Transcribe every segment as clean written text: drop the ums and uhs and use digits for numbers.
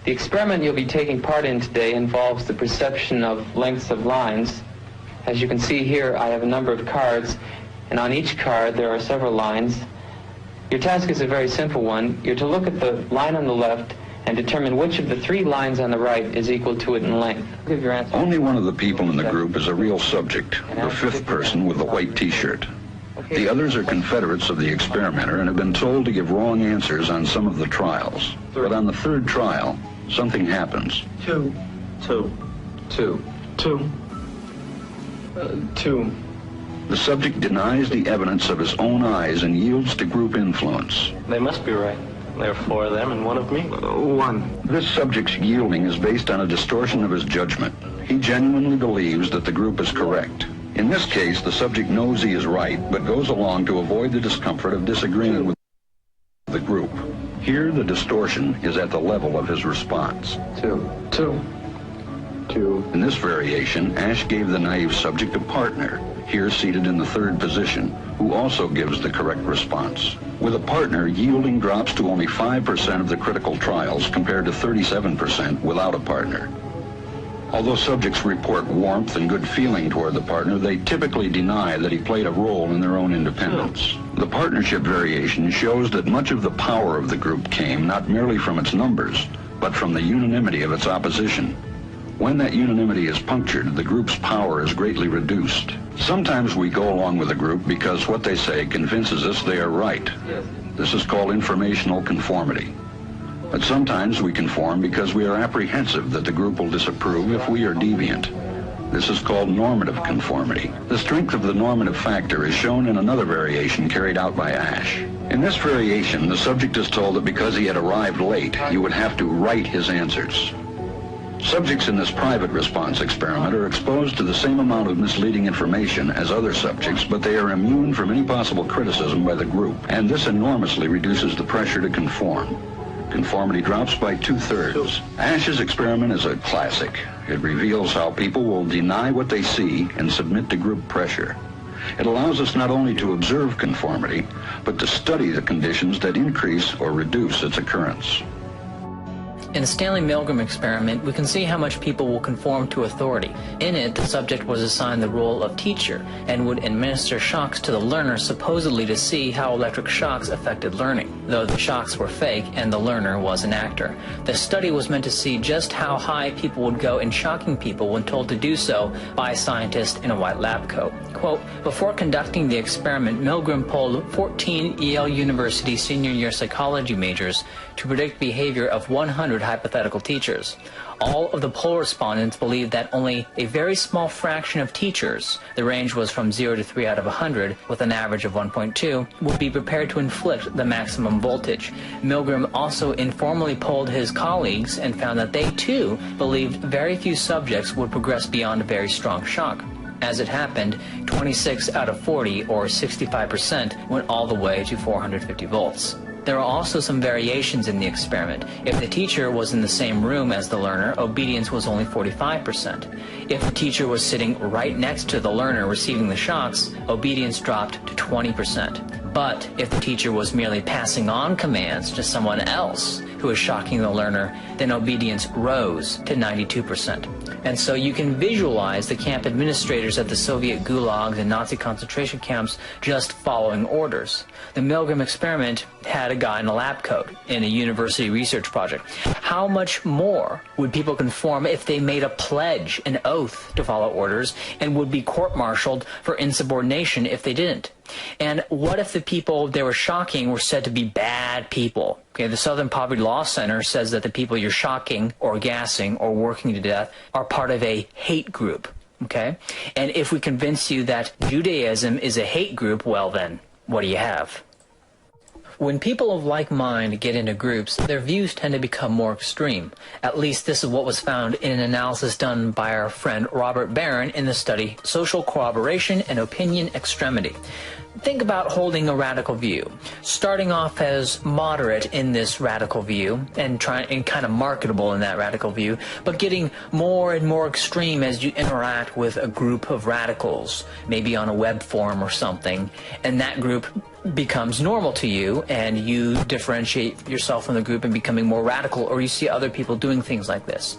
The experiment you'll be taking part in today involves the perception of lengths of lines. As you can see here, I have a number of cards, and on each card there are several lines. Your task is a very simple one. You're to look at the line on the left and determine which of the three lines on the right is equal to it in length. Give your answer. Only one of the people in the group is a real subject, the fifth person with the white t-shirt. The others are confederates of the experimenter and have been told to give wrong answers on some of the trials. But on the third trial, something happens. Two. The subject denies the evidence of his own eyes and yields to group influence. They must be right. There are four of them and one of me. One. This subject's yielding is based on a distortion of his judgment. He genuinely believes that the group is correct. In this case, the subject knows he is right, but goes along to avoid the discomfort of disagreeing with the group. Here, the distortion is at the level of his response. Two. In this variation, Ash gave the naive subject a partner, here seated in the third position, who also gives the correct response. With a partner, yielding drops to only 5% of the critical trials compared to 37% without a partner. Although subjects report warmth and good feeling toward the partner, they typically deny that he played a role in their own independence. The partnership variation shows that much of the power of the group came not merely from its numbers, but from the unanimity of its opposition. When that unanimity is punctured, the group's power is greatly reduced. Sometimes we go along with a group because what they say convinces us they are right. This is called informational conformity. But sometimes we conform because we are apprehensive that the group will disapprove if we are deviant. This is called normative conformity. The strength of the normative factor is shown in another variation carried out by Ash. In this variation, the subject is told that because he had arrived late, he would have to write his answers. Subjects in this private response experiment are exposed to the same amount of misleading information as other subjects, but they are immune from any possible criticism by the group, and this enormously reduces the pressure to conform. Conformity drops by 2/3. Ash's experiment is a classic. It reveals how people will deny what they see and submit to group pressure. It allows us not only to observe conformity, but to study the conditions that increase or reduce its occurrence. In the Stanley Milgram experiment, we can see how much people will conform to authority. In it, the subject was assigned the role of teacher and would administer shocks to the learner supposedly to see how electric shocks affected learning, though the shocks were fake and the learner was an actor. The study was meant to see just how high people would go in shocking people when told to do so by a scientist in a white lab coat. Quote, before conducting the experiment, Milgram polled 14 Yale University senior year psychology majors to predict behavior of 100 hypothetical teachers. All of the poll respondents believed that only a very small fraction of teachers, the range was from 0 to 3 out of 100, with an average of 1.2, would be prepared to inflict the maximum voltage. Milgram also informally polled his colleagues and found that they too believed very few subjects would progress beyond a very strong shock. As it happened, 26 out of 40, or 65%, went all the way to 450 volts. There are also some variations in the experiment. If the teacher was in the same room as the learner, obedience was only 45%. If the teacher was sitting right next to the learner receiving the shocks, obedience dropped to 20%. But if the teacher was merely passing on commands to someone else who was shocking the learner, then obedience rose to 92%. And so you can visualize the camp administrators at the Soviet gulags and Nazi concentration camps just following orders. The Milgram experiment had a guy in a lab coat in a university research project. How much more would people conform if they made a pledge, an oath to follow orders, and would be court-martialed for insubordination if they didn't? And what if the people they were shocking were said to be bad people? Okay, the Southern Poverty Law Center says that the people you're shocking or gassing or working to death are part of a hate group. Okay? And if we convince you that Judaism is a hate group, well then, what do you have? When people of like mind get into groups, their views tend to become more extreme. At least this is what was found in an analysis done by our friend Robert Barron in the study Social Corroboration and Opinion Extremity. think about holding a radical view, starting off as moderate in this radical view and kind of marketable in that radical view, but getting more and more extreme as you interact with a group of radicals, maybe on a web forum or something, and that group becomes normal to you and you differentiate yourself from the group and becoming more radical, or you see other people doing things like this.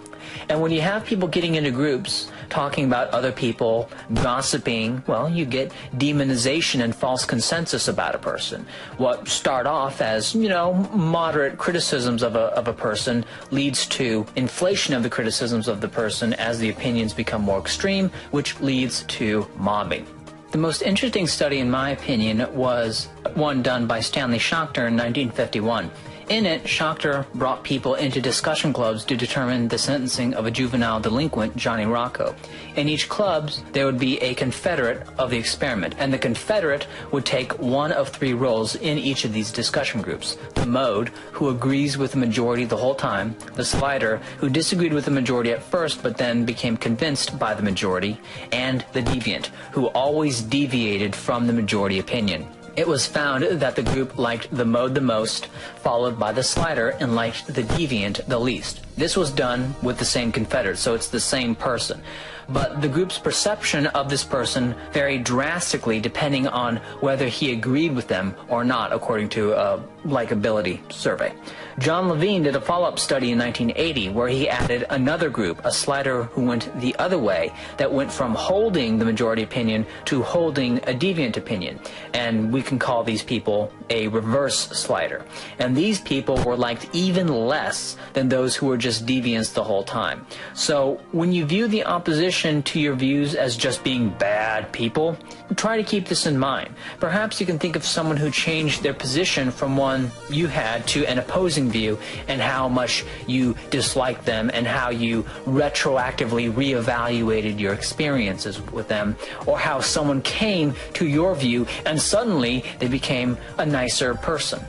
And when you have people getting into groups, talking about other people, gossiping, well, you get demonization and false consensus about a person. What start off as, moderate criticisms of a person leads to inflation of the criticisms of the person as the opinions become more extreme, which leads to mobbing. The most interesting study, in my opinion, was one done by Stanley Schachter in 1951. In it, Schachter brought people into discussion clubs to determine the sentencing of a juvenile delinquent, Johnny Rocco. In each club, there would be a confederate of the experiment, and the confederate would take one of three roles in each of these discussion groups. The mode, who agrees with the majority the whole time, the slider, who disagreed with the majority at first but then became convinced by the majority, and the deviant, who always deviated from the majority opinion. It was found that the group liked the mode the most, followed by the slider, and liked the deviant the least. This was done with the same confederate, so it's the same person. But the group's perception of this person varied drastically depending on whether he agreed with them or not, according to a likability survey. John Levine did a follow-up study in 1980 where he added another group, a slider who went the other way, that went from holding the majority opinion to holding a deviant opinion. And we can call these people a reverse slider. And these people were liked even less than those who were just deviants the whole time. So when you view the opposition to your views as just being bad people, try to keep this in mind. Perhaps you can think of someone who changed their position from one you had to an opposing view, and how much you disliked them and how you retroactively reevaluated your experiences with them, or how someone came to your view and suddenly they became a nicer person.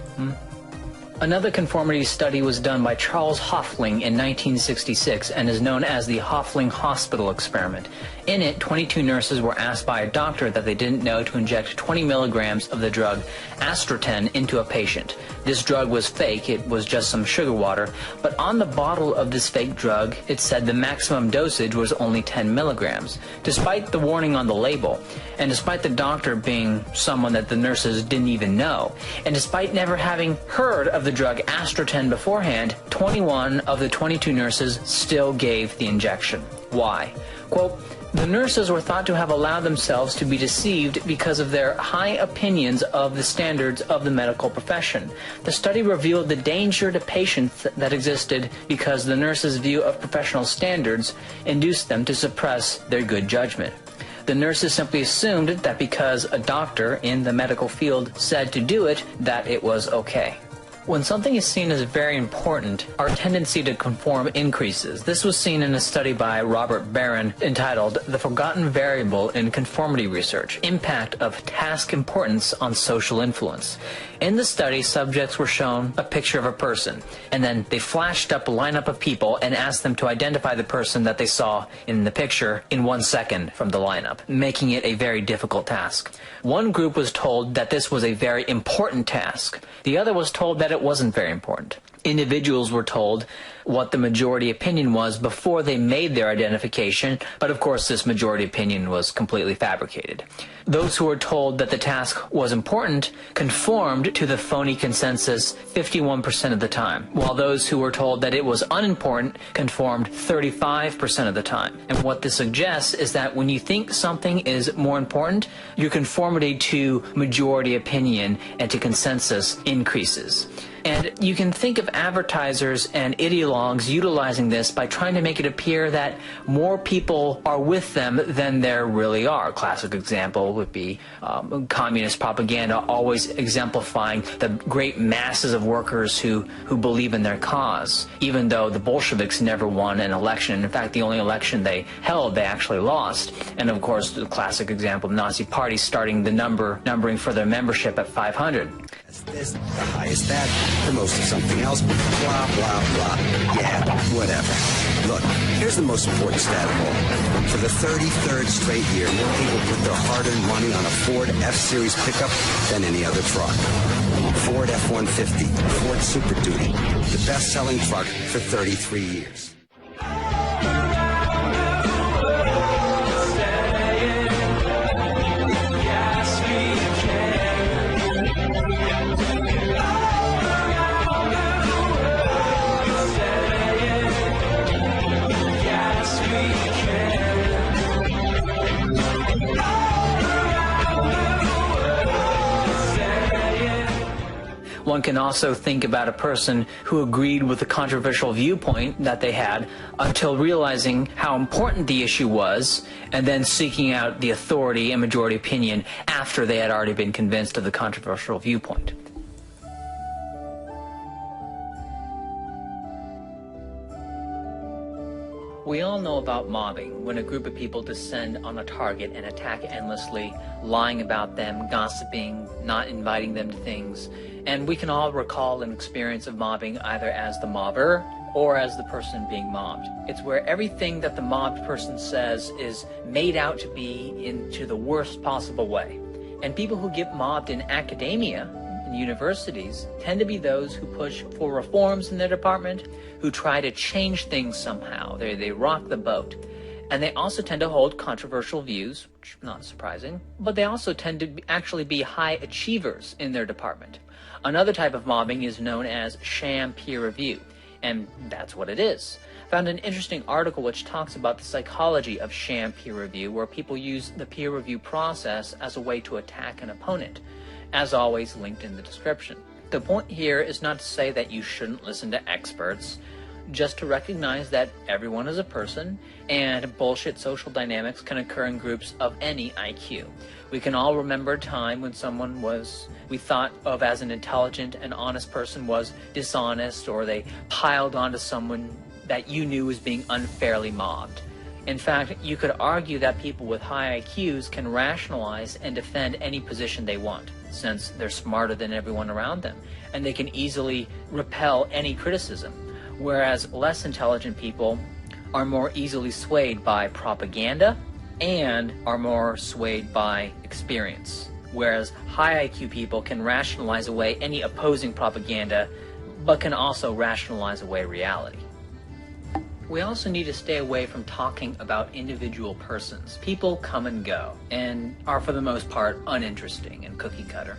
Another conformity study was done by Charles Hoffling in 1966 and is known as the Hoffling Hospital Experiment. In it, 22 nurses were asked by a doctor that they didn't know to inject 20 milligrams of the drug aspartame into a patient. This drug was fake, it was just some sugar water, but on the bottle of this fake drug, it said the maximum dosage was only 10 milligrams. Despite the warning on the label, and despite the doctor being someone that the nurses didn't even know, and despite never having heard of the drug aspartame beforehand, 21 of the 22 nurses still gave the injection. Why? Quote, "The nurses were thought to have allowed themselves to be deceived because of their high opinions of the standards of the medical profession. The study revealed the danger to patients that existed because the nurses' view of professional standards induced them to suppress their good judgment. The nurses simply assumed that because a doctor in the medical field said to do it, that it was okay." When something is seen as very important, our tendency to conform increases. This was seen in a study by Robert Barron entitled "The Forgotten Variable in Conformity Research: Impact of Task Importance on Social Influence." In the study, subjects were shown a picture of a person, and then they flashed up a lineup of people and asked them to identify the person that they saw in the picture in 1 second from the lineup, making it a very difficult task. One group was told that this was a very important task. The other was told that it wasn't very important. Individuals were told what the majority opinion was before they made their identification, but of course this majority opinion was completely fabricated. Those who were told that the task was important conformed to the phony consensus 51% of the time, while those who were told that it was unimportant conformed 35% of the time. And what this suggests is that when you think something is more important, your conformity to majority opinion and to consensus increases. And you can think of advertisers and ideologues utilizing this by trying to make it appear that more people are with them than there really are. A classic example would be communist propaganda, always exemplifying the great masses of workers who believe in their cause, even though the Bolsheviks never won an election. In fact, the only election they held, they actually lost. And of course, the classic example, the Nazi Party starting the numbering for their membership at 500. This, the highest that, the most of something else, blah, blah, blah. Yeah, whatever. Look, here's the most important stat of all. For the 33rd straight year, more people put their hard-earned money on a Ford F-Series pickup than any other truck. Ford F-150, Ford Super Duty, the best-selling truck for 33 years. One can also think about a person who agreed with a controversial viewpoint that they had until realizing how important the issue was, and then seeking out the authority and majority opinion after they had already been convinced of the controversial viewpoint. We all know about mobbing, when a group of people descend on a target and attack endlessly, lying about them, gossiping, not inviting them to things. And we can all recall an experience of mobbing either as the mobber or as the person being mobbed. It's where everything that the mobbed person says is made out to be into the worst possible way. And people who get mobbed in academia, in universities, tend to be those who push for reforms in their department, who try to change things somehow. They rock the boat. And they also tend to hold controversial views, which is not surprising, but they also tend to actually be high achievers in their department. Another type of mobbing is known as sham peer review, and that's what it is. I found an interesting article which talks about the psychology of sham peer review, where people use the peer review process as a way to attack an opponent. As always, linked in the description. The point here is not to say that you shouldn't listen to experts, just to recognize that everyone is a person, and bullshit social dynamics can occur in groups of any IQ. We can all remember a time when someone we thought of as an intelligent and honest person was dishonest, or they piled onto someone that you knew was being unfairly mobbed. In fact, you could argue that people with high IQs can rationalize and defend any position they want, since they're smarter than everyone around them, and they can easily repel any criticism, whereas less intelligent people are more easily swayed by propaganda and are more swayed by experience, whereas high IQ people can rationalize away any opposing propaganda, but can also rationalize away reality. We also need to stay away from talking about individual persons. People come and go, and are for the most part uninteresting and cookie cutter.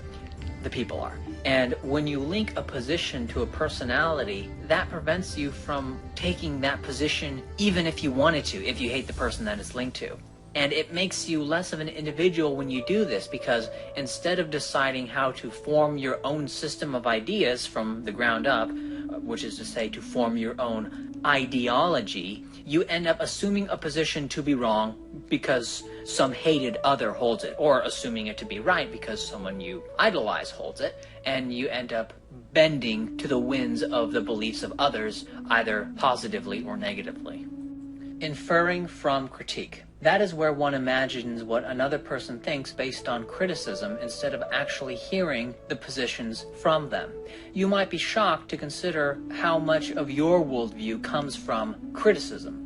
The people are. And when you link a position to a personality, that prevents you from taking that position even if you wanted to, if you hate the person that it's linked to. And it makes you less of an individual when you do this, because instead of deciding how to form your own system of ideas from the ground up, which is to say to form your own ideology, you end up assuming a position to be wrong because some hated other holds it, or assuming it to be right because someone you idolize holds it, and you end up bending to the winds of the beliefs of others, either positively or negatively. Inferring from critique. That is where one imagines what another person thinks based on criticism instead of actually hearing the positions from them. You might be shocked to consider how much of your worldview comes from criticism.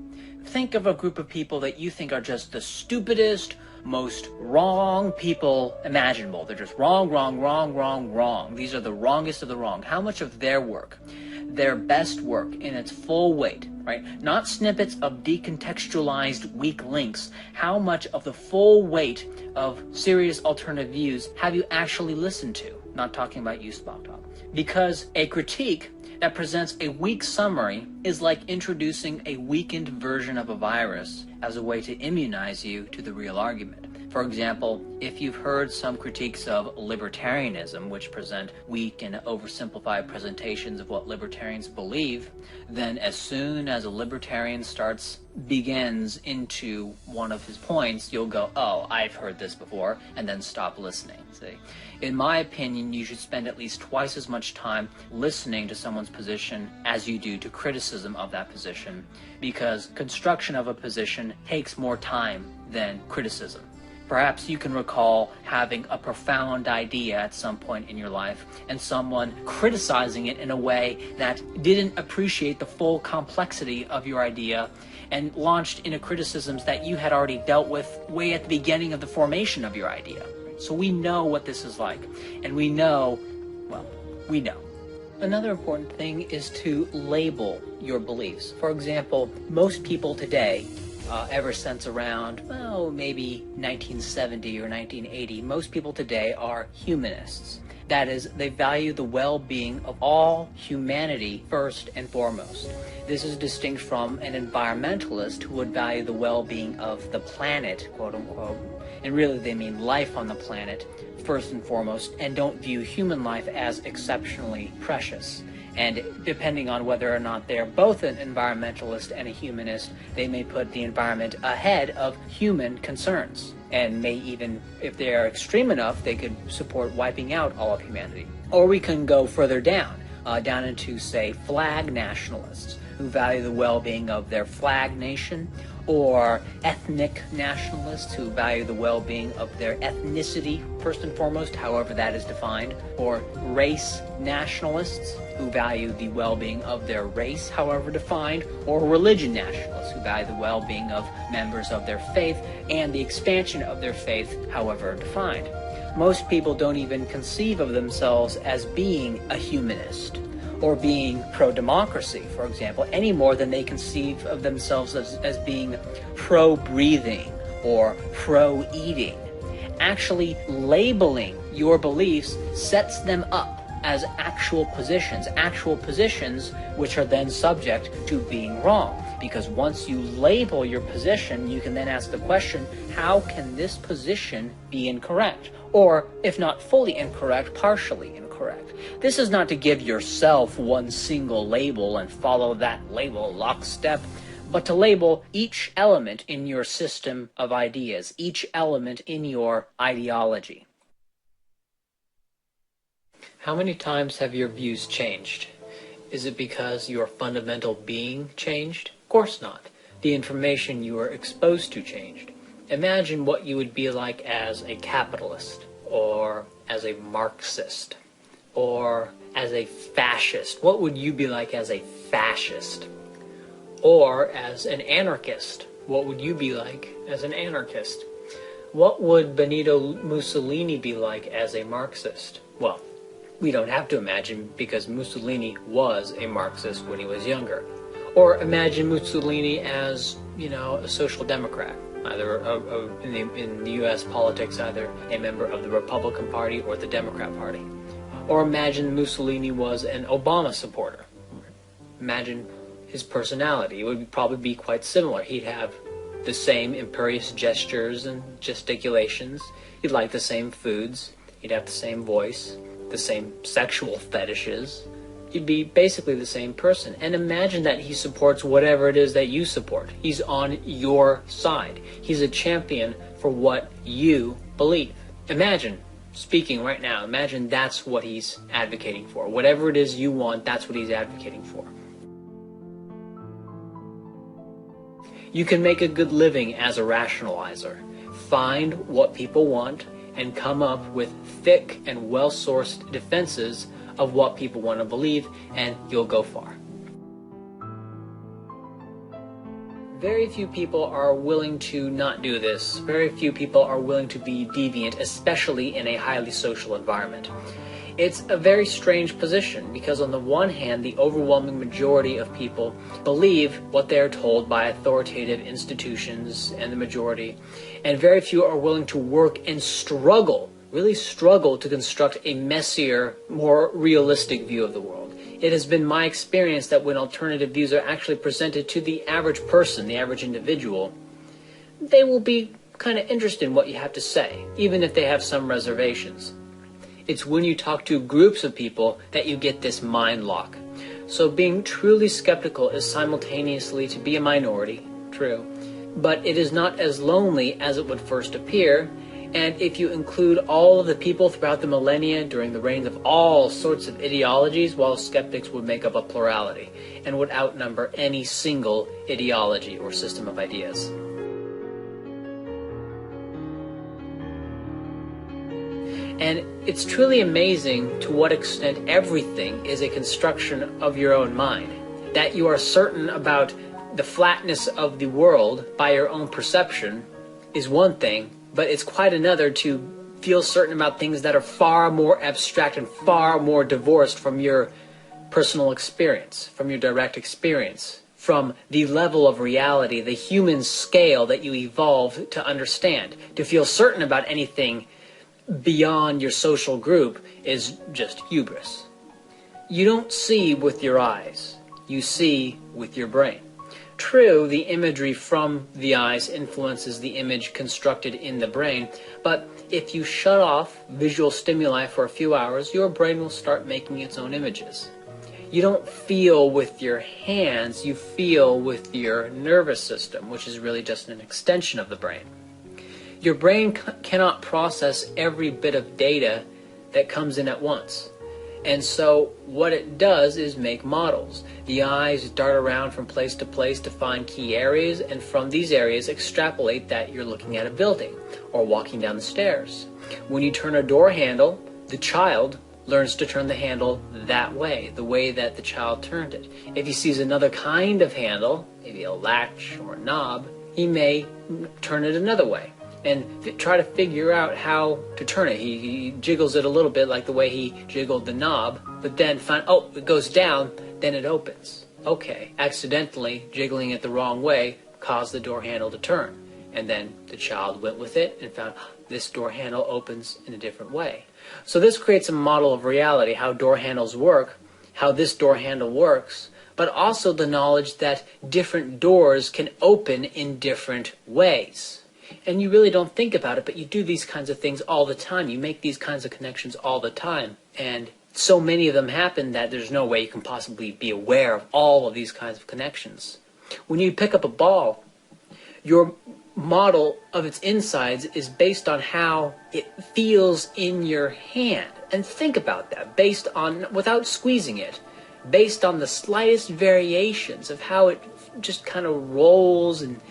Think of a group of people that you think are just the stupidest, most wrong people imaginable. They're just wrong, wrong, wrong, wrong, wrong. These are the wrongest of the wrong. How much of their work, their best work in its full weight, right? Not snippets of decontextualized weak links. How much of the full weight of serious alternative views have you actually listened to? Not talking about you, Spock Talk. Because a critique that presents a weak summary is like introducing a weakened version of a virus as a way to immunize you to the real argument. For example, if you've heard some critiques of libertarianism, which present weak and oversimplified presentations of what libertarians believe, then as soon as a libertarian begins into one of his points, you'll go, oh, I've heard this before, and then stop listening. See? In my opinion, you should spend at least twice as much time listening to someone's position as you do to criticism of that position, because construction of a position takes more time than criticism. Perhaps you can recall having a profound idea at some point in your life and someone criticizing it in a way that didn't appreciate the full complexity of your idea and launched into criticisms that you had already dealt with way at the beginning of the formation of your idea. So we know what this is like, and we know. Another important thing is to label your beliefs. For example, most people today, ever since around, maybe 1970 or 1980, most people today are humanists. That is, they value the well-being of all humanity first and foremost. This is distinct from an environmentalist who would value the well-being of the planet, quote unquote, and really they mean life on the planet first and foremost, and don't view human life as exceptionally precious. And depending on whether or not they're both an environmentalist and a humanist, they may put the environment ahead of human concerns, and may even, if they are extreme enough, they could support wiping out all of humanity. Or we can go further down into, say, flag nationalists, who value the well-being of their flag nation, or ethnic nationalists who value the well-being of their ethnicity first and foremost, however that is defined, or race nationalists who value the well-being of their race, however defined, or religion nationalists who value the well-being of members of their faith and the expansion of their faith, however defined. Most people don't even conceive of themselves as being a humanist or being pro-democracy, for example, any more than they conceive of themselves as being pro-breathing or pro-eating. Actually, labeling your beliefs sets them up as actual positions which are then subject to being wrong. Because once you label your position, you can then ask the question, how can this position be incorrect? Or, if not fully incorrect, partially incorrect. This is not to give yourself one single label and follow that label lockstep, but to label each element in your system of ideas, each element in your ideology. How many times have your views changed? Is it because your fundamental being changed? Of course not. The information you were exposed to changed. Imagine what you would be like as a capitalist, or as a Marxist, or as a fascist. What would you be like as a fascist? Or as an anarchist. What would you be like as an anarchist? What would Benito Mussolini be like as a Marxist? Well, we don't have to imagine, because Mussolini was a Marxist when he was younger. Or imagine Mussolini as, a social democrat, either in the U.S. politics, either a member of the Republican Party or the Democrat Party. Or imagine Mussolini was an Obama supporter. Imagine his personality. It would probably be quite similar. He'd have the same imperious gestures and gesticulations. He'd like the same foods. He'd have the same voice, the same sexual fetishes. You'd be basically the same person. And imagine that he supports whatever it is that you support. He's on your side. He's a champion for what you believe. Imagine, speaking right now, imagine that's what he's advocating for. Whatever it is you want, that's what he's advocating for. You can make a good living as a rationalizer. Find what people want and come up with thick and well-sourced defenses of what people want to believe, and you'll go far. Very few people are willing to not do this. Very few people are willing to be deviant, especially in a highly social environment. It's a very strange position, because on the one hand, the overwhelming majority of people believe what they are told by authoritative institutions and the majority, and very few are willing to work and struggle, really struggle to construct a messier, more realistic view of the world. It has been my experience that when alternative views are actually presented to the average person, the average individual, they will be kind of interested in what you have to say, even if they have some reservations. It's when you talk to groups of people that you get this mind lock. So being truly skeptical is simultaneously to be a minority, true, but it is not as lonely as it would first appear. And if you include all of the people throughout the millennia during the reigns of all sorts of ideologies, well, skeptics would make up a plurality and would outnumber any single ideology or system of ideas. And it's truly amazing to what extent everything is a construction of your own mind. That you are certain about the flatness of the world by your own perception is one thing, but it's quite another to feel certain about things that are far more abstract and far more divorced from your personal experience, from your direct experience, from the level of reality, the human scale that you evolved to understand. To feel certain about anything beyond your social group is just hubris. You don't see with your eyes, you see with your brain. True, the imagery from the eyes influences the image constructed in the brain, but if you shut off visual stimuli for a few hours, your brain will start making its own images. You don't feel with your hands, you feel with your nervous system, which is really just an extension of the brain. Your brain cannot process every bit of data that comes in at once. And so what it does is make models. The eyes dart around from place to place to find key areas, and from these areas extrapolate that you're looking at a building or walking down the stairs. When you turn a door handle, the child learns to turn the handle that way, the way that the child turned it. If he sees another kind of handle, maybe a latch or a knob, he may turn it another way and try to figure out how to turn it. He jiggles it a little bit like the way he jiggled the knob, but then find, oh, it goes down, then it opens. Okay, accidentally jiggling it the wrong way caused the door handle to turn. And then the child went with it and found this door handle opens in a different way. So this creates a model of reality, how door handles work, how this door handle works, but also the knowledge that different doors can open in different ways. And you really don't think about it, but you do these kinds of things all the time. You make these kinds of connections all the time. And so many of them happen that there's no way you can possibly be aware of all of these kinds of connections. When you pick up a ball, your model of its insides is based on how it feels in your hand. And think about that, based on, without squeezing it, based on the slightest variations of how it just kind of rolls and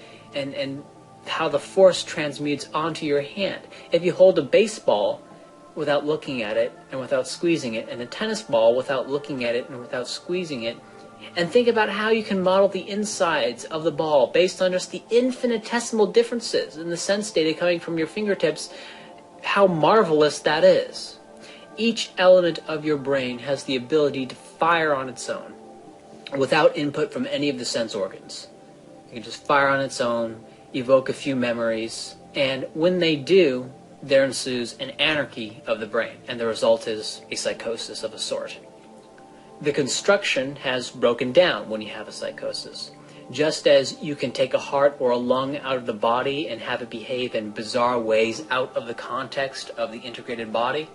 how the force transmutes onto your hand. If you hold a baseball without looking at it and without squeezing it, and a tennis ball without looking at it and without squeezing it, and think about how you can model the insides of the ball based on just the infinitesimal differences in the sense data coming from your fingertips, how marvelous that is. Each element of your brain has the ability to fire on its own without input from any of the sense organs. You can just fire on its own, evoke a few memories, and when they do, there ensues an anarchy of the brain, and the result is a psychosis of a sort. The construction has broken down when you have a psychosis. Just as you can take a heart or a lung out of the body and have it behave in bizarre ways out of the context of the integrated body,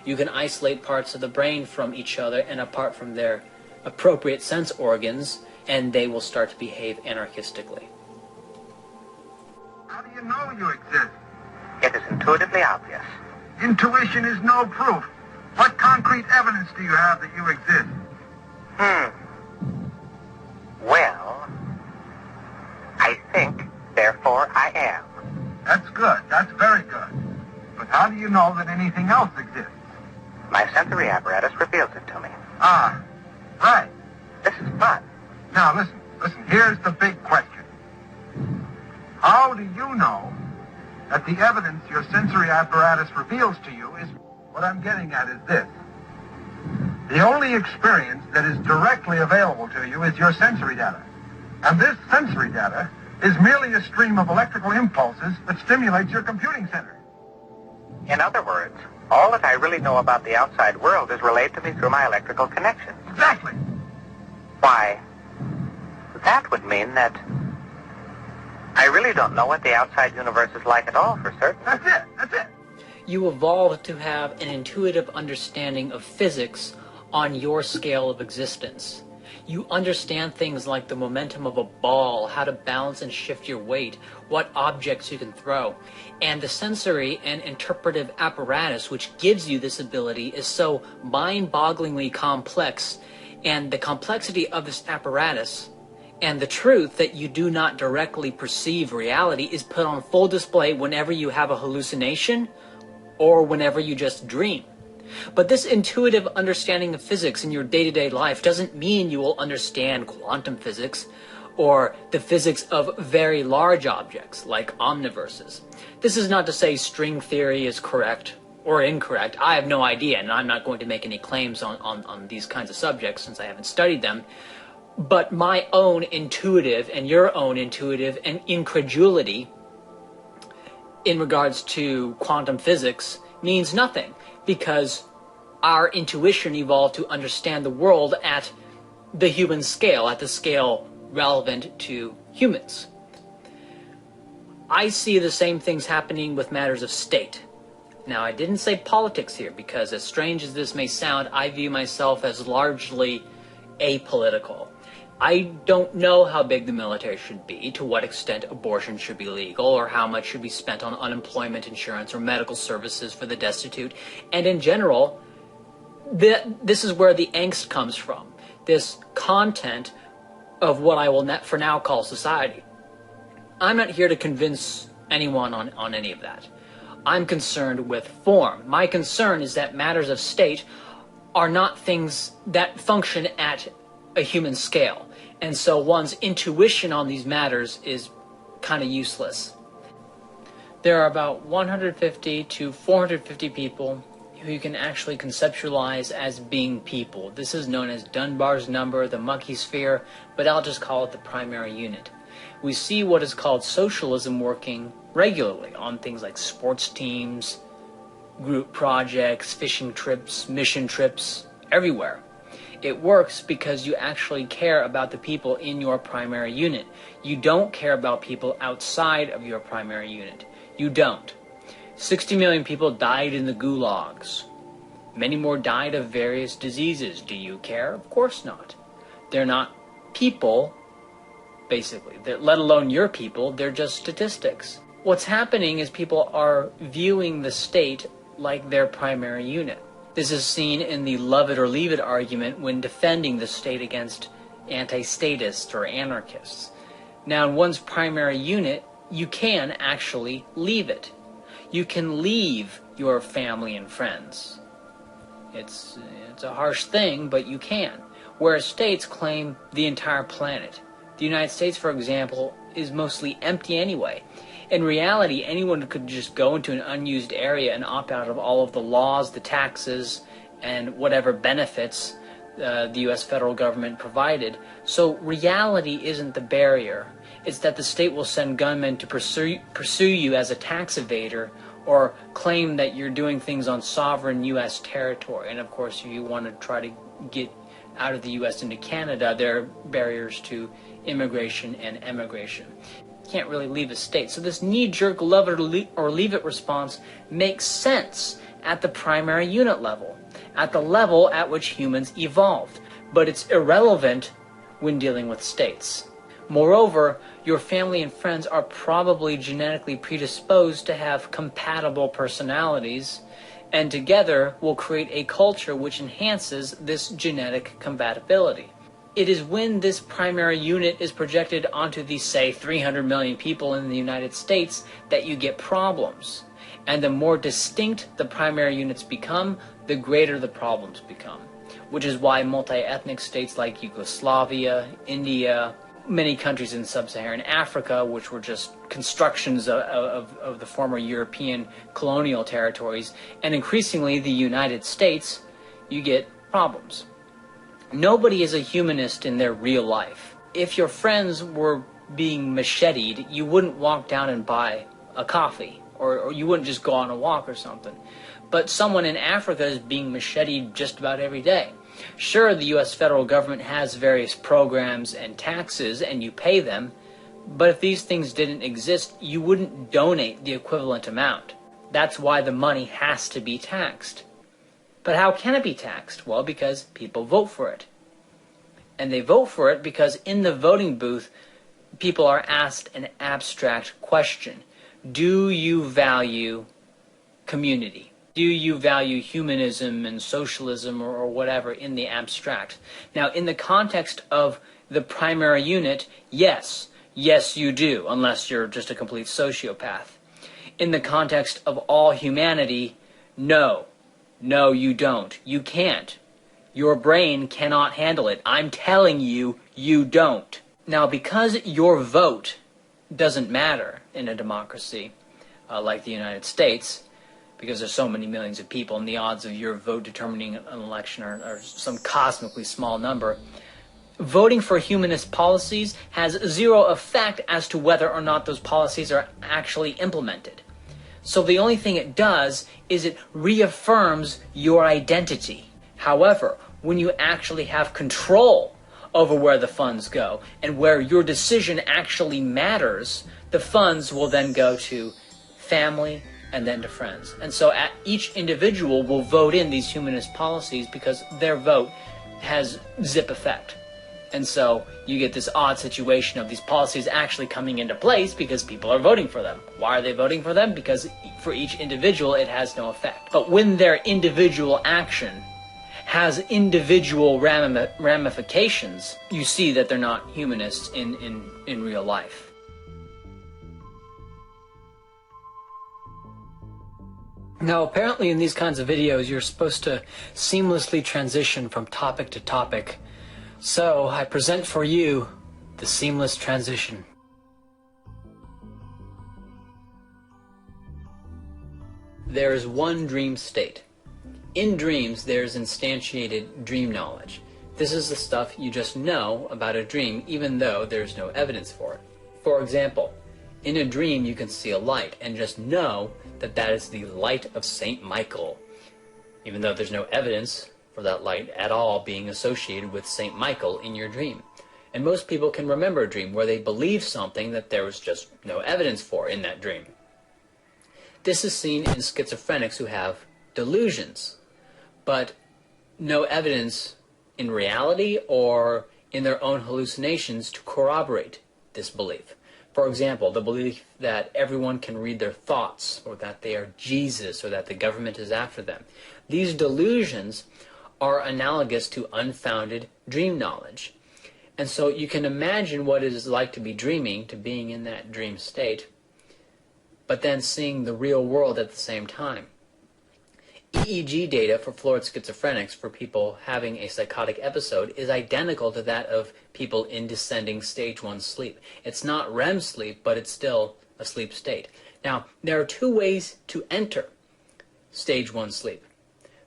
you can isolate parts of the brain from each other and apart from their appropriate sense organs, and they will start to behave anarchistically. How do you know you exist? It is intuitively obvious. Intuition is no proof. What concrete evidence do you have that you exist? Well, I think, therefore I am. That's good. That's very good. But how do you know that anything else exists? My sensory apparatus reveals it to me. Ah, right. This is fun. Now listen. Here's the big question. How do you know that the evidence your sensory apparatus reveals to you is... What I'm getting at is this. The only experience that is directly available to you is your sensory data. And this sensory data is merely a stream of electrical impulses that stimulates your computing center. In other words, all that I really know about the outside world is relayed to me through my electrical connections. Exactly. Why, that would mean that I really don't know what the outside universe is like at all, for certain. That's it. You evolve to have an intuitive understanding of physics on your scale of existence. You understand things like the momentum of a ball, how to balance and shift your weight, what objects you can throw. And the sensory and interpretive apparatus which gives you this ability is so mind-bogglingly complex, and the complexity of this apparatus and the truth that you do not directly perceive reality is put on full display whenever you have a hallucination or whenever you just dream. But this intuitive understanding of physics in your day-to-day life doesn't mean you will understand quantum physics or the physics of very large objects like omniverses. This is not to say string theory is correct or incorrect. I have no idea, and I'm not going to make any claims on these kinds of subjects since I haven't studied them. But my own intuitive and your own intuitive and incredulity in regards to quantum physics means nothing, because our intuition evolved to understand the world at the human scale, at the scale relevant to humans. I see the same things happening with matters of state. Now, I didn't say politics here, because as strange as this may sound, I view myself as largely apolitical. I don't know how big the military should be, to what extent abortion should be legal, or how much should be spent on unemployment insurance or medical services for the destitute. And in general, this is where the angst comes from, this content of what I will for now call society. I'm not here to convince anyone on any of that. I'm concerned with form. My concern is that matters of state are not things that function at a human scale. And so one's intuition on these matters is kind of useless. There are about 150 to 450 people who you can actually conceptualize as being people. This is known as Dunbar's number, the monkey sphere, but I'll just call it the primary unit. We see what is called socialism working regularly on things like sports teams, group projects, fishing trips, mission trips, everywhere. It works because you actually care about the people in your primary unit. You don't care about people outside of your primary unit. You don't. 60 million people died in the gulags. Many more died of various diseases. Do you care? Of course not. They're not people, basically. Let alone your people, they're just statistics. What's happening is people are viewing the state like their primary unit. This is seen in the love it or leave it argument when defending the state against anti-statists or anarchists. Now, in one's primary unit, you can actually leave it. You can leave your family and friends. It's a harsh thing, but you can. Whereas states claim the entire planet. The United States, for example, is mostly empty anyway. In reality, anyone could just go into an unused area and opt out of all of the laws, the taxes, and whatever benefits the U.S. federal government provided. So reality isn't the barrier. It's that the state will send gunmen to pursue you as a tax evader, or claim that you're doing things on sovereign U.S. territory. And of course, if you want to try to get out of the U.S. into Canada, there are barriers to immigration and emigration. You can't really leave a state. So this knee-jerk love it or leave it response makes sense at the primary unit level, at the level at which humans evolved. But it's irrelevant when dealing with states. Moreover, your family and friends are probably genetically predisposed to have compatible personalities, and together will create a culture which enhances this genetic compatibility. It is when this primary unit is projected onto the, say, 300 million people in the United States that you get problems. And the more distinct the primary units become, the greater the problems become. Which is why multi-ethnic states like Yugoslavia, India, many countries in sub-Saharan Africa, which were just constructions of the former European colonial territories, and increasingly the United States, you get problems. Nobody is a humanist in their real life. If your friends were being macheted, you wouldn't walk down and buy a coffee, or you wouldn't just go on a walk or something. But someone in Africa is being macheted just about every day. Sure, the U.S. federal government has various programs and taxes, and you pay them, but if these things didn't exist, you wouldn't donate the equivalent amount. That's why the money has to be taxed. But how can it be taxed? Well, because people vote for it. And they vote for it because in the voting booth, people are asked an abstract question. Do you value community? Do you value humanism and socialism or whatever in the abstract? Now, in the context of the primary unit, yes. Yes, you do, unless you're just a complete sociopath. In the context of all humanity, No. No, you don't. You can't. Your brain cannot handle it. I'm telling you, you don't. Now, because your vote doesn't matter in a democracy like the United States, because there's so many millions of people and the odds of your vote determining an election are some cosmically small number, voting for humanist policies has zero effect as to whether or not those policies are actually implemented. So the only thing it does is it reaffirms your identity. However, when you actually have control over where the funds go and where your decision actually matters, the funds will then go to family and then to friends. And so each individual will vote in these humanist policies because their vote has zip effect. And so you get this odd situation of these policies actually coming into place because people are voting for them. Why are they voting for them? Because for each individual it has no effect. But when their individual action has individual ramifications, you see that they're not humanists in real life. Now, apparently in these kinds of videos, you're supposed to seamlessly transition from topic to topic. So, I present for you the seamless transition. There is one dream state. In dreams, there's instantiated dream knowledge. This is the stuff you just know about a dream, even though there's no evidence for it. For example, in a dream you can see a light and just know that that is the light of St. Michael, even though there's no evidence for that light at all being associated with St. Michael in your dream. And most people can remember a dream where they believe something that there was just no evidence for in that dream. This is seen in schizophrenics who have delusions, but no evidence in reality or in their own hallucinations to corroborate this belief. For example, the belief that everyone can read their thoughts, or that they are Jesus, or that the government is after them. These delusions are analogous to unfounded dream knowledge. And so you can imagine what it is like to be dreaming, to being in that dream state, but then seeing the real world at the same time. EEG data for floored schizophrenics for people having a psychotic episode is identical to that of people in descending stage 1 sleep. It's not REM sleep, but it's still a sleep state. Now, there are two ways to enter stage 1 sleep.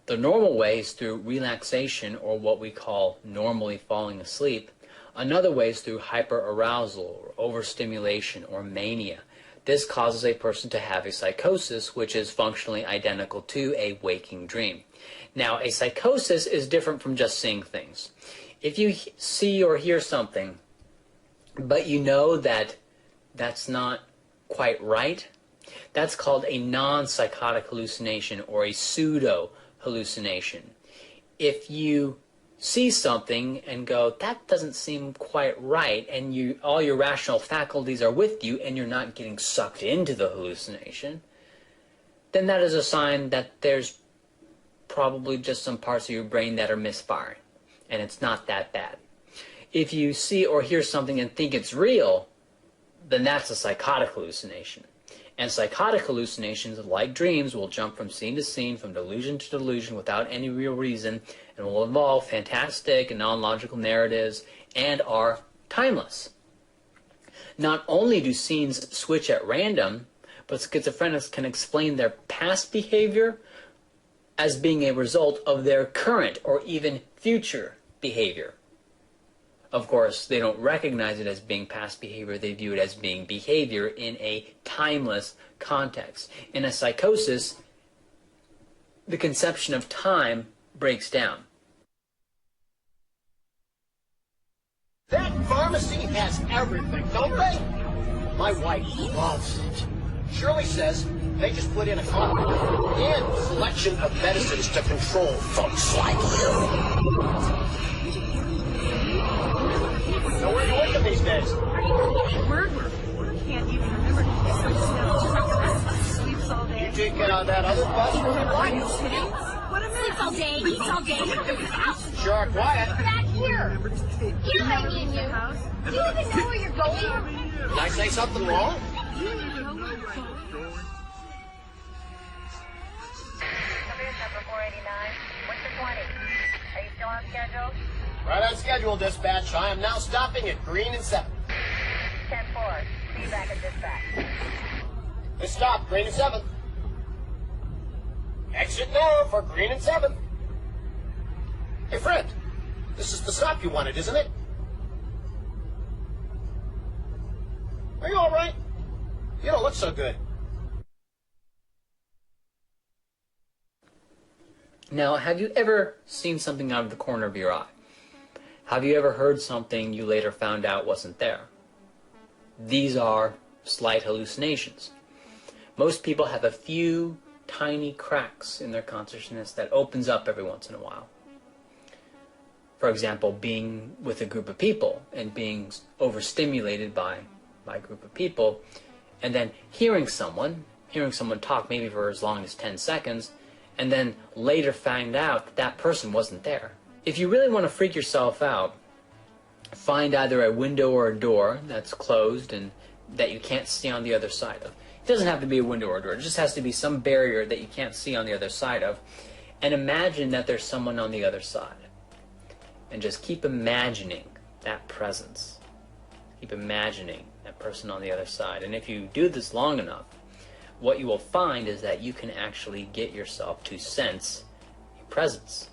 The normal way is through relaxation, or what we call normally falling asleep. Another way is through hyperarousal, or overstimulation, or mania. This causes a person to have a psychosis, which is functionally identical to a waking dream. Now, a psychosis is different from just seeing things. If you see or hear something, but you know that that's not quite right, that's called a non-psychotic hallucination or a pseudo-hallucination. If you see something and go, that doesn't seem quite right, and all your rational faculties are with you and you're not getting sucked into the hallucination, then that is a sign that there's probably just some parts of your brain that are misfiring, and it's not that bad. If you see or hear something and think it's real, then that's a psychotic hallucination. And psychotic hallucinations, like dreams, will jump from scene to scene, from delusion to delusion, without any real reason, and will involve fantastic and non-logical narratives, and are timeless. Not only do scenes switch at random, but schizophrenics can explain their past behavior as being a result of their current or even future behavior. Of course, they don't recognize it as being past behavior, they view it as being behavior in a timeless context. In a psychosis, the conception of time breaks down. That pharmacy has everything, don't they? My wife loves it. Shirley says they just put in a company and selection of medicines to control folks like you. So where are you working these days? Word. Can't even remember. Sleeps all day. You taking that other bus for your Are you wife? kidding? What a minute. Sleeps all day. Sure, quiet. Back here. Here I need you. Do you even know where you're going? Did I say something wrong? number 489. What's the 20? Are you still on schedule? Right on schedule, dispatch. I am now stopping at Green and 7. 10-4. See you back at dispatch. They stop, Green and 7. Exit now for Green and 7. Hey, friend, this is the stop you wanted, isn't it? Are you all right? You don't look so good. Now, have you ever seen something out of the corner of your eye? Have you ever heard something you later found out wasn't there? These are slight hallucinations. Most people have a few tiny cracks in their consciousness that opens up every once in a while. For example, being with a group of people and being overstimulated by a group of people, and then hearing someone talk maybe for as long as 10 seconds, and then later find out that that person wasn't there. If you really want to freak yourself out, find either a window or a door that's closed and that you can't see on the other side of. It doesn't have to be a window or a door. It just has to be some barrier that you can't see on the other side of. And imagine that there's someone on the other side. And just keep imagining that presence. Keep imagining that person on the other side. And if you do this long enough, what you will find is that you can actually get yourself to sense a presence.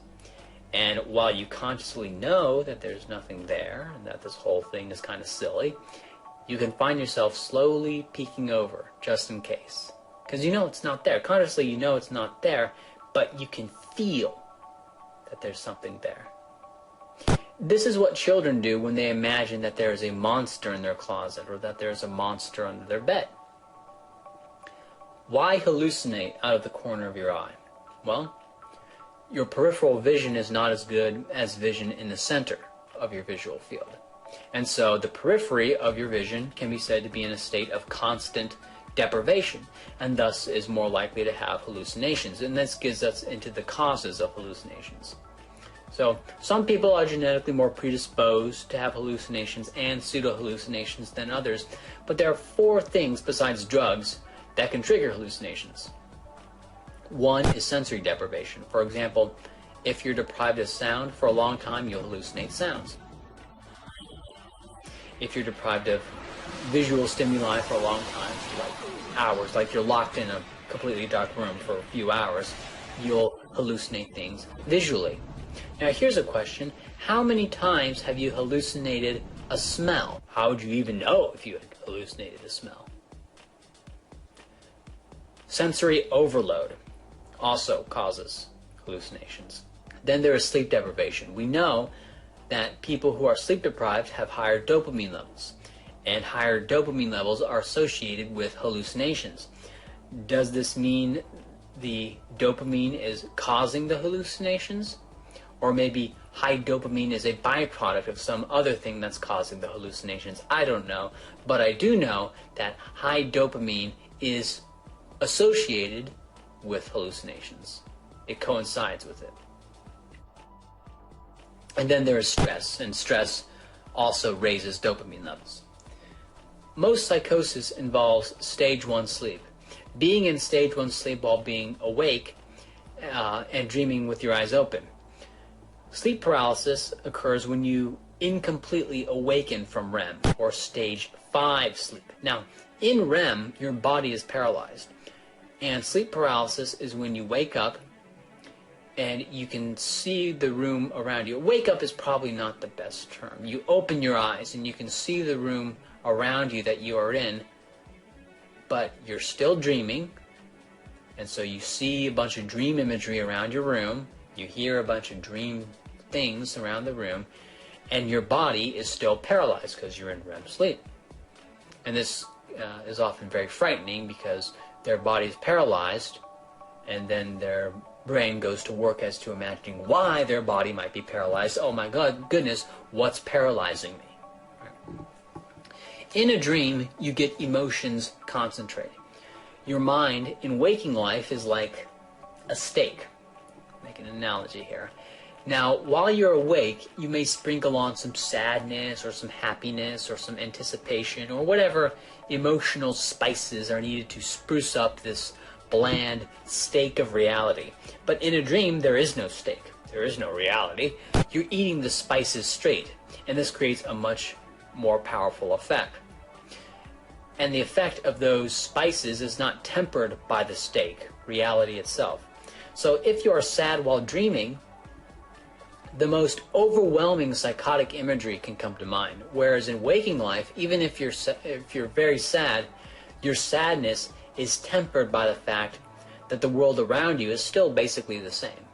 And while you consciously know that there's nothing there, and that this whole thing is kind of silly, you can find yourself slowly peeking over, just in case. Because you know it's not there. Consciously you know it's not there, but you can feel that there's something there. This is what children do when they imagine that there is a monster in their closet, or that there's a monster under their bed. Why hallucinate out of the corner of your eye? Well, your peripheral vision is not as good as vision in the center of your visual field. And so the periphery of your vision can be said to be in a state of constant deprivation, and thus is more likely to have hallucinations. And this gets us into the causes of hallucinations. So some people are genetically more predisposed to have hallucinations and pseudo-hallucinations than others, but there are 4 things besides drugs that can trigger hallucinations. One is sensory deprivation. For example, if you're deprived of sound for a long time, you'll hallucinate sounds. If you're deprived of visual stimuli for a long time, like hours, like you're locked in a completely dark room for a few hours, you'll hallucinate things visually. Now here's a question. How many times have you hallucinated a smell? How would you even know if you had hallucinated a smell? Sensory overload also causes hallucinations. Then there is sleep deprivation. We know that people who are sleep deprived have higher dopamine levels, and higher dopamine levels are associated with hallucinations. Does this mean the dopamine is causing the hallucinations? Or maybe high dopamine is a byproduct of some other thing that's causing the hallucinations? I don't know, but I do know that high dopamine is associated with hallucinations. It coincides with it. And then there is stress, and stress also raises dopamine levels. Most psychosis involves stage 1 sleep. Being in stage 1 sleep while being awake and dreaming with your eyes open. Sleep paralysis occurs when you incompletely awaken from REM, or stage 5 sleep. Now, in REM, your body is paralyzed. And sleep paralysis is when you wake up and you can see the room around you. Wake up is probably not the best term. You open your eyes and you can see the room around you that you are in, but you're still dreaming. And so you see a bunch of dream imagery around your room. You hear a bunch of dream things around the room, and your body is still paralyzed because you're in REM sleep. And this is often very frightening because their body is paralyzed, and then their brain goes to work as to imagining why their body might be paralyzed. Oh my goodness, what's paralyzing me? In a dream, you get emotions concentrated. Your mind in waking life is like a steak. Make an analogy here. Now, while you're awake, you may sprinkle on some sadness or some happiness or some anticipation or whatever emotional spices are needed to spruce up this bland steak of reality. But in a dream, there is no steak. There is no reality. You're eating the spices straight, and this creates a much more powerful effect. And the effect of those spices is not tempered by the steak, reality itself. So if you're sad while dreaming, the most overwhelming psychotic imagery can come to mind. Whereas in waking life, even if you're very sad, your sadness is tempered by the fact that the world around you is still basically the same.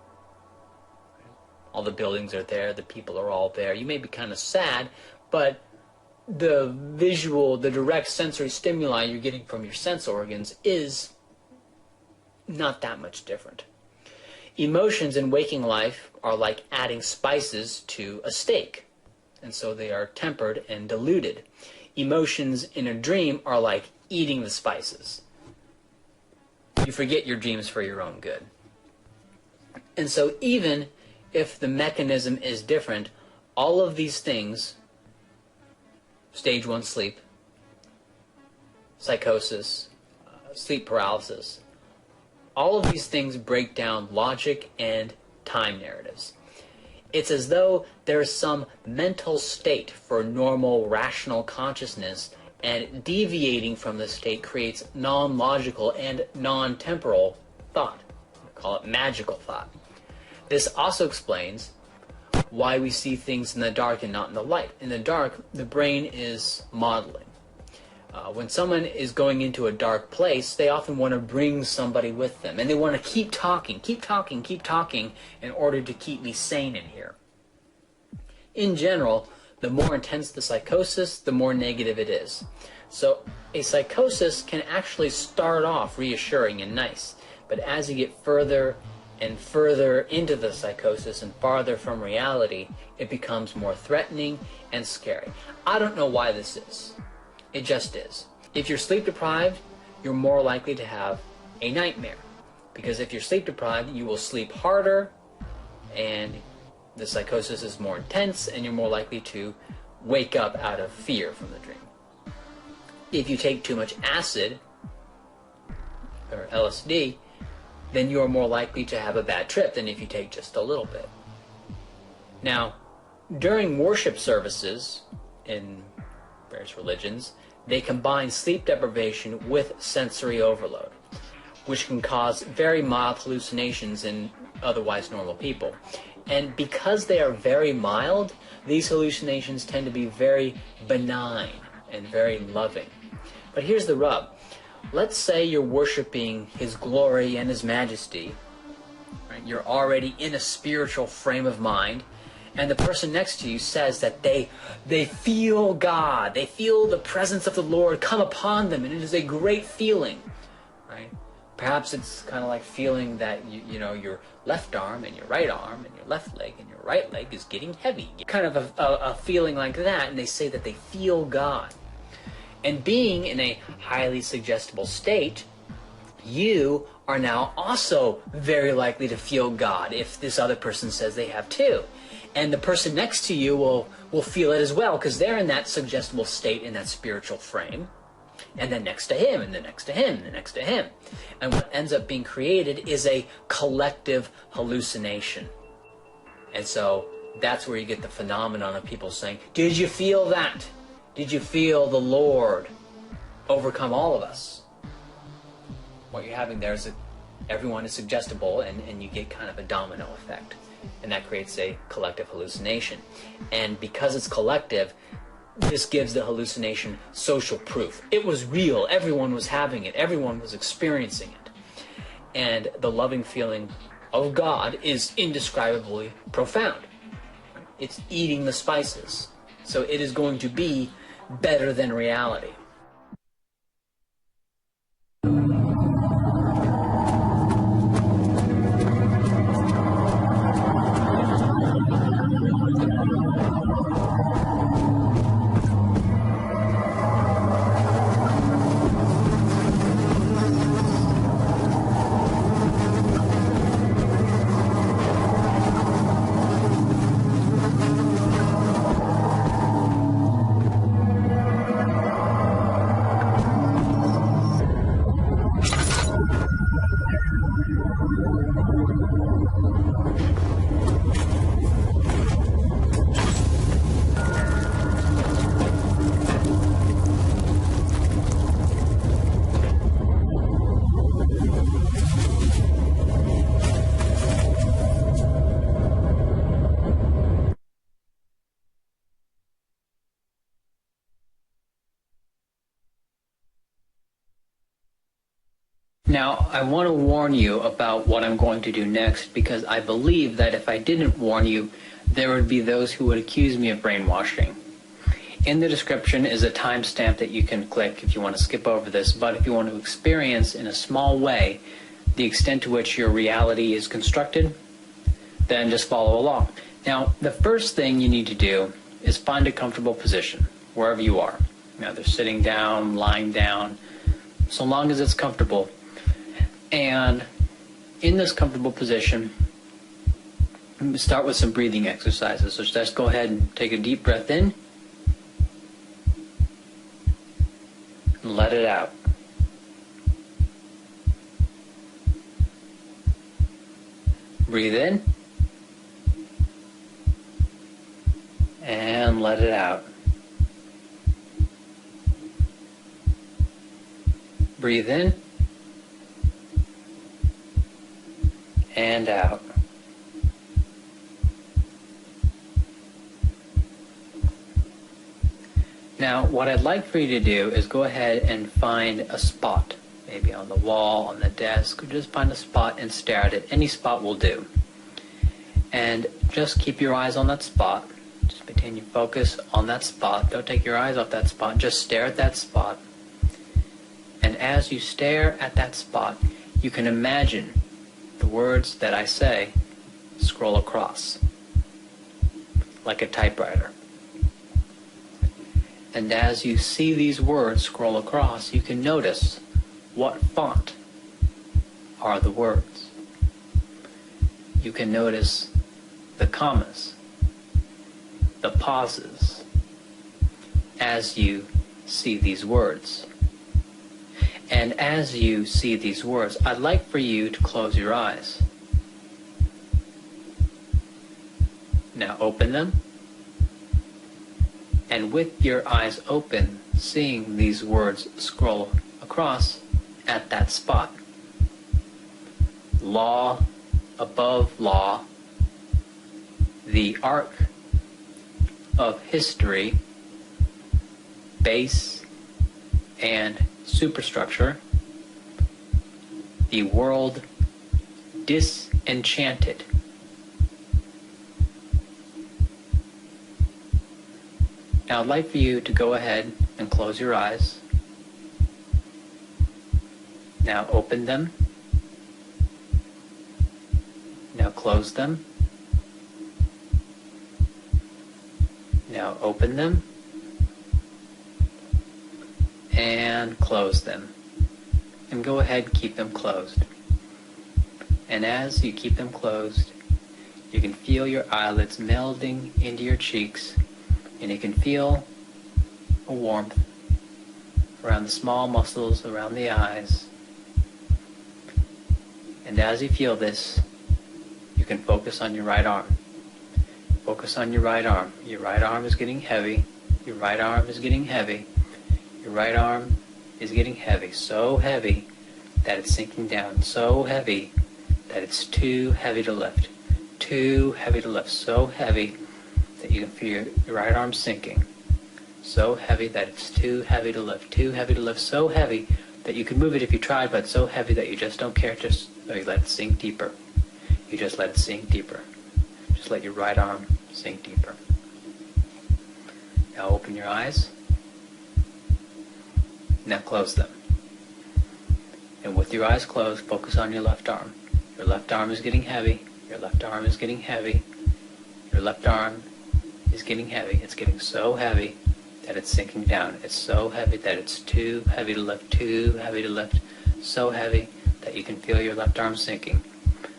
All the buildings are there, the people are all there. You may be kind of sad, but the visual, the direct sensory stimuli you're getting from your sense organs is not that much different. Emotions in waking life are like adding spices to a steak, and so they are tempered and diluted. Emotions in a dream are like eating the spices. You forget your dreams for your own good. And so even if the mechanism is different, all of these things, stage 1 sleep, psychosis, sleep paralysis, all of these things break down logic and time narratives. It's as though there is some mental state for normal, rational consciousness, and deviating from the state creates non-logical and non-temporal thought. We call it magical thought. This also explains why we see things in the dark and not in the light. In the dark, the brain is modeling. When someone is going into a dark place, they often want to bring somebody with them, and they want to keep talking in order to keep me sane in here. In general, the more intense the psychosis, the more negative it is. So a psychosis can actually start off reassuring and nice, but as you get further and further into the psychosis and farther from reality, it becomes more threatening and scary. I don't know why this is. It just is. If you're sleep deprived, you're more likely to have a nightmare. Because if you're sleep deprived, you will sleep harder, and the psychosis is more intense, and you're more likely to wake up out of fear from the dream. If you take too much acid, or LSD, then you are more likely to have a bad trip than if you take just a little bit. Now, during worship services in various religions, they combine sleep deprivation with sensory overload, which can cause very mild hallucinations in otherwise normal people. And because they are very mild, these hallucinations tend to be very benign and very loving. But here's the rub. Let's say you're worshiping His glory and His majesty. Right? You're already in a spiritual frame of mind, and the person next to you says that they feel God, they feel the presence of the Lord come upon them, and it is a great feeling, right? Perhaps it's kind of like feeling that you know your left arm and your right arm and your left leg and your right leg is getting heavy. Kind of a feeling like that, and they say that they feel God. And being in a highly suggestible state, you are now also very likely to feel God if this other person says they have too. And the person next to you will feel it as well, because they're in that suggestible state, in that spiritual frame. And then next to him, and then next to him, and then next to him. And what ends up being created is a collective hallucination. And so that's where you get the phenomenon of people saying, "Did you feel that? Did you feel the Lord overcome all of us?" What you're having there is that everyone is suggestible, and you get kind of a domino effect. And that creates a collective hallucination. And because it's collective, this gives the hallucination social proof. It was real. Everyone was having it. Everyone was experiencing it. And the loving feeling of God is indescribably profound. It's eating the spices. So it is going to be better than reality. Now, I want to warn you about what I'm going to do next, because I believe that if I didn't warn you, there would be those who would accuse me of brainwashing. In the description is a timestamp that you can click if you want to skip over this, but if you want to experience in a small way the extent to which your reality is constructed, then just follow along. Now, the first thing you need to do is find a comfortable position, wherever you are. Either sitting down, lying down, so long as it's comfortable. And in this comfortable position, start with some breathing exercises. So just go ahead and take a deep breath in and let it out. Breathe in and let it out. Breathe in and out. Now, what I'd like for you to do is go ahead and find a spot, maybe on the wall, on the desk, or just find a spot and stare at it. Any spot will do. And just keep your eyes on that spot. Just maintain your focus on that spot. Don't take your eyes off that spot. Just stare at that spot. And as you stare at that spot, you can imagine the words that I say scroll across, like a typewriter. And as you see these words scroll across, you can notice what font are the words. You can notice the commas, the pauses, as you see these words. And as you see these words, I'd like for you to close your eyes. Now open them. And with your eyes open, seeing these words scroll across at that spot. Law above law, the arc of history, base and superstructure, the world disenchanted. Now I'd like for you to go ahead and close your eyes. Now open them. Now close them. Now open them. And close them. And go ahead and keep them closed. And as you keep them closed, you can feel your eyelids melding into your cheeks. And you can feel a warmth around the small muscles around the eyes. And as you feel this, you can focus on your right arm. Focus on your right arm. Your right arm is getting heavy. Your right arm is getting heavy. Your right arm is getting heavy. So heavy that it's sinking down. So heavy that it's too heavy to lift. Too heavy to lift. So heavy that you can feel your right arm sinking. So heavy that it's too heavy to lift. Too heavy to lift. So heavy that you can move it if you tried, but so heavy that you just don't care. Just you let it sink deeper. You just let it sink deeper. Just let your right arm sink deeper. Now open your eyes. Now close them. And with your eyes closed, focus on your left arm. Your left arm is getting heavy. Your left arm is getting heavy. Your left arm is getting heavy. It's getting so heavy that it's sinking down. It's so heavy that it's too heavy to lift, too heavy to lift, so heavy that you can feel your left arm sinking.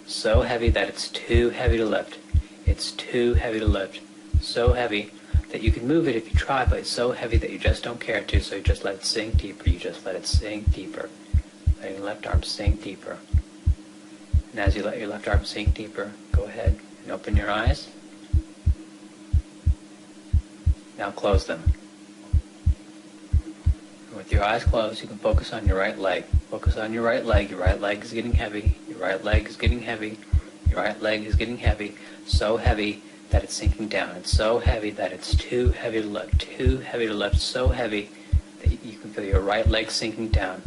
So heavy that it's too heavy to lift. It's too heavy to lift, so heavy that you can move it if you try, but it's so heavy that you just don't care to, so you just let it sink deeper. You just let it sink deeper. Letting your left arm sink deeper. And as you let your left arm sink deeper, go ahead and open your eyes. Now close them. And with your eyes closed, you can focus on your right leg. Focus on your right leg. Your right leg is getting heavy. Your right leg is getting heavy. Your right leg is getting heavy. So heavy that it's sinking down. It's so heavy that it's too heavy to lift. Too heavy to lift. So heavy that you can feel your right leg sinking down.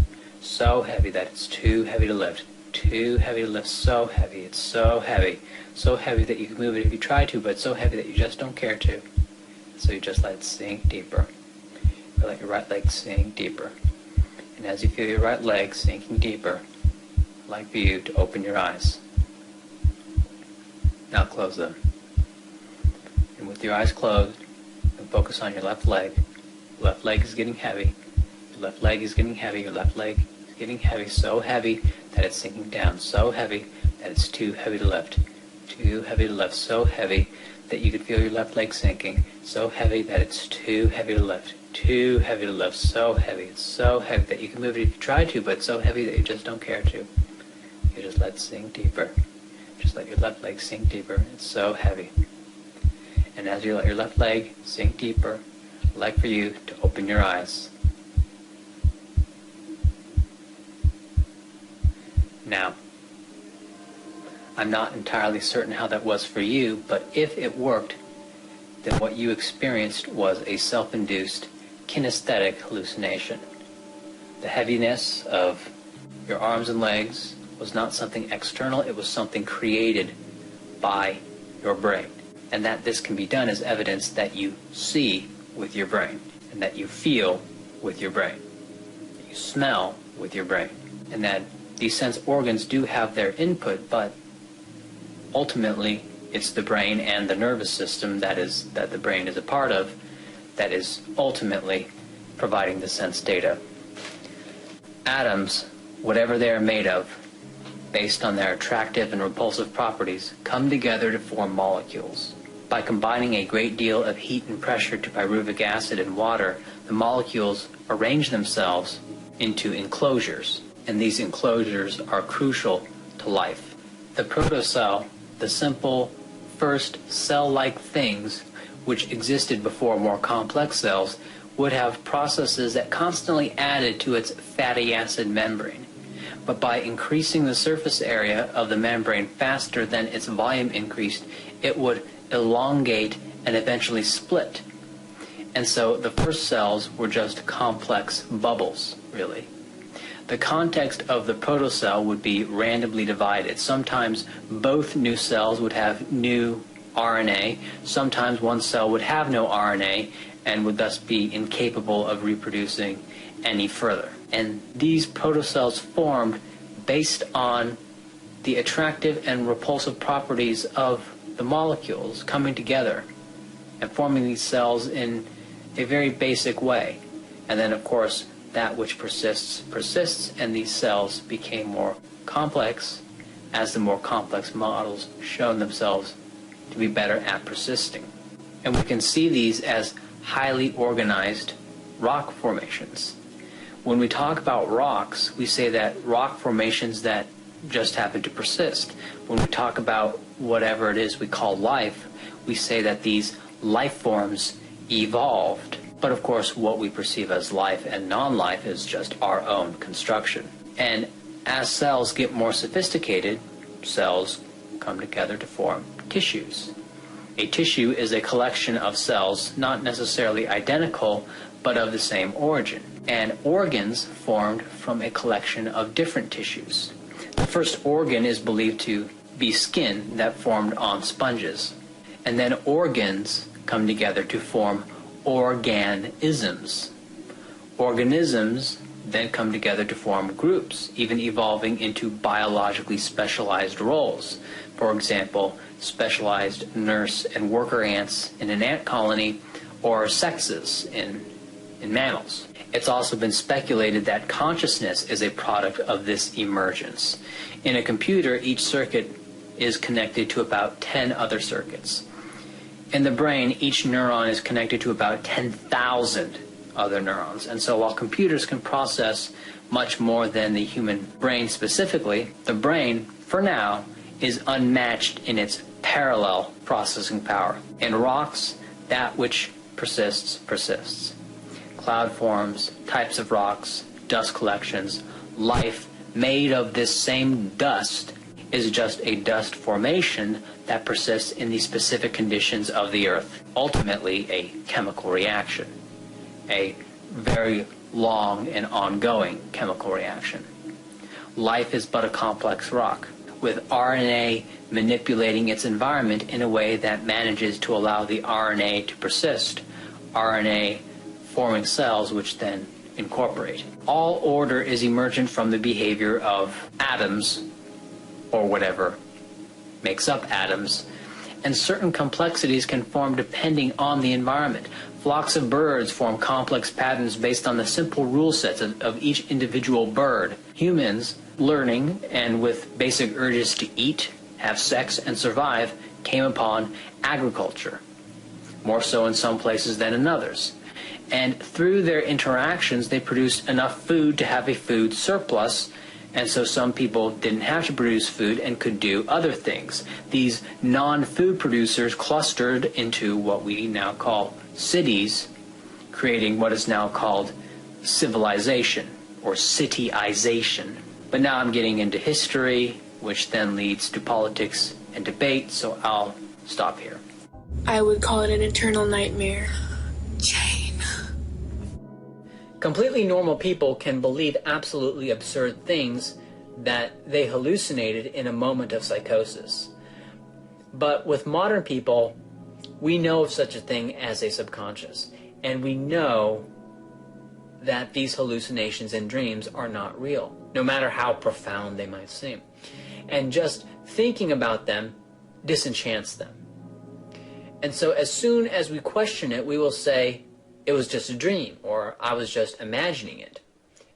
So heavy that it's too heavy to lift. Too heavy to lift, so heavy, it's so heavy. So heavy that you can move it if you try to, but so heavy that you just don't care to. So you just let it sink deeper. You let your right leg sink deeper. And as you feel your right leg sinking deeper, I'd like for you to open your eyes. Now close them. And with your eyes closed, and focus on your left leg. Your left leg is getting heavy. Your left leg is getting heavy. Your left leg is getting heavy. So heavy that it's sinking down. So heavy that it's too heavy to lift. Too heavy to lift. So heavy that you can feel your left leg sinking. So heavy that it's too heavy to lift. Too heavy to lift. So heavy. It's so heavy that you can move it if you try to, but so heavy that you just don't care to. You just let it sink deeper. Just let your left leg sink deeper. It's so heavy. And as you let your left leg sink deeper, I'd like for you to open your eyes. Now, I'm not entirely certain how that was for you, but if it worked, then what you experienced was a self-induced kinesthetic hallucination. The heaviness of your arms and legs was not something external, it was something created by your brain. And that this can be done is evidence that you see with your brain, and that you feel with your brain, that you smell with your brain, and that these sense organs do have their input, but ultimately it's the brain and the nervous system that the brain is a part of that is ultimately providing the sense data. Atoms, whatever they are made of, based on their attractive and repulsive properties, come together to form molecules. By combining a great deal of heat and pressure to pyruvic acid and water, the molecules arrange themselves into enclosures, and these enclosures are crucial to life. The protocell, the simple first cell-like things which existed before more complex cells, would have processes that constantly added to its fatty acid membrane. But by increasing the surface area of the membrane faster than its volume increased, it would elongate and eventually split. And so the first cells were just complex bubbles, really. The context of the protocell would be randomly divided. Sometimes both new cells would have new RNA. Sometimes one cell would have no RNA and would thus be incapable of reproducing any further. And these protocells formed based on the attractive and repulsive properties of the molecules coming together and forming these cells in a very basic way. And then, of course, that which persists, and these cells became more complex as the more complex models shown themselves to be better at persisting. And we can see these as highly organized rock formations. When we talk about rocks, we say that rock formations that just happen to persist. When we talk about whatever it is we call life, we say that these life forms evolved. But of course, what we perceive as life and non-life is just our own construction. And as cells get more sophisticated, cells come together to form tissues. A tissue is a collection of cells, not necessarily identical, but of the same origin. And organs formed from a collection of different tissues. The first organ is believed to be skin that formed on sponges. And then organs come together to form organisms. Organisms then come together to form groups, even evolving into biologically specialized roles. For example, specialized nurse and worker ants in an ant colony, or sexes in mammals. It's also been speculated that consciousness is a product of this emergence. In a computer, each circuit is connected to about 10 other circuits. In the brain, each neuron is connected to about 10,000 other neurons. And so while computers can process much more than the human brain specifically, the brain, for now, is unmatched in its parallel processing power. In rocks, that which persists, persists. Cloud forms, types of rocks, dust collections, life made of this same dust is just a dust formation that persists in the specific conditions of the Earth. Ultimately, a chemical reaction. A very long and ongoing chemical reaction. Life is but a complex rock, with RNA manipulating its environment in a way that manages to allow the RNA to persist, RNA forming cells which then incorporate. All order is emergent from the behavior of atoms, or whatever makes up atoms, and certain complexities can form depending on the environment. Flocks of birds form complex patterns based on the simple rule sets of each individual bird. Humans, learning and with basic urges to eat, have sex, and survive, came upon agriculture, more so in some places than in others. And through their interactions, they produced enough food to have a food surplus, and so some people didn't have to produce food and could do other things. These non-food producers clustered into what we now call cities, creating what is now called civilization or cityization. But now I'm getting into history, which then leads to politics and debate, so I'll stop here. I would call it an eternal nightmare. Jane. Completely normal people can believe absolutely absurd things that they hallucinated in a moment of psychosis. But with modern people, we know of such a thing as a subconscious, and we know that these hallucinations and dreams are not real, no matter how profound they might seem. And just thinking about them disenchants them. And so as soon as we question it, we will say, it was just a dream, or I was just imagining it.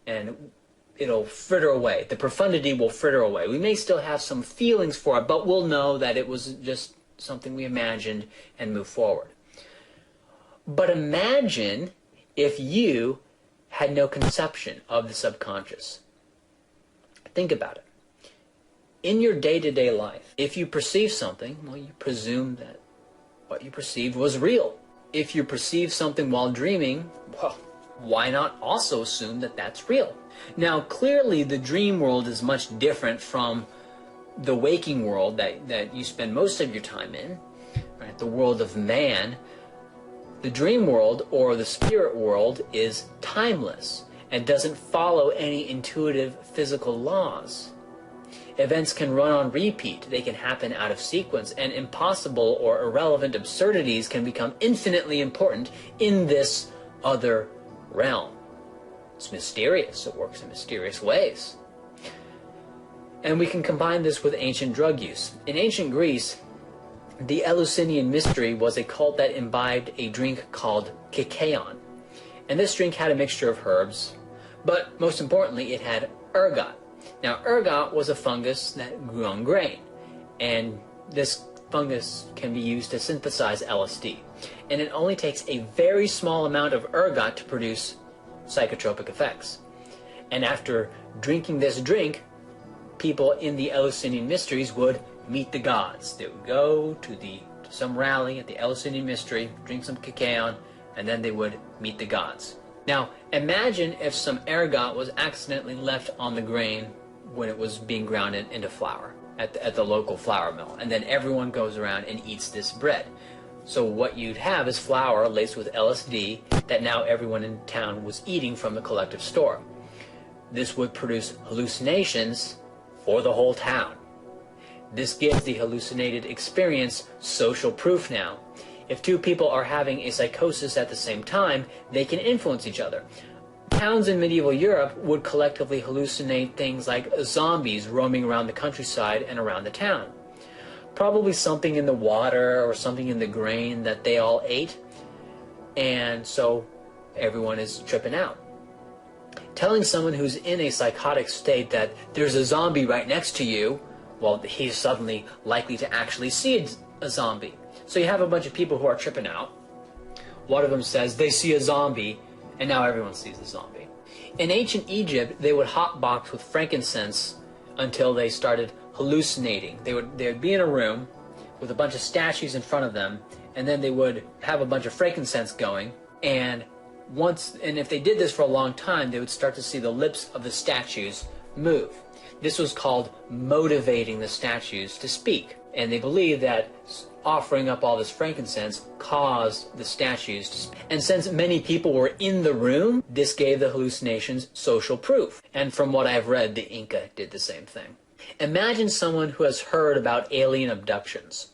And it'll fritter away. The profundity will fritter away. We may still have some feelings for it, but we'll know that it was just something we imagined and move forward. But imagine if you had no conception of the subconscious. Think about it. In your day-to-day life, if you perceive something, well, you presume that what you perceived was real. If you perceive something while dreaming, well, why not also assume that that's real? Now, clearly, the dream world is much different from the waking world that you spend most of your time in, right? The world of man. The dream world, or the spirit world, is timeless and doesn't follow any intuitive physical laws. Events can run on repeat, they can happen out of sequence, and impossible or irrelevant absurdities can become infinitely important in this other realm. It's mysterious, it works in mysterious ways. And we can combine this with ancient drug use. In ancient Greece, the Eleusinian mystery was a cult that imbibed a drink called kikeon. And this drink had a mixture of herbs, but most importantly, it had ergot. Now, ergot was a fungus that grew on grain, and this fungus can be used to synthesize LSD. And it only takes a very small amount of ergot to produce psychotropic effects. And after drinking this drink, people in the Eleusinian mysteries would meet the gods. They would go to some rally at the Eleusinian mystery, drink some kikeon, and then they would meet the gods. Now, imagine if some ergot was accidentally left on the grain when it was being ground into flour at the local flour mill, and then everyone goes around and eats this bread. So what you'd have is flour laced with LSD that now everyone in town was eating from the collective store. This would produce hallucinations for the whole town. This gives the hallucinated experience social proof now. If two people are having a psychosis at the same time, they can influence each other. Towns in medieval Europe would collectively hallucinate things like zombies roaming around the countryside and around the town. Probably something in the water or something in the grain that they all ate, and so everyone is tripping out. Telling someone who's in a psychotic state that there's a zombie right next to you, well, he's suddenly likely to actually see a zombie. So you have a bunch of people who are tripping out. One of them says they see a zombie, and now everyone sees the zombie. In ancient Egypt, they would hotbox with frankincense until they started hallucinating. They would be in a room with a bunch of statues in front of them, and then they would have a bunch of frankincense going, and if they did this for a long time, they would start to see the lips of the statues move. This was called motivating the statues to speak, and they believed that offering up all this frankincense caused the statues to speak. And since many people were in the room, this gave the hallucinations social proof. And from what I've read, the Inca did the same thing. Imagine someone who has heard about alien abductions.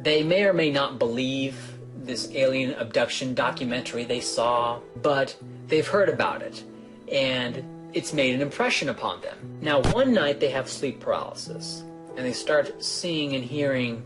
They may or may not believe this alien abduction documentary they saw, but they've heard about it, and it's made an impression upon them. Now, one night they have sleep paralysis, and they start seeing and hearing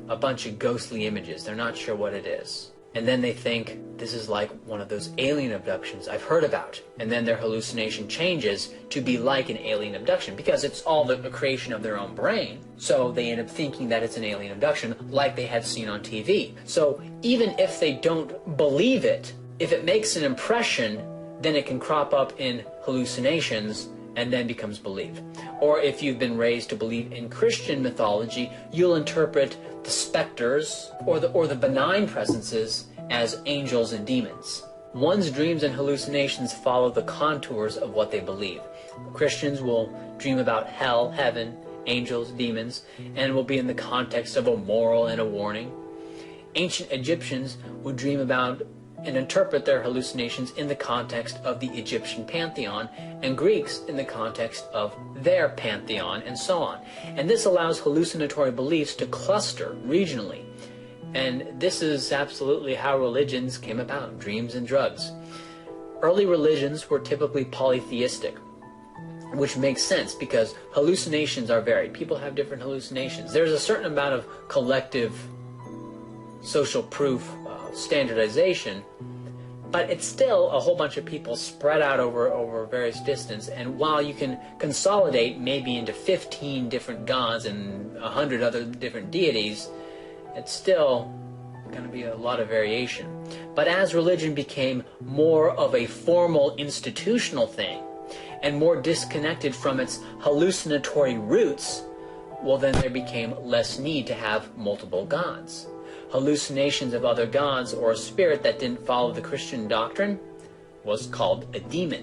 a bunch of ghostly images. They're not sure what it is. And then they think, this is like one of those alien abductions I've heard about. And then their hallucination changes to be like an alien abduction, because it's all the creation of their own brain. So they end up thinking that it's an alien abduction like they had seen on TV. So even if they don't believe it, if it makes an impression, then it can crop up in hallucinations and then becomes believed. Or if you've been raised to believe in Christian mythology, you'll interpret the specters or the benign presences as angels and demons. One's dreams and hallucinations follow the contours of what they believe. Christians will dream about hell, heaven, angels, demons, and will be in the context of a moral and a warning. Ancient Egyptians would dream about and interpret their hallucinations in the context of the Egyptian pantheon, and Greeks in the context of their pantheon, and so on. And this allows hallucinatory beliefs to cluster regionally. And this is absolutely how religions came about, dreams and drugs. Early religions were typically polytheistic, which makes sense because hallucinations are varied. People have different hallucinations. There's a certain amount of collective social proof standardization, but it's still a whole bunch of people spread out over various distance. And while you can consolidate maybe into 15 different gods and 100 other different deities, it's still going to be a lot of variation. But as religion became more of a formal institutional thing and more disconnected from its hallucinatory roots, well, then there became less need to have multiple gods. Hallucinations of other gods or a spirit that didn't follow the Christian doctrine was called a demon.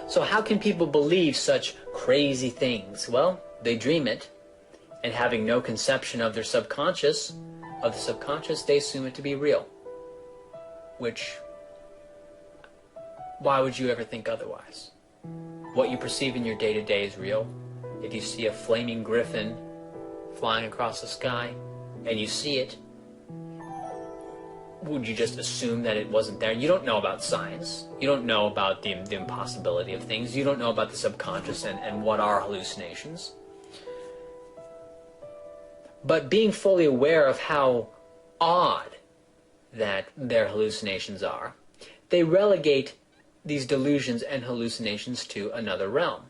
So how can people believe such crazy things? Well, they dream it, and having no conception of their subconscious, they assume it to be real. Which, why would you ever think otherwise? What you perceive in your day-to-day is real. If you see a flaming griffin flying across the sky, and you see it, would you just assume that it wasn't there? You don't know about science. You don't know about the impossibility of things. You don't know about the subconscious and what are hallucinations. But being fully aware of how odd that their hallucinations are, they relegate these delusions and hallucinations to another realm.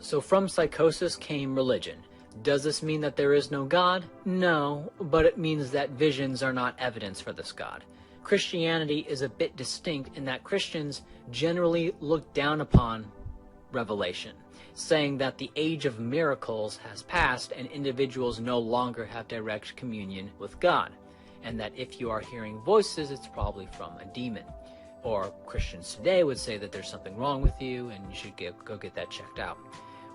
So from psychosis came religion. Does this mean that there is no God? No, but it means that visions are not evidence for this God. Christianity is a bit distinct in that Christians generally look down upon revelation, saying that the age of miracles has passed and individuals no longer have direct communion with God, and that if you are hearing voices, it's probably from a demon. Or Christians today would say that there's something wrong with you and you should go get that checked out.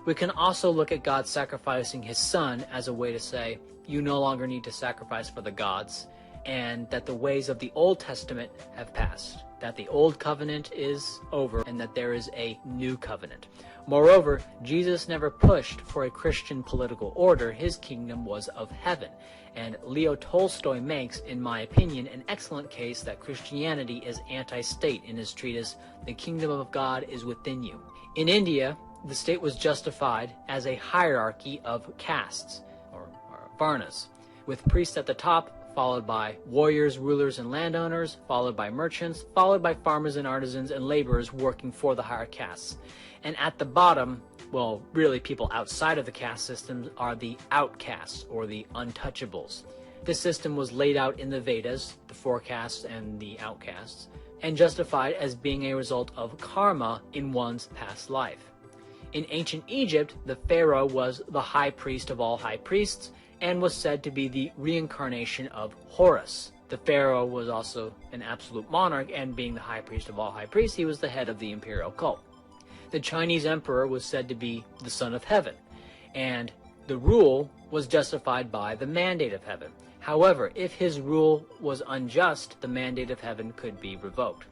We can also look at God sacrificing his son as a way to say, you no longer need to sacrifice for the gods, and that the ways of the Old Testament have passed, that the Old Covenant is over, and that there is a new covenant. Moreover, Jesus never pushed for a Christian political order. His kingdom was of heaven. And Leo Tolstoy makes, in my opinion, an excellent case that Christianity is anti-state in his treatise, The Kingdom of God is Within You. In India, the state was justified as a hierarchy of castes, or varnas, with priests at the top, followed by warriors, rulers, and landowners, followed by merchants, followed by farmers and artisans and laborers working for the higher castes. And at the bottom, well, really people outside of the caste systems are the outcasts, or the untouchables. This system was laid out in the Vedas, the four castes and the outcasts, and justified as being a result of karma in one's past life. In ancient Egypt, the pharaoh was the high priest of all high priests and was said to be the reincarnation of Horus, The pharaoh was also an absolute monarch, and being the high priest of all high priests, he was the head of the imperial cult. The Chinese emperor was said to be the son of heaven, and the rule was justified by the mandate of heaven. However, if his rule was unjust, the mandate of heaven could be revoked.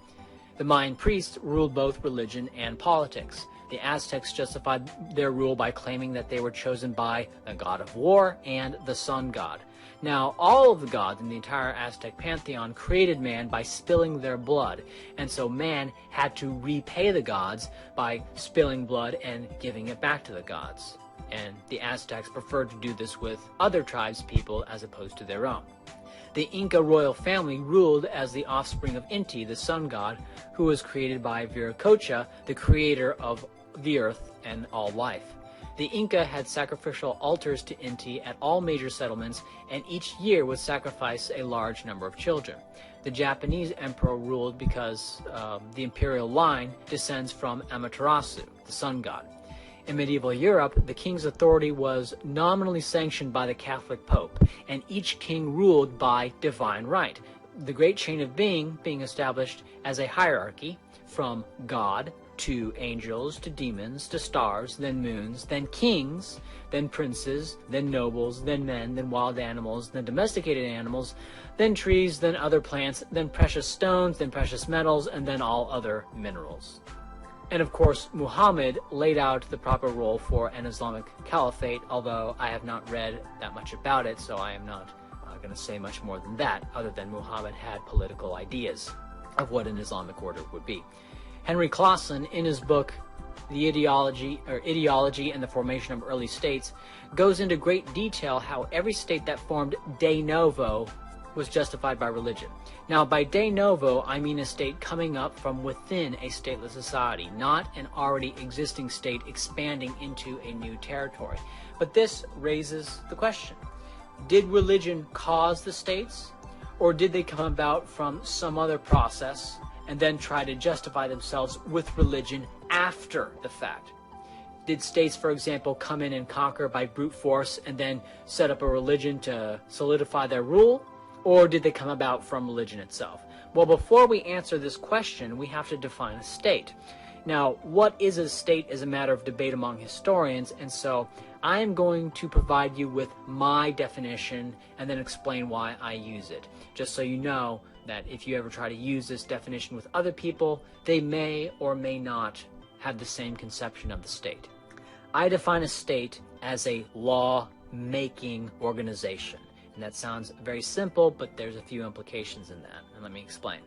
The Mayan priests ruled both religion and politics. The Aztecs justified their rule by claiming that they were chosen by the god of war and the sun god. Now, all of the gods in the entire Aztec pantheon created man by spilling their blood, and so man had to repay the gods by spilling blood and giving it back to the gods. And the Aztecs preferred to do this with other tribes' people as opposed to their own. The Inca royal family ruled as the offspring of Inti, the sun god, who was created by Viracocha, the creator of the earth and all life. The Inca had sacrificial altars to Inti at all major settlements, and each year would sacrifice a large number of children. The Japanese emperor ruled because the imperial line descends from Amaterasu, the sun god. In medieval Europe, the king's authority was nominally sanctioned by the Catholic Pope, and each king ruled by divine right. The great chain of being established as a hierarchy from God to angels, to demons, to stars, then moons, then kings, then princes, then nobles, then men, then wild animals, then domesticated animals, then trees, then other plants, then precious stones, then precious metals, and then all other minerals. And of course, Muhammad laid out the proper role for an Islamic caliphate, although I have not read that much about it, so I am not going to say much more than that, other than Muhammad had political ideas of what an Islamic order would be. Henry Clausen, in his book The Ideology and the Formation of Early States, goes into great detail how every state that formed de novo was justified by religion. Now, by de novo, I mean a state coming up from within a stateless society, not an already existing state expanding into a new territory. But this raises the question, did religion cause the states, or did they come about from some other process and then try to justify themselves with religion after the fact? Did states, for example, come in and conquer by brute force and then set up a religion to solidify their rule? Or did they come about from religion itself? Well, before we answer this question, we have to define a state. Now, what is a state is a matter of debate among historians, and so I am going to provide you with my definition and then explain why I use it, just so you know that if you ever try to use this definition with other people, they may or may not have the same conception of the state. I define a state as a law-making organization. And that sounds very simple, but there's a few implications in that, and let me explain.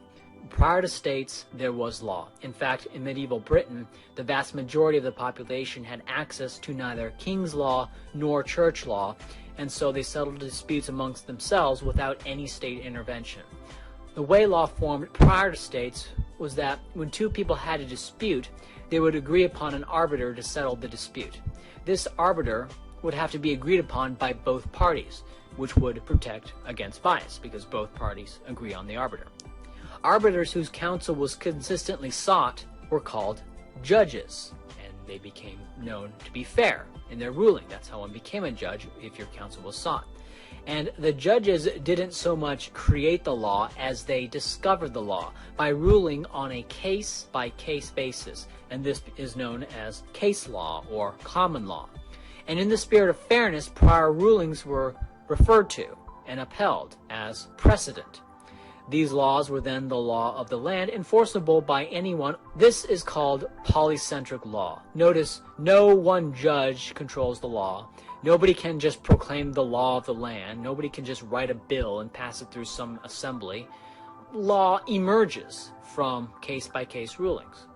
Prior to states, there was law. In fact, in medieval Britain, the vast majority of the population had access to neither king's law nor church law, and so they settled disputes amongst themselves without any state intervention. The way law formed prior to states was that when two people had a dispute, they would agree upon an arbiter to settle the dispute. This arbiter would have to be agreed upon by both parties, which would protect against bias because both parties agree on the arbiter. Arbiters whose counsel was consistently sought were called judges, and they became known to be fair in their ruling. That's how one became a judge, if your counsel was sought. And the judges didn't so much create the law as they discovered the law by ruling on a case-by-case basis, and this is known as case law or common law. And in the spirit of fairness, prior rulings were referred to and upheld as precedent. These laws were then the law of the land, enforceable by anyone. This is called polycentric law. Notice, no one judge controls the law. Nobody can just proclaim the law of the land. Nobody can just write a bill and pass it through some assembly. Law emerges from case-by-case rulings.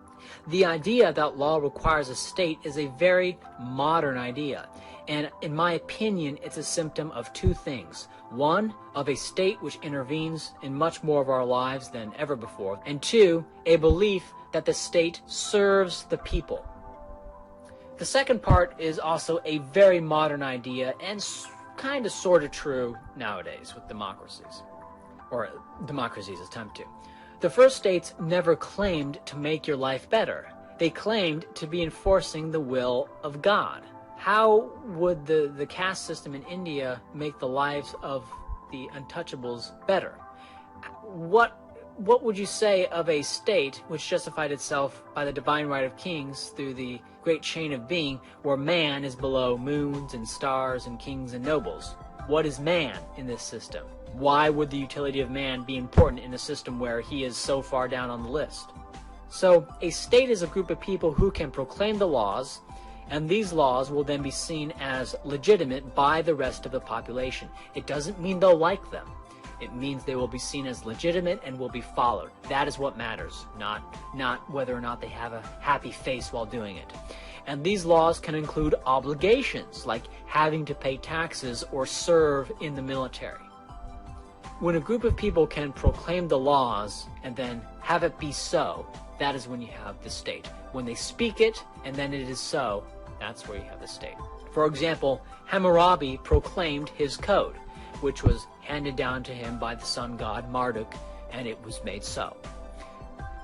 The idea that law requires a state is a very modern idea, and in my opinion, it's a symptom of two things. One, of a state which intervenes in much more of our lives than ever before, and two, a belief that the state serves the people. The second part is also a very modern idea and kind of sort of true nowadays with democracies, or democracies attempt to. The first states never claimed to make your life better. They claimed to be enforcing the will of God. How would the caste system in India make the lives of the untouchables better? what would you say of a state which justified itself by the divine right of kings through the great chain of being, where man is below moons and stars and kings and nobles? What is man in this system? Why would the utility of man be important in a system where he is so far down on the list? So a state is a group of people who can proclaim the laws, and these laws will then be seen as legitimate by the rest of the population. It doesn't mean they'll like them. It means they will be seen as legitimate and will be followed. That is what matters, not whether or not they have a happy face while doing it. And these laws can include obligations, like having to pay taxes or serve in the military. When a group of people can proclaim the laws and then have it be so, that is when you have the state. When they speak it and then it is so, that's where you have the state. For example, Hammurabi proclaimed his code, which was handed down to him by the sun god Marduk, and it was made so.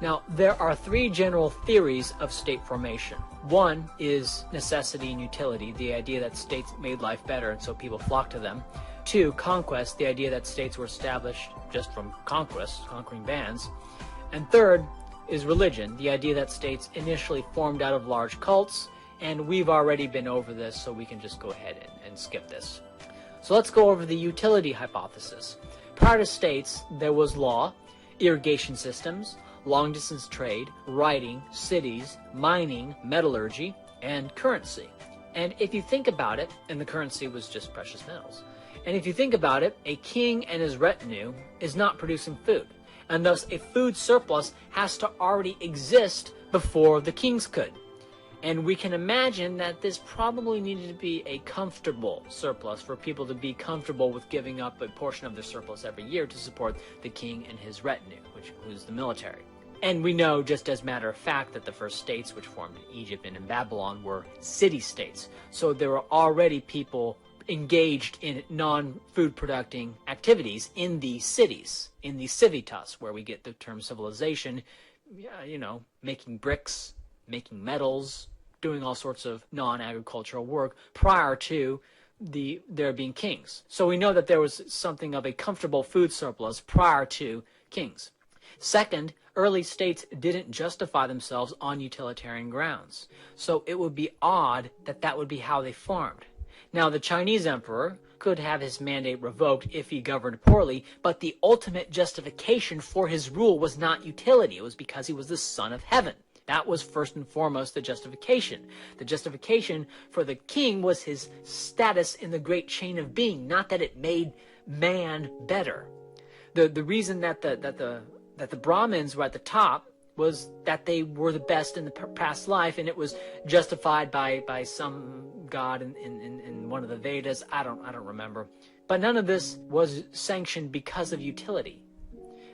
Now, there are three general theories of state formation. One is necessity and utility, the idea that states made life better and so people flocked to them. Two, conquest, the idea that states were established just from conquest, conquering bands. And third is religion, the idea that states initially formed out of large cults, and we've already been over this, so we can just go ahead and skip this. So let's go over the utility hypothesis. Prior to states, there was law, irrigation systems, long-distance trade, writing, cities, mining, metallurgy, and currency. And if you think about it, and the currency was just precious metals, and if you think about it, a king and his retinue is not producing food, and thus a food surplus has to already exist before the kings could. And we can imagine that this probably needed to be a comfortable surplus for people to be comfortable with giving up a portion of their surplus every year to support the king and his retinue, which was the military. And we know, just as a matter of fact, that the first states which formed in Egypt and in Babylon were city-states. So there were already people engaged in non-food producing activities in the cities, in the civitas, where we get the term civilization, you know, making bricks, making metals, doing all sorts of non-agricultural work prior to there being kings. So we know that there was something of a comfortable food surplus prior to kings. Second, early states didn't justify themselves on utilitarian grounds. So it would be odd that that would be how they formed. Now, the Chinese emperor could have his mandate revoked if he governed poorly, but the ultimate justification for his rule was not utility. It was because he was the son of heaven. That was first and foremost the justification. The justification for the king was his status in the great chain of being, not that it made man better. The reason that the Brahmins were at the top was that they were the best in the past life, and it was justified by some god in one of the Vedas. I don't remember. But none of this was sanctioned because of utility.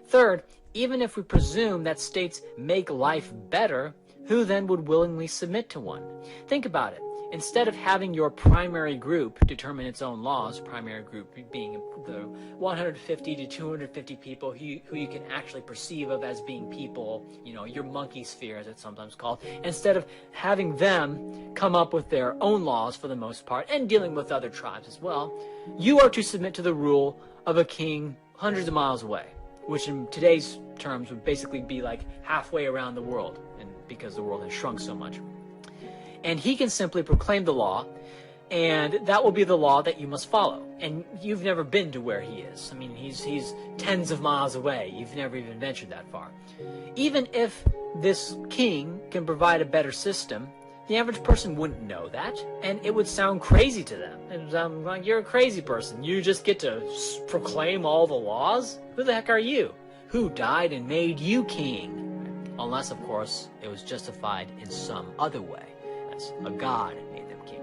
Third, even if we presume that states make life better, who then would willingly submit to one? Think about it. Instead of having your primary group determine its own laws, primary group being the 150 to 250 people who you can actually perceive of as being people, you know, your monkey sphere as it's sometimes called, instead of having them come up with their own laws for the most part and dealing with other tribes as well, you are to submit to the rule of a king hundreds of miles away, which in today's terms would basically be like halfway around the world, and because the world has shrunk so much. And he can simply proclaim the law, and that will be the law that you must follow. And you've never been to where he is. I mean, he's tens of miles away. You've never even ventured that far. Even if this king can provide a better system, the average person wouldn't know that, and it would sound crazy to them. It would sound like, you're a crazy person. You just get to proclaim all the laws? Who the heck are you? Who died and made you king? Unless, of course, it was justified in some other way. A god made them king.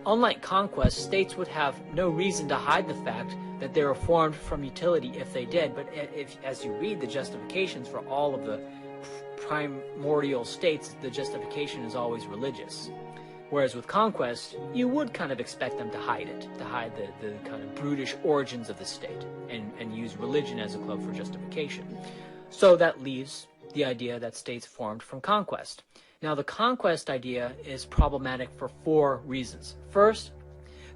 Unlike conquest, states would have no reason to hide the fact that they were formed from utility if they did, but if, as you read the justifications for all of the primordial states, the justification is always religious. Whereas with conquest, you would kind of expect them to hide it, to hide the kind of brutish origins of the state, and use religion as a cloak for justification. So that leaves the idea that states formed from conquest. Now, the conquest idea is problematic for 4 reasons. First,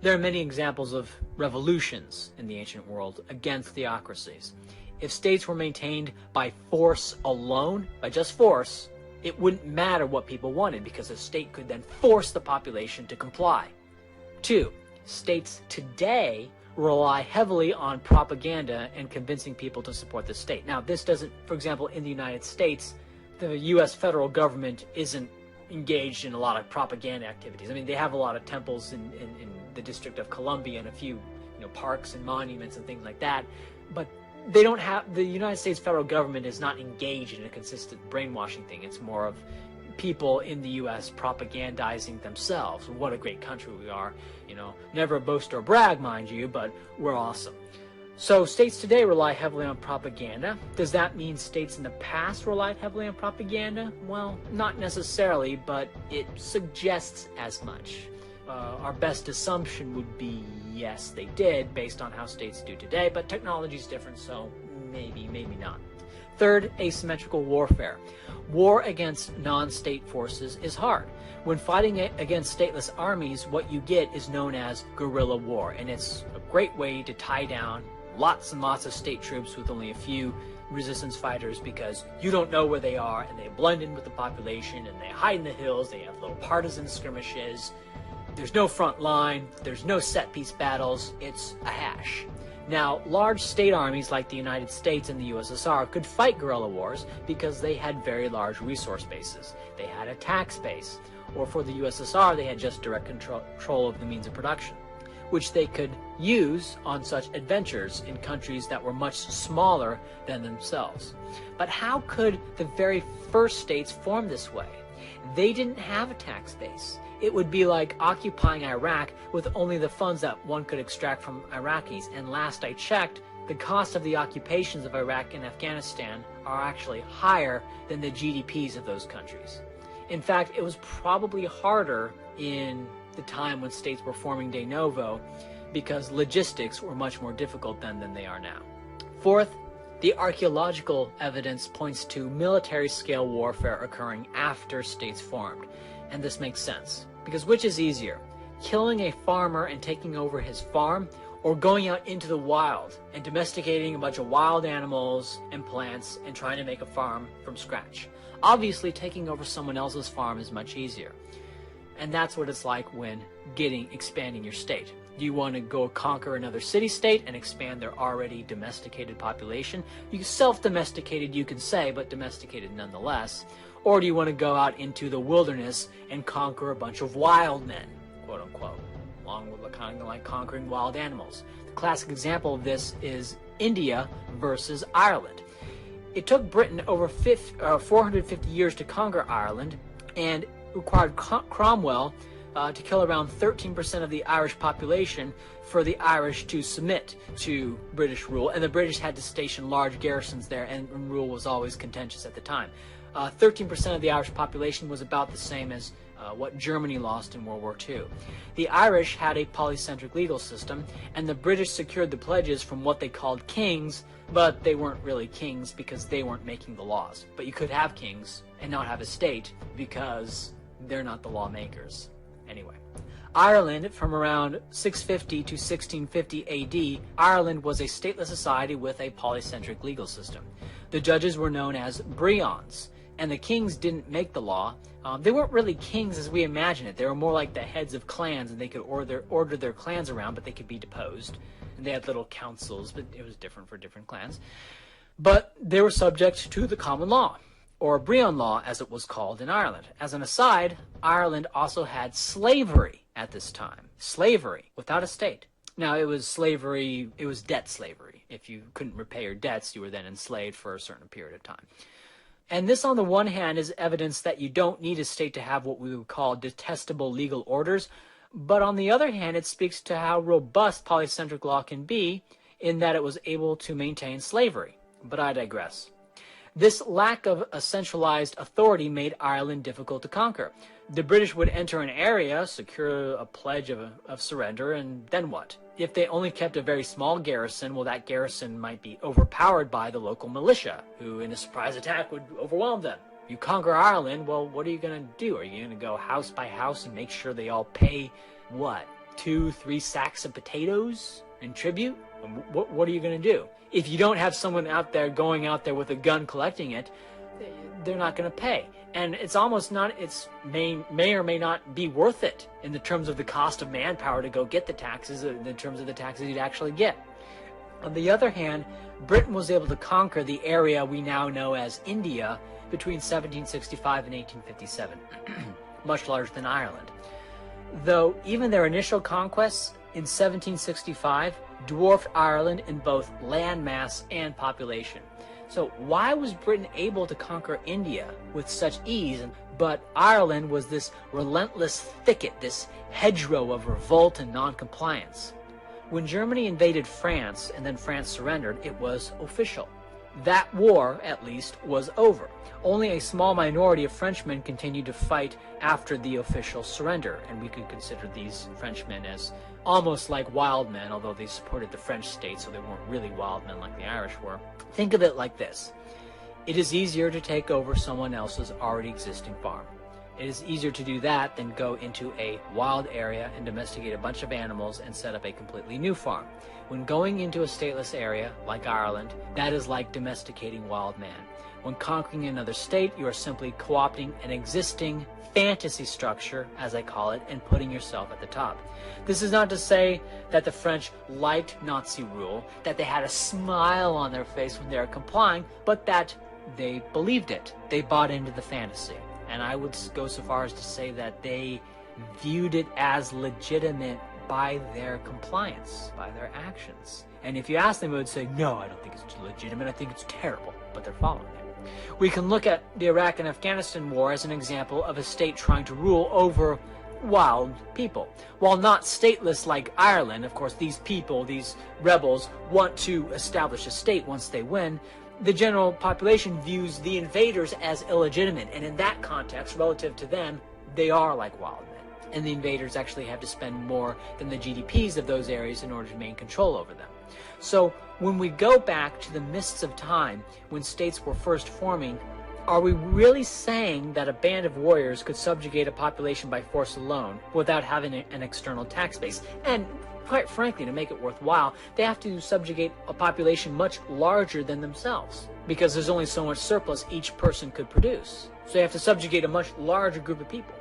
there are many examples of revolutions in the ancient world against theocracies. If states were maintained by force alone, by just force, it wouldn't matter what people wanted because a state could then force the population to comply. 2. States today rely heavily on propaganda and convincing people to support the state. Now, this doesn't, for example, in the United States, the U.S. federal government isn't engaged in a lot of propaganda activities. I mean, they have a lot of temples in the District of Columbia and a few, parks and monuments and things like that, but they don't have, the United States federal government is not engaged in a consistent brainwashing thing. It's more of people in the U.S. propagandizing themselves. What a great country we are. Never boast or brag, mind you, but we're awesome. So states today rely heavily on propaganda. Does that mean states in the past relied heavily on propaganda? Well, not necessarily, but it suggests as much. Our best assumption would be yes, they did, based on how states do today, but technology is different, so maybe not. Third, asymmetrical warfare. War against non-state forces is hard. When fighting against stateless armies, what you get is known as guerrilla war, and it's a great way to tie down lots and lots of state troops with only a few resistance fighters because you don't know where they are, and they blend in with the population, and they hide in the hills, they have little partisan skirmishes. There's no front line, there's no set-piece battles, it's a hash. Now, large state armies like the United States and the USSR could fight guerrilla wars because they had very large resource bases. They had a tax base, or for the USSR, they had just direct control of the means of production, which they could use on such adventures in countries that were much smaller than themselves. But how could the very first states form this way? They didn't have a tax base. It would be like occupying Iraq with only the funds that one could extract from Iraqis. And last I checked, the cost of the occupations of Iraq and Afghanistan are actually higher than the GDPs of those countries. In fact, it was probably harder in the time when states were forming de novo because logistics were much more difficult then than they are now. Fourth, the archaeological evidence points to military-scale warfare occurring after states formed. And this makes sense. Because which is easier, killing a farmer and taking over his farm, or going out into the wild and domesticating a bunch of wild animals and plants and trying to make a farm from scratch? Obviously, taking over someone else's farm is much easier. And that's what it's like when expanding your state. Do you want to go conquer another city-state and expand their already domesticated population? Self-domesticated, you can say, but domesticated nonetheless. Or do you want to go out into the wilderness and conquer a bunch of wild men, quote unquote, along with kind of like conquering wild animals? The classic example of this is India versus Ireland. It took Britain over 450 years to conquer Ireland, and required Cromwell to kill around 13% of the Irish population for the Irish to submit to British rule, and the British had to station large garrisons there, and rule was always contentious at the time. 13% of the Irish population was about the same as what Germany lost in World War II. The Irish had a polycentric legal system, and the British secured the pledges from what they called kings, but they weren't really kings because they weren't making the laws. But you could have kings and not have a state because they're not the lawmakers. Anyway, Ireland, from around 650 to 1650 AD, Ireland was a stateless society with a polycentric legal system. The judges were known as brehons, and the kings didn't make the law. They weren't really kings as we imagine it. They were more like the heads of clans, and they could order their clans around, but they could be deposed. And they had little councils, but it was different for different clans. But they were subject to the common law, or brehon law as it was called in Ireland. As an aside, Ireland also had slavery at this time. Slavery without a state. Now, it was slavery, it was debt slavery. If you couldn't repay your debts, you were then enslaved for a certain period of time. And this, on the one hand, is evidence that you don't need a state to have what we would call detestable legal orders. But on the other hand, it speaks to how robust polycentric law can be in that it was able to maintain slavery. But I digress. This lack of a centralized authority made Ireland difficult to conquer. The British would enter an area, secure a pledge of surrender, and then what? If they only kept a very small garrison, well, that garrison might be overpowered by the local militia, who in a surprise attack would overwhelm them. You conquer Ireland, well, what are you going to do? Are you going to go house by house and make sure they all pay, what, 2-3 sacks of potatoes in tribute? What are you going to do? If you don't have someone out there going out there with a gun collecting it, they're not going to pay. And it's almost not, may or may not be worth it in the terms of the cost of manpower to go get the taxes, in the terms of the taxes you'd actually get. On the other hand, Britain was able to conquer the area we now know as India between 1765 and 1857, much larger than Ireland. Though even their initial conquests in 1765 dwarfed Ireland in both landmass and population. So why was Britain able to conquer India with such ease, but Ireland was this relentless thicket, this hedgerow of revolt and non-compliance? When Germany invaded France and then France surrendered, it was official. That war, at least, was over. Only a small minority of Frenchmen continued to fight after the official surrender, and we could consider these Frenchmen as almost like wild men, although they supported the French state, so they weren't really wild men like the Irish were. Think of it like this. It is easier to take over someone else's already existing farm. It is easier to do that than go into a wild area and domesticate a bunch of animals and set up a completely new farm. When going into a stateless area, like Ireland, that is like domesticating wild man. When conquering another state, you are simply co-opting an existing fantasy structure, as I call it, and putting yourself at the top. This is not to say that the French liked Nazi rule, that they had a smile on their face when they were complying, but that they believed it. They bought into the fantasy. And I would go so far as to say that they viewed it as legitimate by their compliance, by their actions. And if you ask them, they would say, no, I don't think it's legitimate, I think it's terrible, but they're following it. We can look at the Iraq and Afghanistan war as an example of a state trying to rule over wild people. While not stateless like Ireland, of course, these people, these rebels, want to establish a state once they win. The general population views the invaders as illegitimate, and in that context, relative to them, they are like wild men. And the invaders actually have to spend more than the GDPs of those areas in order to maintain control over them. So when we go back to the mists of time, when states were first forming, are we really saying that a band of warriors could subjugate a population by force alone without having an external tax base? And quite frankly, to make it worthwhile, they have to subjugate a population much larger than themselves, because there's only so much surplus each person could produce. So they have to subjugate a much larger group of people.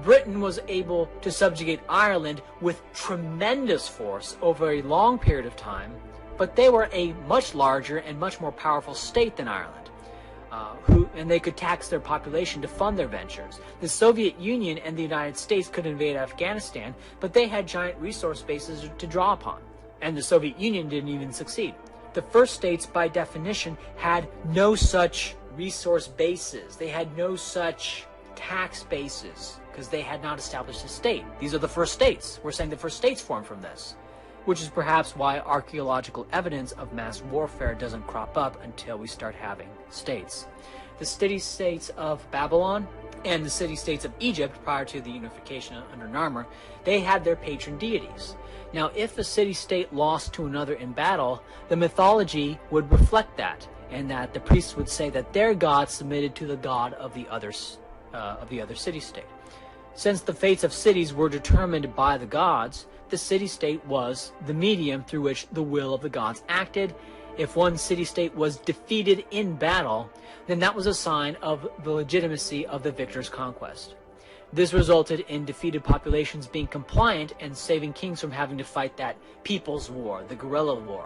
Britain was able to subjugate Ireland with tremendous force over a long period of time, but they were a much larger and much more powerful state than Ireland. And they could tax their population to fund their ventures. The Soviet Union and the United States could invade Afghanistan, but they had giant resource bases to draw upon. And the Soviet Union didn't even succeed. The first states, by definition, had no such resource bases. They had no such tax bases, because they had not established a state. These are the first states. We're saying the first states formed from this, which is perhaps why archaeological evidence of mass warfare doesn't crop up until we start having states. The city-states of Babylon and the city-states of Egypt, prior to the unification under Narmer, they had their patron deities. Now, if a city-state lost to another in battle, the mythology would reflect that, and that the priests would say that their god submitted to the god of the other city-state. Since the fates of cities were determined by the gods, the city-state was the medium through which the will of the gods acted. If one city-state was defeated in battle, then that was a sign of the legitimacy of the victor's conquest. This resulted in defeated populations being compliant and saving kings from having to fight that people's war, the guerrilla war.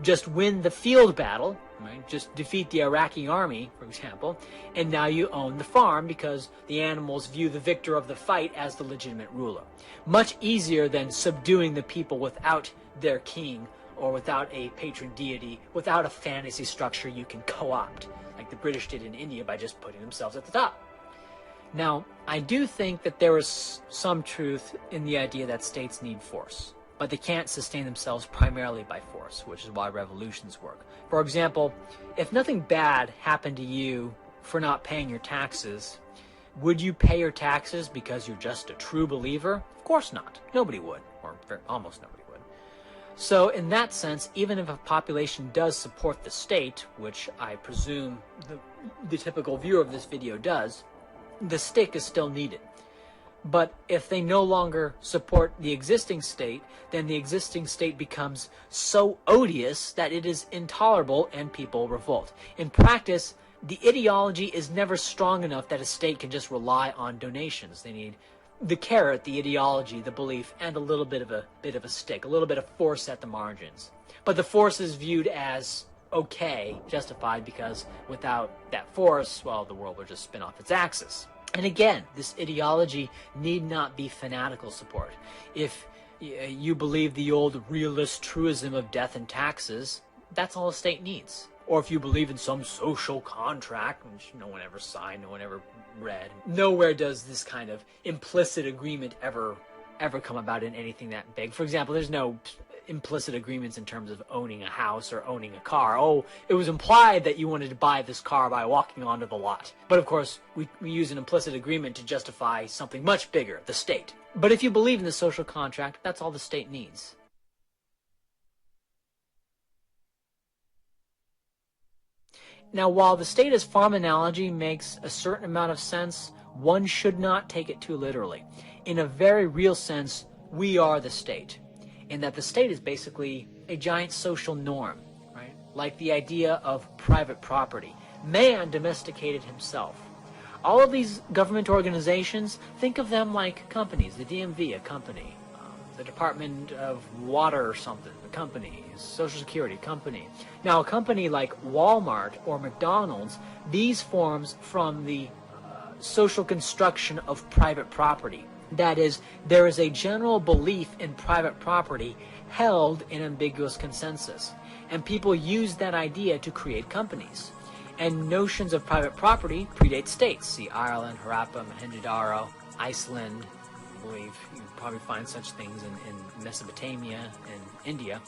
Just win the field battle, right? Just defeat the Iraqi army, for example, and now you own the farm because the animals view the victor of the fight as the legitimate ruler. Much easier than subduing the people without their king or without a patron deity, without a fantasy structure you can co-opt, like the British did in India by just putting themselves at the top. Now, I do think that there is some truth in the idea that states need force, but they can't sustain themselves primarily by force, which is why revolutions work. For example, if nothing bad happened to you for not paying your taxes, would you pay your taxes because you're just a true believer? Of course not. Nobody would, or almost nobody would. So in that sense, even if a population does support the state, which I presume the typical viewer of this video does, the stick is still needed. But if they no longer support the existing state, then the existing state becomes so odious that it is intolerable and people revolt. In practice, the ideology is never strong enough that a state can just rely on donations. They need the carrot, the ideology, the belief, and a little bit of a stick, a little bit of force at the margins. But the force is viewed as okay, justified, because without that force, well, the world would just spin off its axis. And again, this ideology need not be fanatical support. If you believe the old realist truism of death and taxes, that's all a state needs. Or if you believe in some social contract, which no one ever signed, no one ever read, nowhere does this kind of implicit agreement ever come about in anything that big. For example, there's no implicit agreements in terms of owning a house or owning a car. Oh, it was implied that you wanted to buy this car by walking onto the lot. But of course, we use an implicit agreement to justify something much bigger, the state. But if you believe in the social contract, that's all the state needs. Now, while the state as farm analogy makes a certain amount of sense, one should not take it too literally. In a very real sense, we are the state, in that the state is basically a giant social norm, right? Like the idea of private property. Man domesticated himself. All of these government organizations, think of them like companies. The DMV, a company. The Department of Water or something, a company. Social Security, company. Now, a company like Walmart or McDonald's, these forms from the social construction of private property. That is, there is a general belief in private property held in ambiguous consensus. And people use that idea to create companies. And notions of private property predate states. See Ireland, Harappa, Mohenjo-Daro, Iceland. I believe you probably find such things in Mesopotamia and India.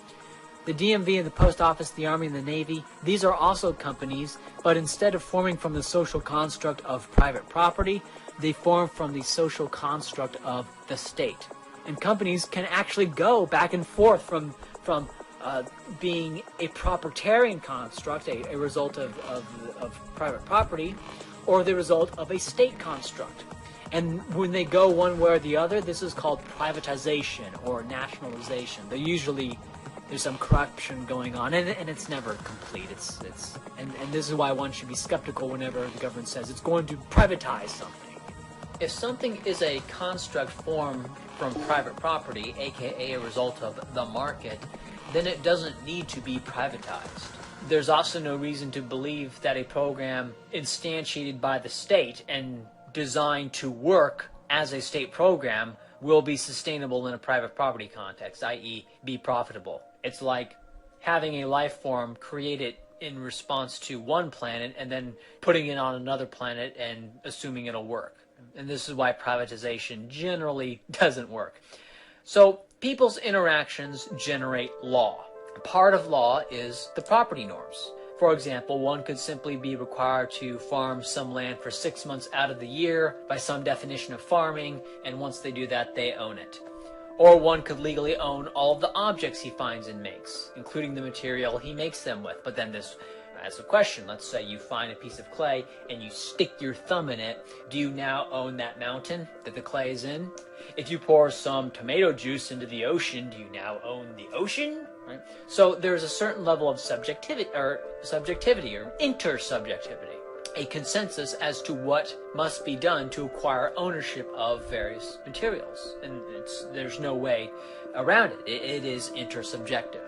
The DMV and the Post Office, the Army and the Navy, these are also companies, but instead of forming from the social construct of private property, they form from the social construct of the state. And companies can actually go back and forth from being a proprietarian construct, a result of private property, or the result of a state construct. And when they go one way or the other, this is called privatization or nationalization. There's some corruption going on, and it's never complete. And this is why one should be skeptical whenever the government says it's going to privatize something. If something is a construct formed from private property, aka a result of the market, then it doesn't need to be privatized. There's also no reason to believe that a program instantiated by the state and designed to work as a state program will be sustainable in a private property context, i.e. be profitable. It's like having a life form created in response to one planet and then putting it on another planet and assuming it'll work. And this is why privatization generally doesn't work. So people's interactions generate law. Part of law is the property norms. For example, one could simply be required to farm some land for 6 months out of the year by some definition of farming, and once they do that, they own it. Or one could legally own all of the objects he finds and makes, including the material he makes them with. But then this as a question. Let's say you find a piece of clay and you stick your thumb in it. Do you now own that mountain that the clay is in? If you pour some tomato juice into the ocean, do you now own the ocean? Right? So there's a certain level of subjectivity or intersubjectivity, a consensus as to what must be done to acquire ownership of various materials. And there's no way around it. It is intersubjective.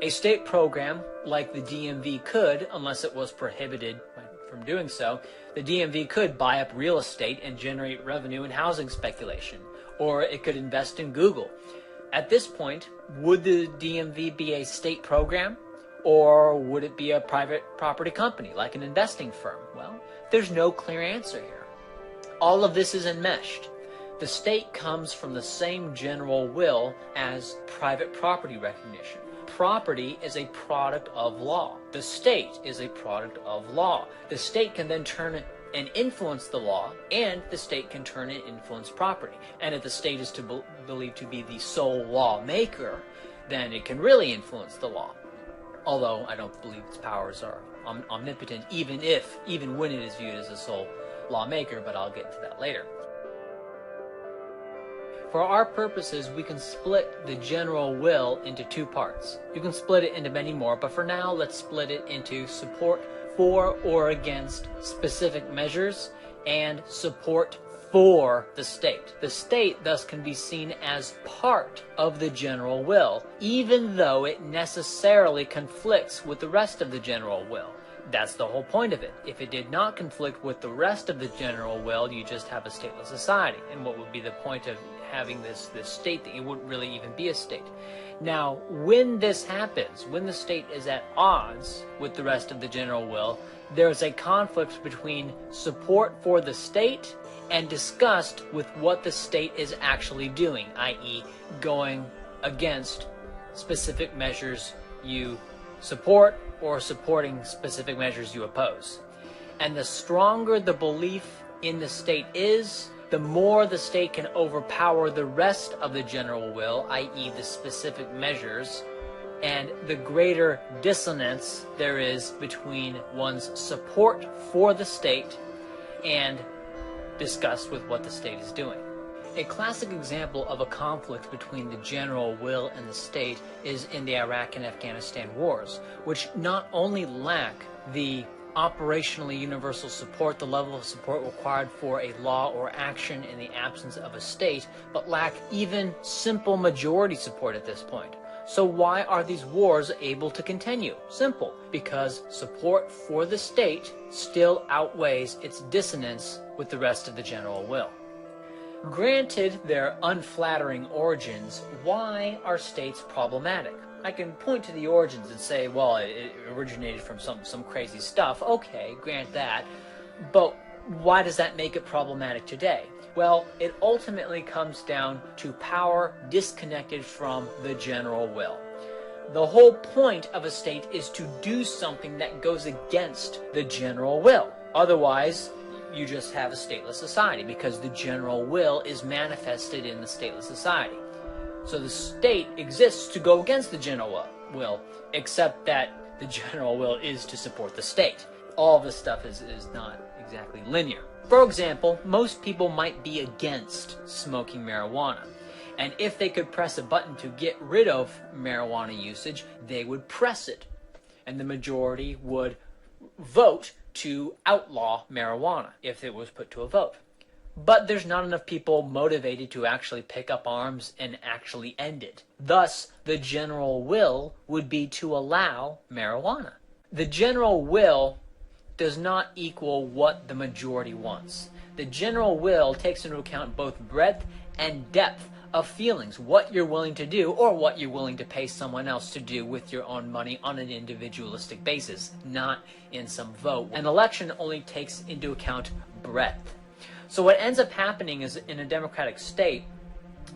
A state program like the DMV could, unless it was prohibited from doing so, the DMV could buy up real estate and generate revenue in housing speculation, or it could invest in Google. At this point, would the DMV be a state program, or would it be a private property company, like an investing firm? Well, there's no clear answer here. All of this is enmeshed. The state comes from the same general will as private property recognition. Property is a product of law. The state is a product of law. The state can then turn and influence the law, and the state can turn and influence property. And if the state is believed to be the sole lawmaker, then it can really influence the law. Although I don't believe its powers are omnipotent, even when it is viewed as a sole lawmaker, but I'll get into that later. For our purposes, we can split the general will into two parts. You can split it into many more, but for now, let's split it into support for or against specific measures and support for the state. The state thus can be seen as part of the general will, even though it necessarily conflicts with the rest of the general will. That's the whole point of it. If it did not conflict with the rest of the general will, you just have a stateless society. And what would be the point of having this state that it wouldn't really even be a state? Now, when this happens, when the state is at odds with the rest of the general will, there's a conflict between support for the state and disgust with what the state is actually doing, i.e. going against specific measures you support or supporting specific measures you oppose. And the stronger the belief in the state is, the more the state can overpower the rest of the general will, i.e. the specific measures, and the greater dissonance there is between one's support for the state and disgust with what the state is doing. A classic example of a conflict between the general will and the state is in the Iraq and Afghanistan wars, which not only lack the operationally universal support, the level of support required for a law or action in the absence of a state, but lack even simple majority support at this point. So why are these wars able to continue? Simple, because support for the state still outweighs its dissonance with the rest of the general will. Granted their unflattering origins, why are states problematic? I can point to the origins and say, well, it originated from some crazy stuff. Okay, grant that. But why does that make it problematic today? Well, it ultimately comes down to power disconnected from the general will. The whole point of a state is to do something that goes against the general will. Otherwise, you just have a stateless society because the general will is manifested in the stateless society. So the state exists to go against the general will, except that the general will is to support the state. All this stuff is not exactly linear. For example, most people might be against smoking marijuana. And if they could press a button to get rid of marijuana usage, they would press it. And the majority would vote to outlaw marijuana if it was put to a vote. But there's not enough people motivated to actually pick up arms and actually end it. Thus, the general will would be to allow marijuana. The general will does not equal what the majority wants. The general will takes into account both breadth and depth of feelings, what you're willing to do or what you're willing to pay someone else to do with your own money on an individualistic basis, not in some vote. An election only takes into account breadth. So what ends up happening is in a democratic state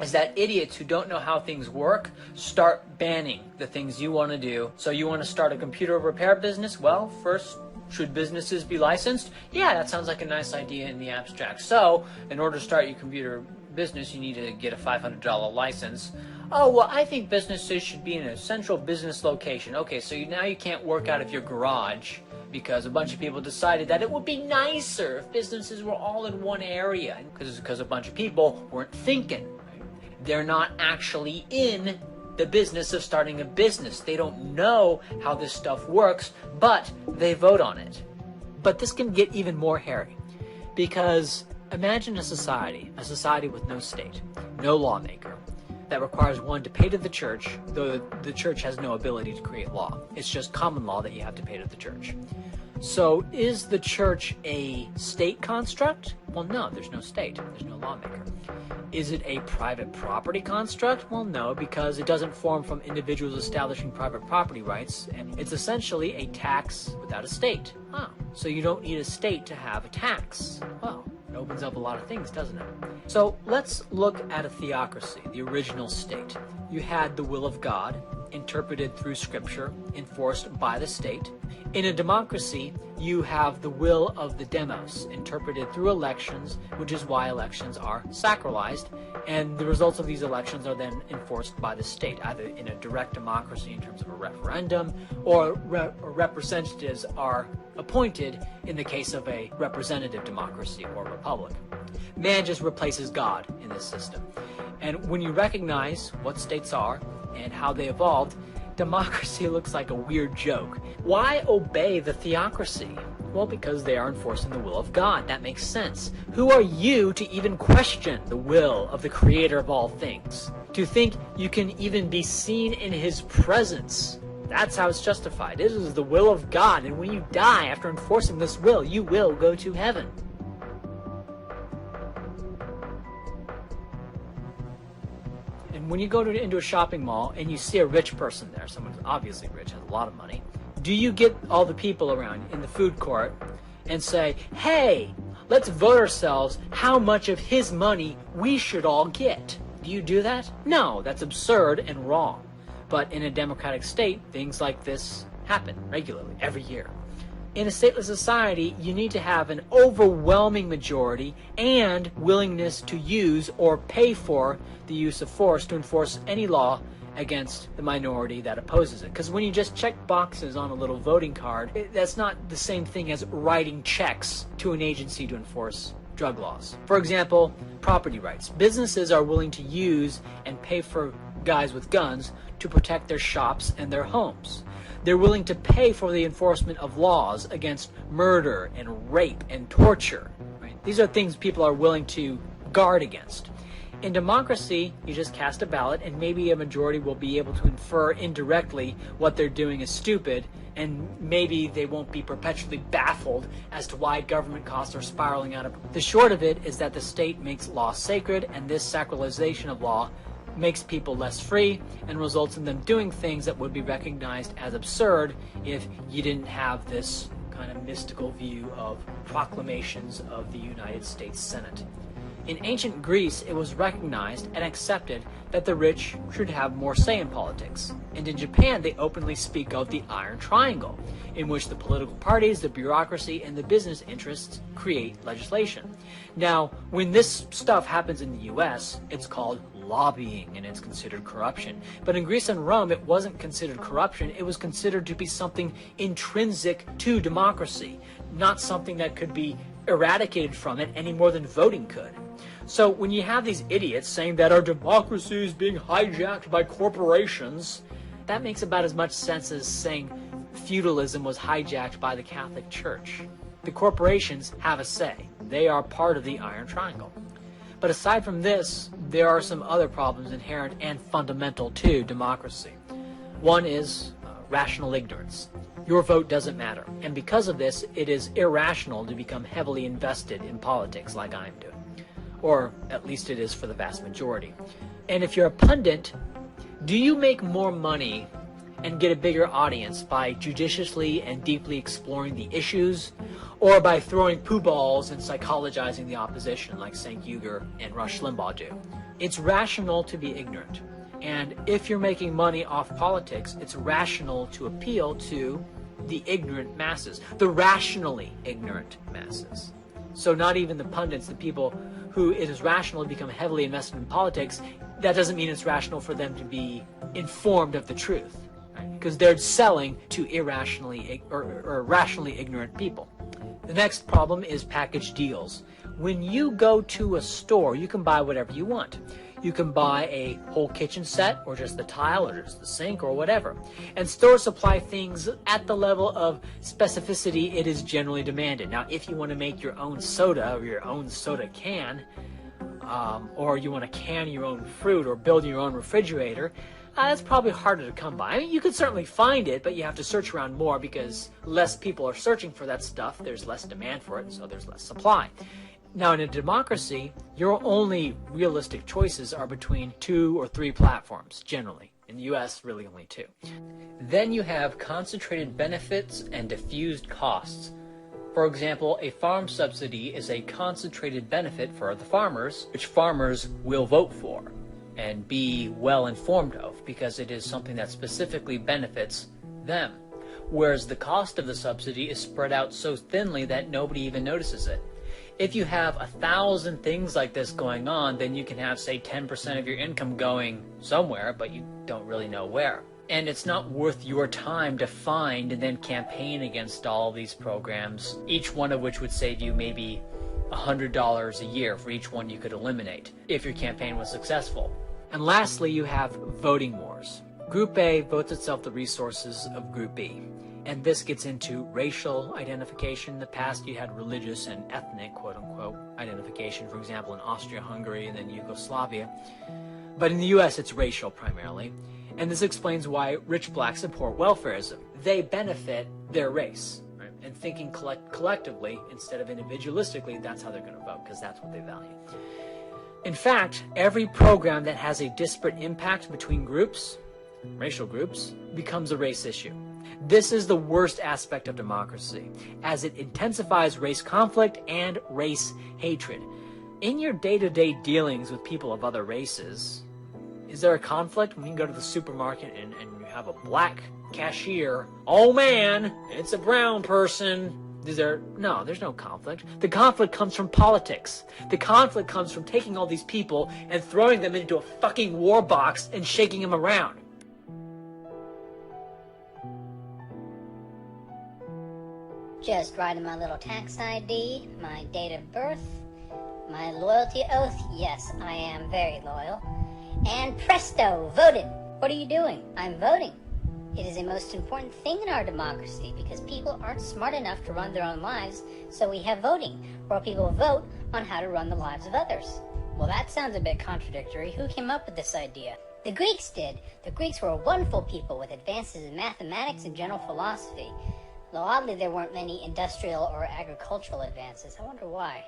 is that idiots who don't know how things work start banning the things you want to do. So you want to start a computer repair business? Well, first, should businesses be licensed? Yeah, that sounds like a nice idea in the abstract. So in order to start your computer business, you need to get a $500 license. Oh, well, I think businesses should be in a central business location. Okay, so now you can't work out of your garage because a bunch of people decided that it would be nicer if businesses were all in one area, because a bunch of people weren't thinking. They're not actually in the business of starting a business. They don't know how this stuff works, but they vote on it. But this can get even more hairy, because imagine a society with no state, no lawmaker, that requires one to pay to the church, though the church has no ability to create law. It's just common law that you have to pay to the church. So is the church a state construct? Well, no, there's no state. There's no lawmaker. Is it a private property construct? Well, no, because it doesn't form from individuals establishing private property rights. It's essentially a tax without a state. Oh, so you don't need a state to have a tax. Well, it opens up a lot of things, doesn't it? So let's look at a theocracy, the original state. You had the will of God, interpreted through scripture, enforced by the state. In a democracy, you have the will of the demos, interpreted through elections, which is why elections are sacralized, and the results of these elections are then enforced by the state, either in a direct democracy in terms of a referendum, or representatives are appointed in the case of a representative democracy or republic. Man just replaces God in this system. And when you recognize what states are and how they evolved, democracy looks like a weird joke. Why obey the theocracy? Well, because they are enforcing the will of God. That makes sense. Who are you to even question the will of the creator of all things? To think you can even be seen in his presence? That's how it's justified. This is the will of God, and when you die after enforcing this will, you will go to heaven. And when you go into a shopping mall and you see a rich person there, someone who's obviously rich, has a lot of money, do you get all the people around in the food court and say, hey, let's vote ourselves how much of his money we should all get? Do you do that? No, that's absurd and wrong. But in a democratic state, things like this happen regularly, every year. In a stateless society, you need to have an overwhelming majority and willingness to use or pay for the use of force to enforce any law against the minority that opposes it. Because when you just check boxes on a little voting card, that's not the same thing as writing checks to an agency to enforce drug laws. For example, property rights. Businesses are willing to use and pay for guys with guns to protect their shops and their homes. They're willing to pay for the enforcement of laws against murder and rape and torture. Right? These are things people are willing to guard against. In democracy, you just cast a ballot and maybe a majority will be able to infer indirectly what they're doing is stupid, and maybe they won't be perpetually baffled as to why government costs are spiraling out of. The short of it is that the state makes law sacred, and this sacralization of law makes people less free and results in them doing things that would be recognized as absurd if you didn't have this kind of mystical view of proclamations of the United States Senate. In ancient Greece, it was recognized and accepted that the rich should have more say in politics. And in Japan, they openly speak of the Iron Triangle, in which the political parties, the bureaucracy, and the business interests create legislation. Now, when this stuff happens in the US, it's called lobbying and it's considered corruption. But in Greece and Rome, it wasn't considered corruption. It was considered to be something intrinsic to democracy, not something that could be eradicated from it any more than voting could. So when you have these idiots saying that our democracy is being hijacked by corporations, that makes about as much sense as saying feudalism was hijacked by the Catholic Church. The corporations have a say. They are part of the Iron Triangle. But aside from this, there are some other problems inherent and fundamental to democracy. One is rational ignorance. Your vote doesn't matter. And because of this, it is irrational to become heavily invested in politics like I'm doing. Or at least it is for the vast majority. And if you're a pundit, do you make more money and get a bigger audience by judiciously and deeply exploring the issues, or by throwing poo balls and psychologizing the opposition like Cenk Uygur and Rush Limbaugh do? It's rational to be ignorant. And if you're making money off politics, it's rational to appeal to the ignorant masses, the rationally ignorant masses. So not even the pundits, the people who it is rational to become heavily invested in politics, that doesn't mean it's rational for them to be informed of the truth, right? Because they're selling to irrationally or rationally ignorant people. The next problem is package deals. When you go to a store, you can buy whatever you want. You can buy a whole kitchen set, or just the tile, or just the sink, or whatever. And stores supply things at the level of specificity it is generally demanded. Now, if you want to make your own soda, or your own soda can, or you want to can your own fruit, or build your own refrigerator, that's probably harder to come by. I mean, you could certainly find it, but you have to search around more because less people are searching for that stuff. There's less demand for it, and so there's less supply. Now, in a democracy, your only realistic choices are between 2 or 3 platforms, generally. In the US, really only 2. Then you have concentrated benefits and diffused costs. For example, a farm subsidy is a concentrated benefit for the farmers, which farmers will vote for and be well informed of because it is something that specifically benefits them. Whereas the cost of the subsidy is spread out so thinly that nobody even notices it. If you have 1,000 things like this going on, then you can have, say, 10% of your income going somewhere, but you don't really know where. And it's not worth your time to find and then campaign against all these programs, each one of which would save you maybe $100 a year for each one you could eliminate if your campaign was successful. And lastly, you have voting wars. Group A votes itself the resources of Group B. And this gets into racial identification. In the past, you had religious and ethnic, quote-unquote, identification, for example, in Austria-Hungary and then Yugoslavia. But in the U.S., it's racial primarily. And this explains why rich blacks support welfarism. They benefit their race. Right? And thinking collectively instead of individualistically, that's how they're going to vote, because that's what they value. In fact, every program that has a disparate impact between groups, racial groups, becomes a race issue. This is the worst aspect of democracy, as it intensifies race conflict and race hatred. In your day-to-day dealings with people of other races, is there a conflict when you go to the supermarket and you have a black cashier? Oh man, it's a brown person. No, there's no conflict. The conflict comes from politics. The conflict comes from taking all these people and throwing them into a fucking war box and shaking them around. Just writing my little tax ID, my date of birth, my loyalty oath. Yes, I am very loyal. And presto, voted. What are you doing? I'm voting. It is a most important thing in our democracy because people aren't smart enough to run their own lives, so we have voting, where people vote on how to run the lives of others. Well, that sounds a bit contradictory. Who came up with this idea? The Greeks did. The Greeks were wonderful people with advances in mathematics and general philosophy. Though oddly there weren't many industrial or agricultural advances. I wonder why.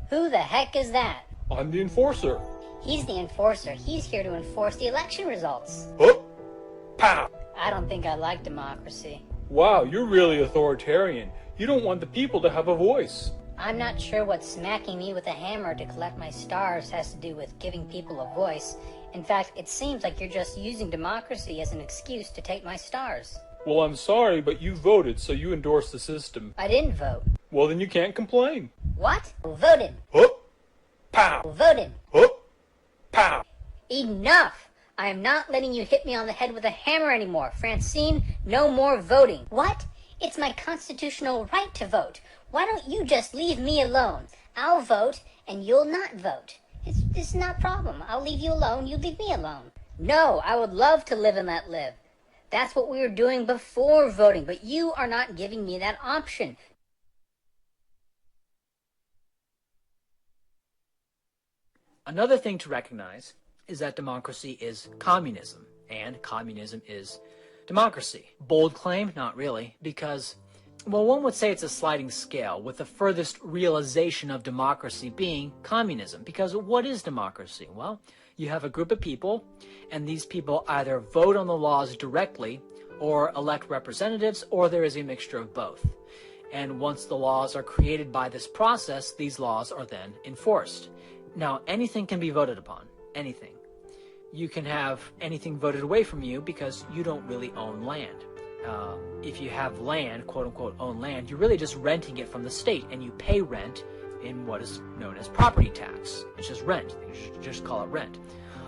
Who the heck is that? I'm the enforcer. He's the enforcer. He's here to enforce the election results. Oh! Pow! I don't think I like democracy. Wow, you're really authoritarian. You don't want the people to have a voice. I'm not sure what smacking me with a hammer to collect my stars has to do with giving people a voice. In fact, it seems like you're just using democracy as an excuse to take my stars. Well, I'm sorry, but you voted, so you endorse the system. I didn't vote. Well, then you can't complain. What? Voted. Oh! Pow! Voted. Oh! Pow! Enough! I am not letting you hit me on the head with a hammer anymore. Francine, no more voting. What? It's my constitutional right to vote. Why don't you just leave me alone? I'll vote, and you'll not vote. It's not a problem. I'll leave you alone, you leave me alone. No, I would love to live and let live. That's what we were doing before voting, but you are not giving me that option. Another thing to recognize is that democracy is communism, and communism is democracy. Bold claim? Not really, because, well, one would say it's a sliding scale, with the furthest realization of democracy being communism. Because what is democracy? Well, you have a group of people, and these people either vote on the laws directly, or elect representatives, or there is a mixture of both. And once the laws are created by this process, these laws are then enforced. Now, anything can be voted upon. Anything. You can have anything voted away from you because you don't really own land. If you have land, quote-unquote own land, you're really just renting it from the state, and you pay rent in what is known as property tax. It's just rent. You should just call it rent.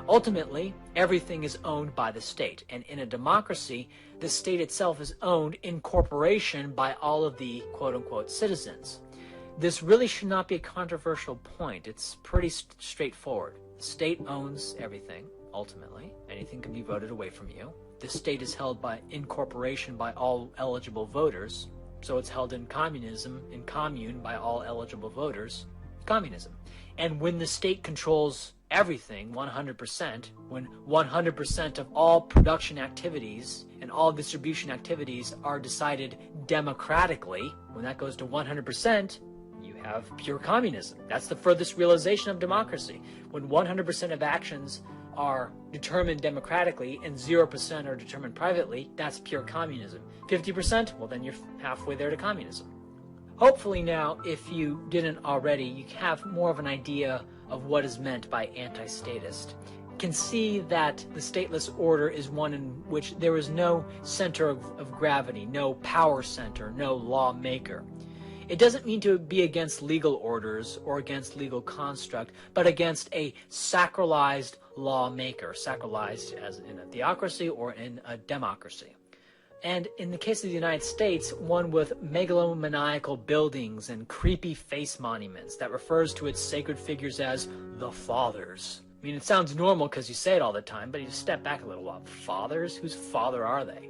Ultimately, everything is owned by the state, and in a democracy, the state itself is owned in corporation by all of the quote-unquote citizens. This really should not be a controversial point. It's pretty straightforward. The state owns everything, ultimately. Anything can be voted away from you. The state is held in corporation by all eligible voters, so it's held in communism, in commune by all eligible voters, communism. And when the state controls everything 100%, when 100% of all production activities and all distribution activities are decided democratically, when that goes to 100%, you have pure communism. That's the furthest realization of democracy. When 100% of actions are determined democratically and 0% are determined privately, that's pure communism. 50%? Well, then you're halfway there to communism. Hopefully now, if you didn't already, you have more of an idea of what is meant by anti-statist. You can see that the stateless order is one in which there is no center of gravity, no power center, no lawmaker. It doesn't mean to be against legal orders or against legal construct, but against a sacralized lawmaker, sacralized as in a theocracy or in a democracy. And in the case of the United States, one with megalomaniacal buildings and creepy face monuments that refers to its sacred figures as the Fathers. I mean, it sounds normal because you say it all the time, but you step back a little while. Fathers? Whose father are they?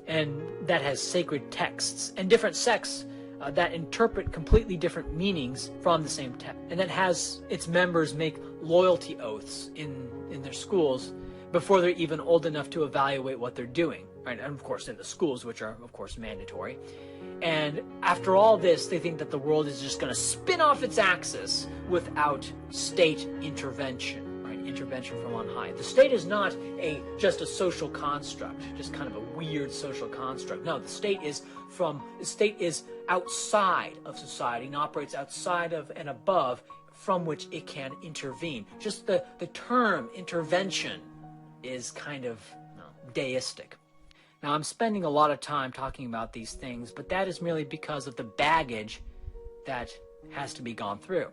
And that has sacred texts and different sects that interpret completely different meanings from the same text. And that has its members make loyalty oaths in their schools before they're even old enough to evaluate what they're doing. Right? And of course in the schools, which are of course mandatory. And after all this, they think that the world is just going to spin off its axis without state intervention, right? Intervention from on high. The state is not just a social construct, just kind of a weird social construct. No, the state is outside of society and operates outside of and above from which it can intervene. Just the term intervention is kind of deistic. Now, I'm spending a lot of time talking about these things, but that is merely because of the baggage that has to be gone through.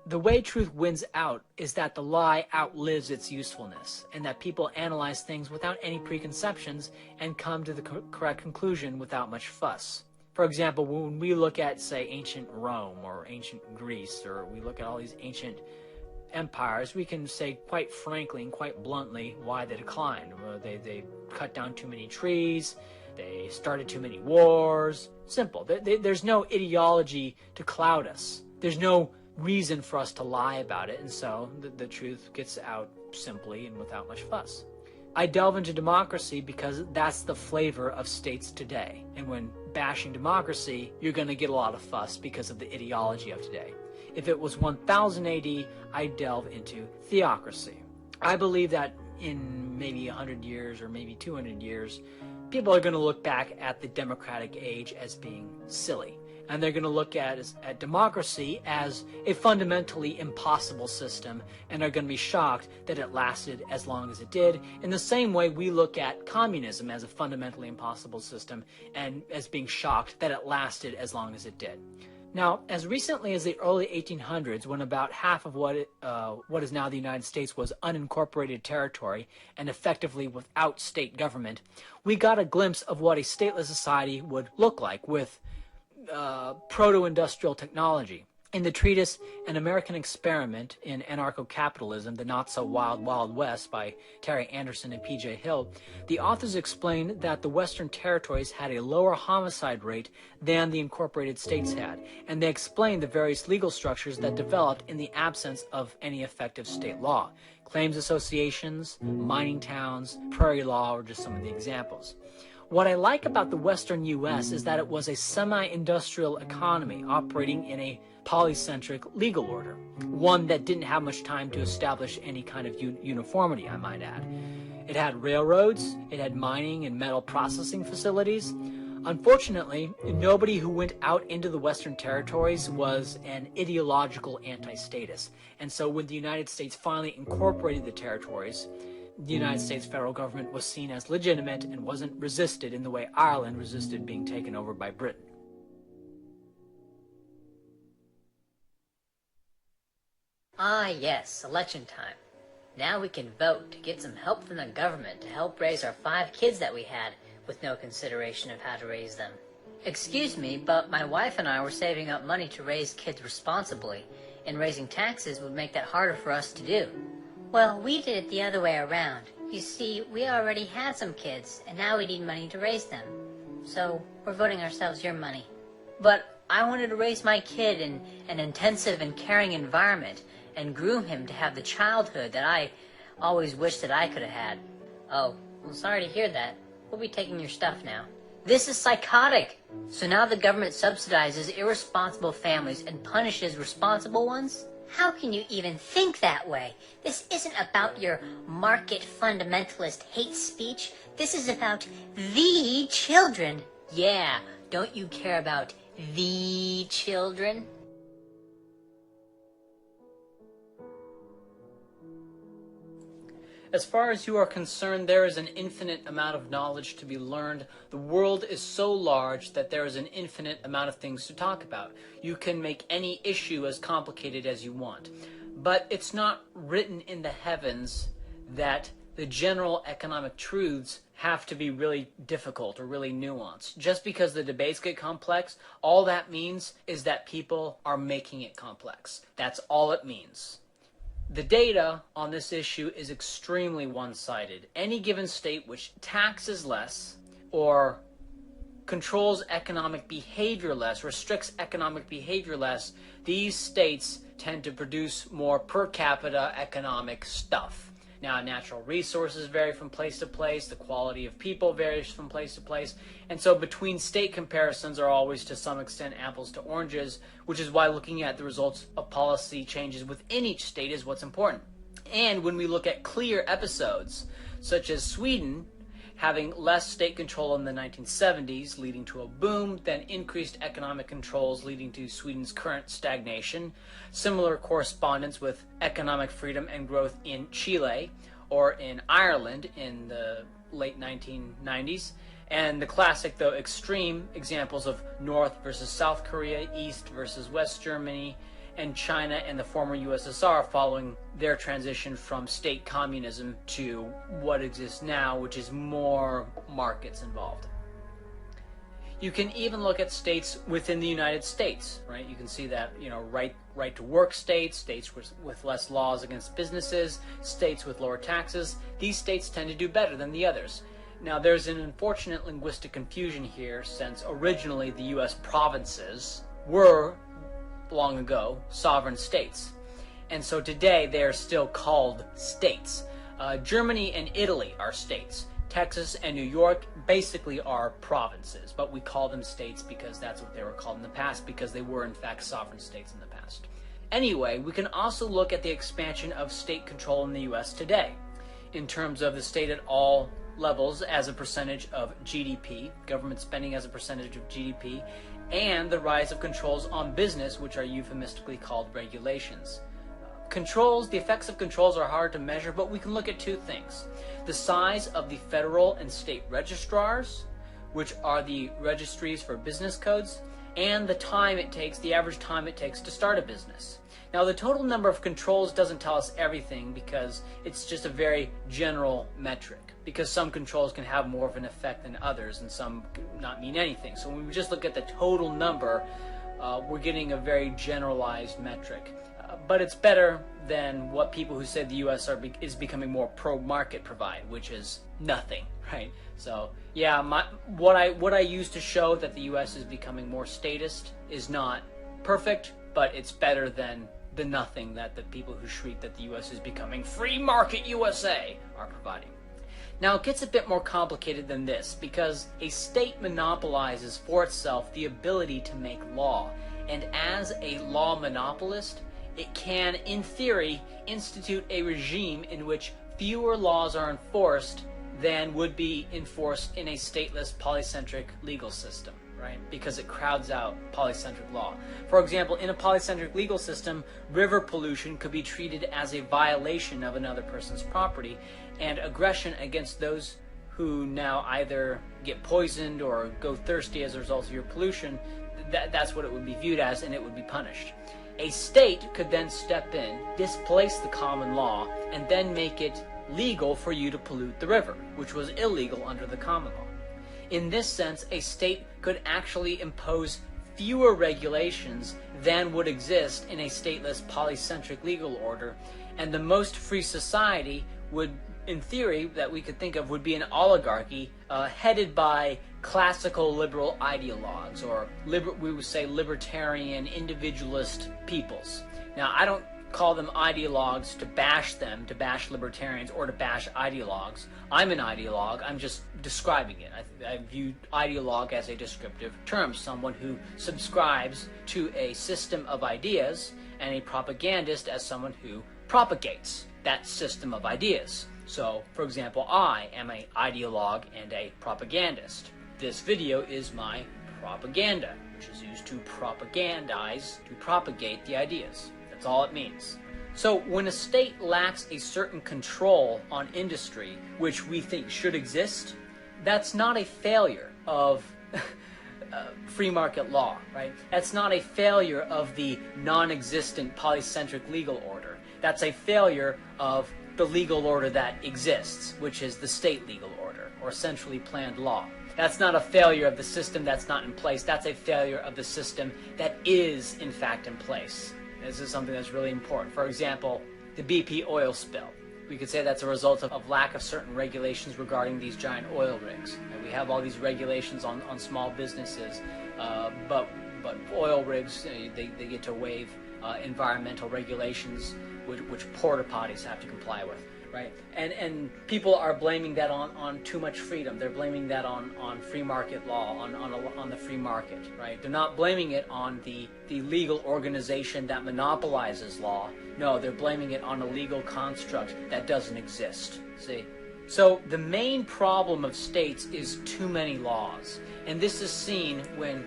The way truth wins out is that the lie outlives its usefulness, and that people analyze things without any preconceptions and come to the correct conclusion without much fuss. For example, when we look at, say, ancient Rome or ancient Greece, or we look at all these ancient empires, we can say quite frankly and quite bluntly why they declined. They cut down too many trees, they started too many wars. Simple. There's no ideology to cloud us. There's no reason for us to lie about it, and so the truth gets out simply and without much fuss. I delve into democracy because that's the flavor of states today. And when bashing democracy, you're going to get a lot of fuss because of the ideology of today. If it was 1000 AD, I'd delve into theocracy. I believe that in maybe 100 years or maybe 200 years, people are going to look back at the democratic age as being silly. And they're going to look at democracy as a fundamentally impossible system, and are going to be shocked that it lasted as long as it did, in the same way we look at communism as a fundamentally impossible system and as being shocked that it lasted as long as it did. Now, as recently as the early 1800s, when about half of what is now the United States was unincorporated territory and effectively without state government, we got a glimpse of what a stateless society would look like with proto-industrial technology. In the treatise An American Experiment in Anarcho-Capitalism, The Not-So-Wild Wild West by Terry Anderson and P.J. Hill, the authors explained that the Western territories had a lower homicide rate than the incorporated states had, and they explained the various legal structures that developed in the absence of any effective state law. Claims associations, mining towns, prairie law are just some of the examples. What I like about the Western U.S. is that it was a semi-industrial economy operating in a polycentric legal order, one that didn't have much time to establish any kind of uniformity, I might add. It had railroads, it had mining and metal processing facilities. Unfortunately, nobody who went out into the Western territories was an ideological anti-statist, and so when the United States finally incorporated the territories, the United States federal government was seen as legitimate and wasn't resisted in the way Ireland resisted being taken over by Britain. Ah yes, election time. Now we can vote to get some help from the government to help raise our 5 kids that we had, with no consideration of how to raise them. Excuse me, but my wife and I were saving up money to raise kids responsibly, and raising taxes would make that harder for us to do. Well, we did it the other way around. You see, we already had some kids, and now we need money to raise them. So, we're voting ourselves your money. But I wanted to raise my kid in an intensive and caring environment, and groom him to have the childhood that I always wished that I could have had. Oh, I'm sorry to hear that. We'll be taking your stuff now. This is psychotic! So now the government subsidizes irresponsible families and punishes responsible ones? How can you even think that way? This isn't about your market fundamentalist hate speech. This is about the children. Yeah, don't you care about the children? As far as you are concerned, there is an infinite amount of knowledge to be learned. The world is so large that there is an infinite amount of things to talk about. You can make any issue as complicated as you want. But it's not written in the heavens that the general economic truths have to be really difficult or really nuanced. Just because the debates get complex, all that means is that people are making it complex. That's all it means. The data on this issue is extremely one-sided. Any given state which taxes less or controls economic behavior less, restricts economic behavior less, these states tend to produce more per capita economic stuff. Now, natural resources vary from place to place, the quality of people varies from place to place, and so between state comparisons are always to some extent apples to oranges, which is why looking at the results of policy changes within each state is what's important. And when we look at clear episodes, such as Sweden having less state control in the 1970s, leading to a boom, then increased economic controls leading to Sweden's current stagnation. Similar correspondence with economic freedom and growth in Chile or in Ireland in the late 1990s. And the classic, though extreme, examples of North versus South Korea, East versus West Germany, and China and the former USSR following their transition from state communism to what exists now, which is more markets involved. You can even look at states within the United States, right? You can see that, right to work states, states with less laws against businesses, states with lower taxes. These states tend to do better than the others. Now, there's an unfortunate linguistic confusion here, since originally the U.S. provinces were long ago sovereign states, and so today they are still called states. Germany and Italy are states. Texas and New York basically are provinces, but we call them states because that's what they were called in the past, because they were in fact sovereign states in the past. Anyway, we can also look at the expansion of state control in the US today in terms of the state at all levels as a percentage of GDP, government spending as a percentage of GDP, and the rise of controls on business, which are euphemistically called regulations. Controls, the effects of controls are hard to measure, but we can look at two things. The size of the federal and state registrars, which are the registries for business codes, and the time it takes, the average time it takes to start a business. Now, the total number of controls doesn't tell us everything because it's just a very general metric, because some controls can have more of an effect than others and some not mean anything. So when we just look at the total number, we're getting a very generalized metric. But it's better than what people who say the U.S. is becoming more pro-market provide, which is nothing, right? So yeah, what I use to show that the U.S. is becoming more statist is not perfect, but it's better than the nothing that the people who shriek that the U.S. is becoming free market USA are providing. Now, it gets a bit more complicated than this, because a state monopolizes for itself the ability to make law, and as a law monopolist, it can, in theory, institute a regime in which fewer laws are enforced than would be enforced in a stateless polycentric legal system, right? Because it crowds out polycentric law. For example, in a polycentric legal system, river pollution could be treated as a violation of another person's property, and aggression against those who now either get poisoned or go thirsty as a result of your pollution, that's what it would be viewed as, and it would be punished. A state could then step in, displace the common law, and then make it legal for you to pollute the river, which was illegal under the common law. In this sense, a state could actually impose fewer regulations than would exist in a stateless polycentric legal order, and the most free society would, in theory, that we could think of would be an oligarchy headed by classical liberal ideologues, or we would say libertarian individualist peoples. Now, I don't call them ideologues to bash them, to bash libertarians, or to bash ideologues. I'm an ideologue. I'm just describing it. I view ideologue as a descriptive term, someone who subscribes to a system of ideas, and a propagandist as someone who propagates that system of ideas. So, for example, I am an ideologue and a propagandist. This video is my propaganda, which is used to propagandize, to propagate the ideas. That's all it means. So when a state lacks a certain control on industry, which we think should exist, that's not a failure of free market law, right? That's not a failure of the non-existent polycentric legal order. That's a failure of the legal order that exists, which is the state legal order. or centrally planned law. That's not a failure of the system that's not in place. That's a failure of the system that is, in fact, in place. This is something that's really important. For example, the BP oil spill. We could say that's a result of lack of certain regulations regarding these giant oil rigs. And we have all these regulations on small businesses, but oil rigs, they get to waive environmental regulations which porta potties have to comply with, right? And people are blaming that on too much freedom. They're blaming that on free market law, on the free market, right? They're not blaming it on the legal organization that monopolizes law. No, they're blaming it on a legal construct that doesn't exist, see? So the main problem of states is too many laws. And this is seen when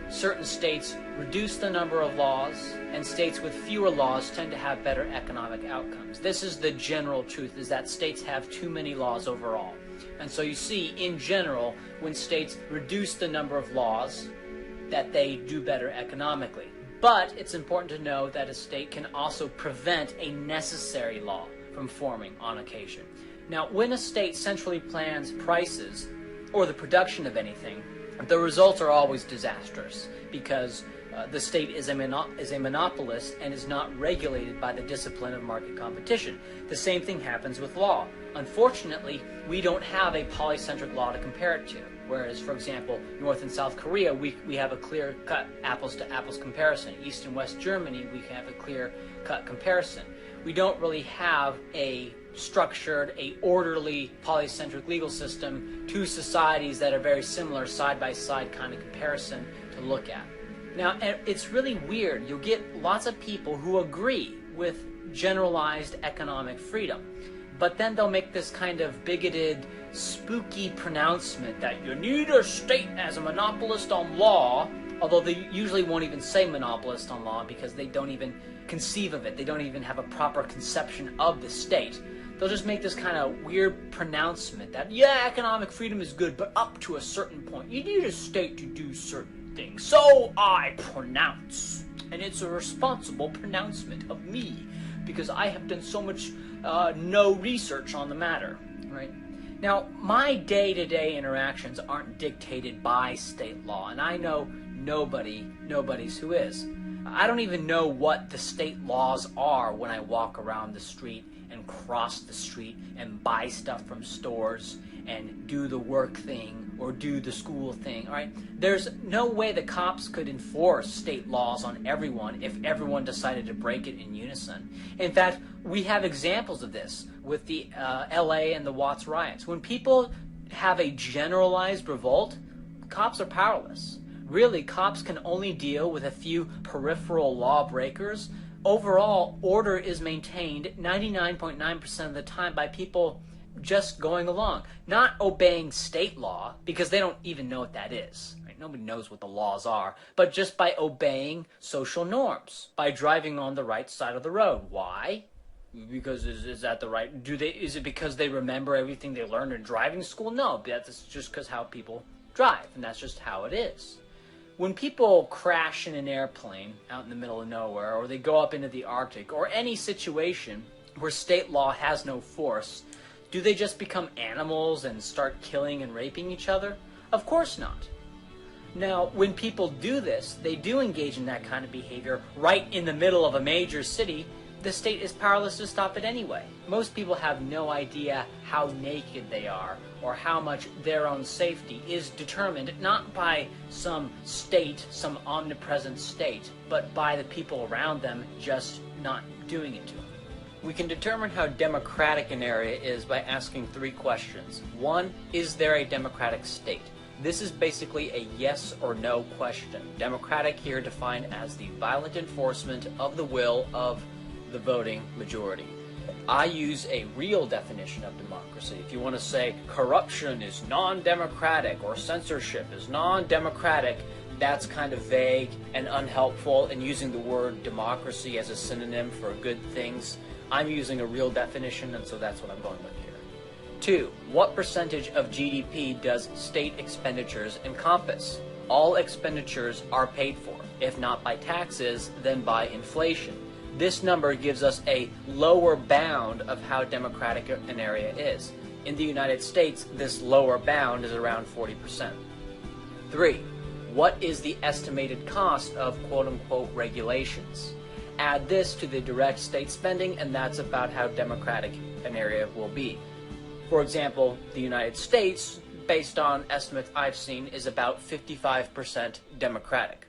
certain states reduce the number of laws, and states with fewer laws tend to have better economic outcomes. This is the general truth, is that states have too many laws overall. And so you see, in general, when states reduce the number of laws, that they do better economically. But it's important to know that a state can also prevent a necessary law from forming on occasion. Now, when a state centrally plans prices or the production of anything, the results are always disastrous because the state is a monopolist and is not regulated by the discipline of market competition. The same thing happens with law. Unfortunately, we don't have a polycentric law to compare it to. Whereas, for example, North and South Korea, we have a clear-cut apples-to-apples comparison. East and West Germany, we have a clear-cut comparison. We don't really have a structured, a orderly, polycentric legal system, two societies that are very similar, side-by-side kind of comparison to look at. Now, it's really weird. You'll get lots of people who agree with generalized economic freedom, but then they'll make this kind of bigoted, spooky pronouncement that you need a state as a monopolist on law, although they usually won't even say monopolist on law because they don't even conceive of it. They don't even have a proper conception of the state. They'll just make this kind of weird pronouncement that, yeah, economic freedom is good, but up to a certain point. You need a state to do certain things. So I pronounce. And it's a responsible pronouncement of me because I have done so much no research on the matter, right? Now, my day-to-day interactions aren't dictated by state law, and I know nobody's who is. I don't even know what the state laws are when I walk around the street and cross the street and buy stuff from stores and do the work thing or do the school thing, all right? There's no way the cops could enforce state laws on everyone if everyone decided to break it in unison. In fact, we have examples of this with the LA and the Watts riots. When people have a generalized revolt, cops are powerless. Really, cops can only deal with a few peripheral lawbreakers. Overall, order is maintained 99.9% of the time by people just going along, not obeying state law, because they don't even know what that is. Right? Nobody knows what the laws are, but just by obeying social norms, by driving on the right side of the road. Why? Because is that the right? Is it because they remember everything they learned in driving school? No, that's just because how people drive, and that's just how it is. When people crash in an airplane out in the middle of nowhere, or they go up into the Arctic, or any situation where state law has no force, do they just become animals and start killing and raping each other? Of course not. Now, when people do this, they do engage in that kind of behavior right in the middle of a major city, the state is powerless to stop it anyway. Most people have no idea how naked they are or how much their own safety is determined not by some state, some omnipresent state, but by the people around them just not doing it to them. We can determine how democratic an area is by asking three questions. One, is there a democratic state? This is basically a yes or no question. Democratic here defined as the violent enforcement of the will of the voting majority. I use a real definition of democracy. If you want to say corruption is non-democratic or censorship is non-democratic, that's kind of vague and unhelpful, and using the word democracy as a synonym for good things. I'm using a real definition, and so that's what I'm going with here. 2. What percentage of GDP does state expenditures encompass? All expenditures are paid for, if not by taxes, then by inflation. This number gives us a lower bound of how democratic an area is. In the United States, this lower bound is around 40%. 3. What is the estimated cost of quote-unquote regulations? Add this to the direct state spending, and that's about how democratic an area will be. For example, the United States, based on estimates I've seen, is about 55% Democratic.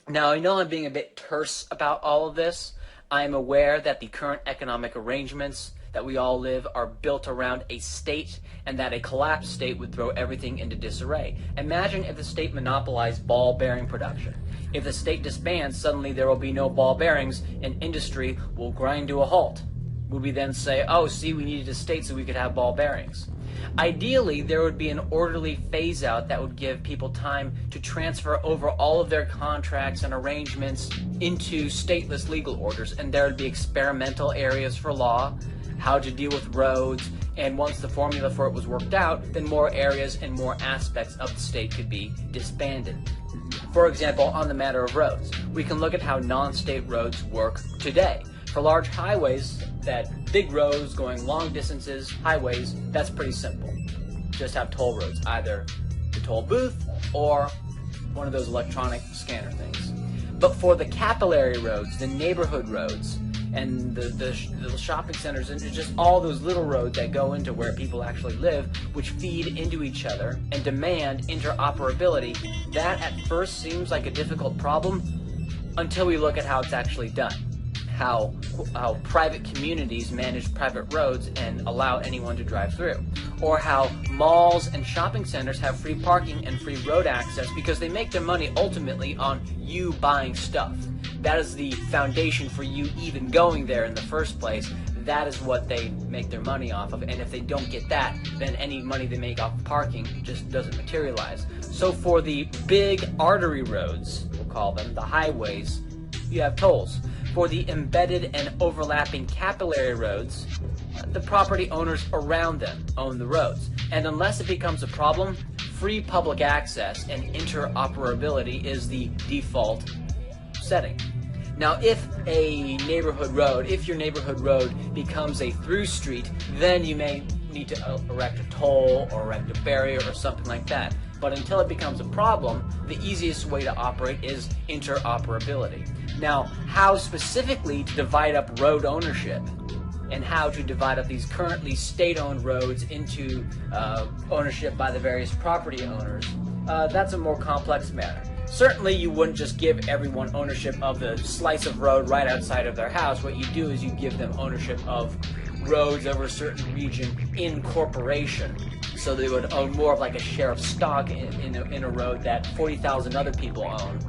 Now, I know I'm being a bit terse about all of this. I'm aware that the current economic arrangements that we all live are built around a state, and that a collapsed state would throw everything into disarray. Imagine if the state monopolized ball bearing production. If the state disbands, suddenly there will be no ball bearings, and industry will grind to a halt. Would we then say, oh, see, we needed a state so we could have ball bearings? Ideally, there would be an orderly phase-out that would give people time to transfer over all of their contracts and arrangements into stateless legal orders, and there would be experimental areas for law, how to deal with roads, and once the formula for it was worked out, then more areas and more aspects of the state could be disbanded. For example, on the matter of roads, we can look at how non-state roads work today. For large highways, that big roads going long distances, highways, that's pretty simple. Just have toll roads, either the toll booth or one of those electronic scanner things. But for the capillary roads, the neighborhood roads, and the shopping centers, and just all those little roads that go into where people actually live, which feed into each other and demand interoperability, that at first seems like a difficult problem until we look at how it's actually done. How private communities manage private roads and allow anyone to drive through. Or how malls and shopping centers have free parking and free road access because they make their money ultimately on you buying stuff. That is the foundation for you even going there in the first place. That is what they make their money off of, and if they don't get that, then any money they make off of parking just doesn't materialize. So for the big artery roads, we'll call them, the highways, you have tolls. For the embedded and overlapping capillary roads, the property owners around them own the roads. And unless it becomes a problem, free public access and interoperability is the default setting. Now, if your neighborhood road becomes a through street, then you may need to erect a toll or erect a barrier or something like that. But until it becomes a problem, the easiest way to operate is interoperability. Now, how specifically to divide up road ownership and how to divide up these currently state-owned roads into ownership by the various property owners, that's a more complex matter. Certainly, you wouldn't just give everyone ownership of the slice of road right outside of their house. What you do is you give them ownership of roads over a certain region in corporation. So they would own more of like a share of stock in a road that 40,000 other people own.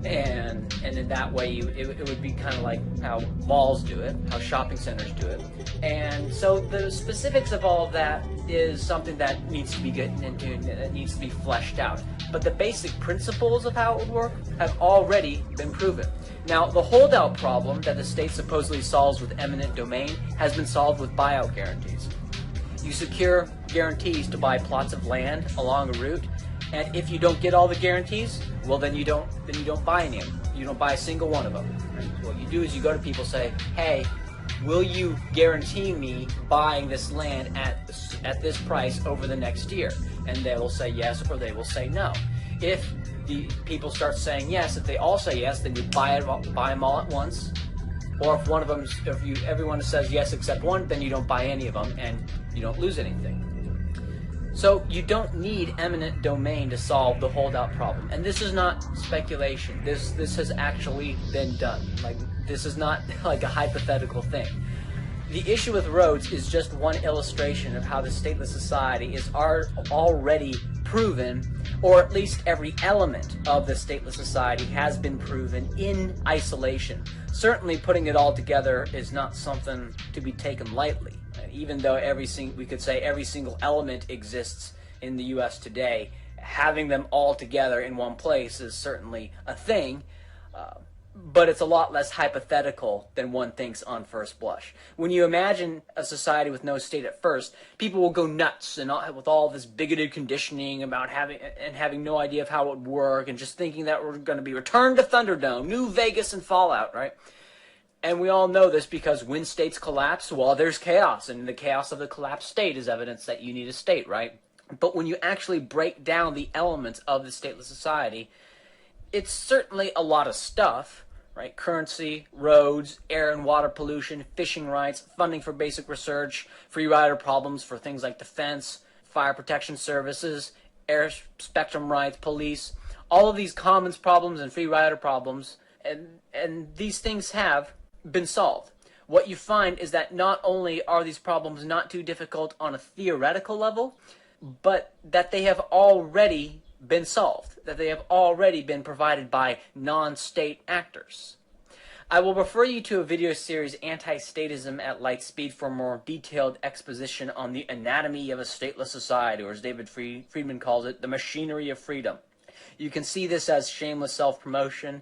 And in that way, it would be kind of like how malls do it, how shopping centers do it. And so the specifics of all of that is something that needs to be gotten into, that needs to be fleshed out. But the basic principles of how it would work have already been proven. Now, the holdout problem that the state supposedly solves with eminent domain has been solved with buyout guarantees. You secure guarantees to buy plots of land along a route, and if you don't get all the guarantees, well, then you don't buy any of them. You don't buy a single one of them. So what you do is you go to people and say, hey, will you guarantee me buying this land at this price over the next year? And they will say yes, or they will say no. If the people start saying yes, if they all say yes, then you buy them all at once. Or if one of them, everyone says yes except one, then you don't buy any of them and you don't lose anything. So you don't need eminent domain to solve the holdout problem. And this is not speculation. This has actually been done. Like, this is not like a hypothetical thing. The issue with roads is just one illustration of how the stateless society is already proven, or at least every element of the stateless society has been proven in isolation. Certainly putting it all together is not something to be taken lightly. Even though we could say every single element exists in the U.S. today, having them all together in one place is certainly a thing, but it's a lot less hypothetical than one thinks on first blush. When you imagine a society with no state at first, people will go nuts and with all this bigoted conditioning about having no idea of how it would work, and just thinking that we're going to be returned to Thunderdome, New Vegas, and Fallout, right? And we all know this because when states collapse, well, there's chaos, and the chaos of the collapsed state is evidence that you need a state, right? But when you actually break down the elements of the stateless society, it's certainly a lot of stuff, right? Currency, roads, air and water pollution, fishing rights, funding for basic research, free rider problems for things like defense, fire protection services, air spectrum rights, police, all of these commons problems and free rider problems, and these things have been solved. What you find is that not only are these problems not too difficult on a theoretical level, but that they have already been solved, that they have already been provided by non-state actors. I will refer you to a video series, Anti-Statism at Light Speed, for more detailed exposition on the anatomy of a stateless society, or as David Friedman calls it, the machinery of freedom. You can see this as shameless self-promotion,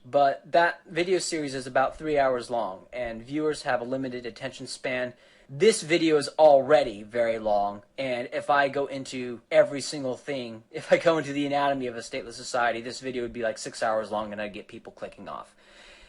but that video series is about 3 hours long, and viewers have a limited attention span. This video is already very long, and if I go into every single thing, if I go into the anatomy of a stateless society, this video would be like 6 hours long and I'd get people clicking off.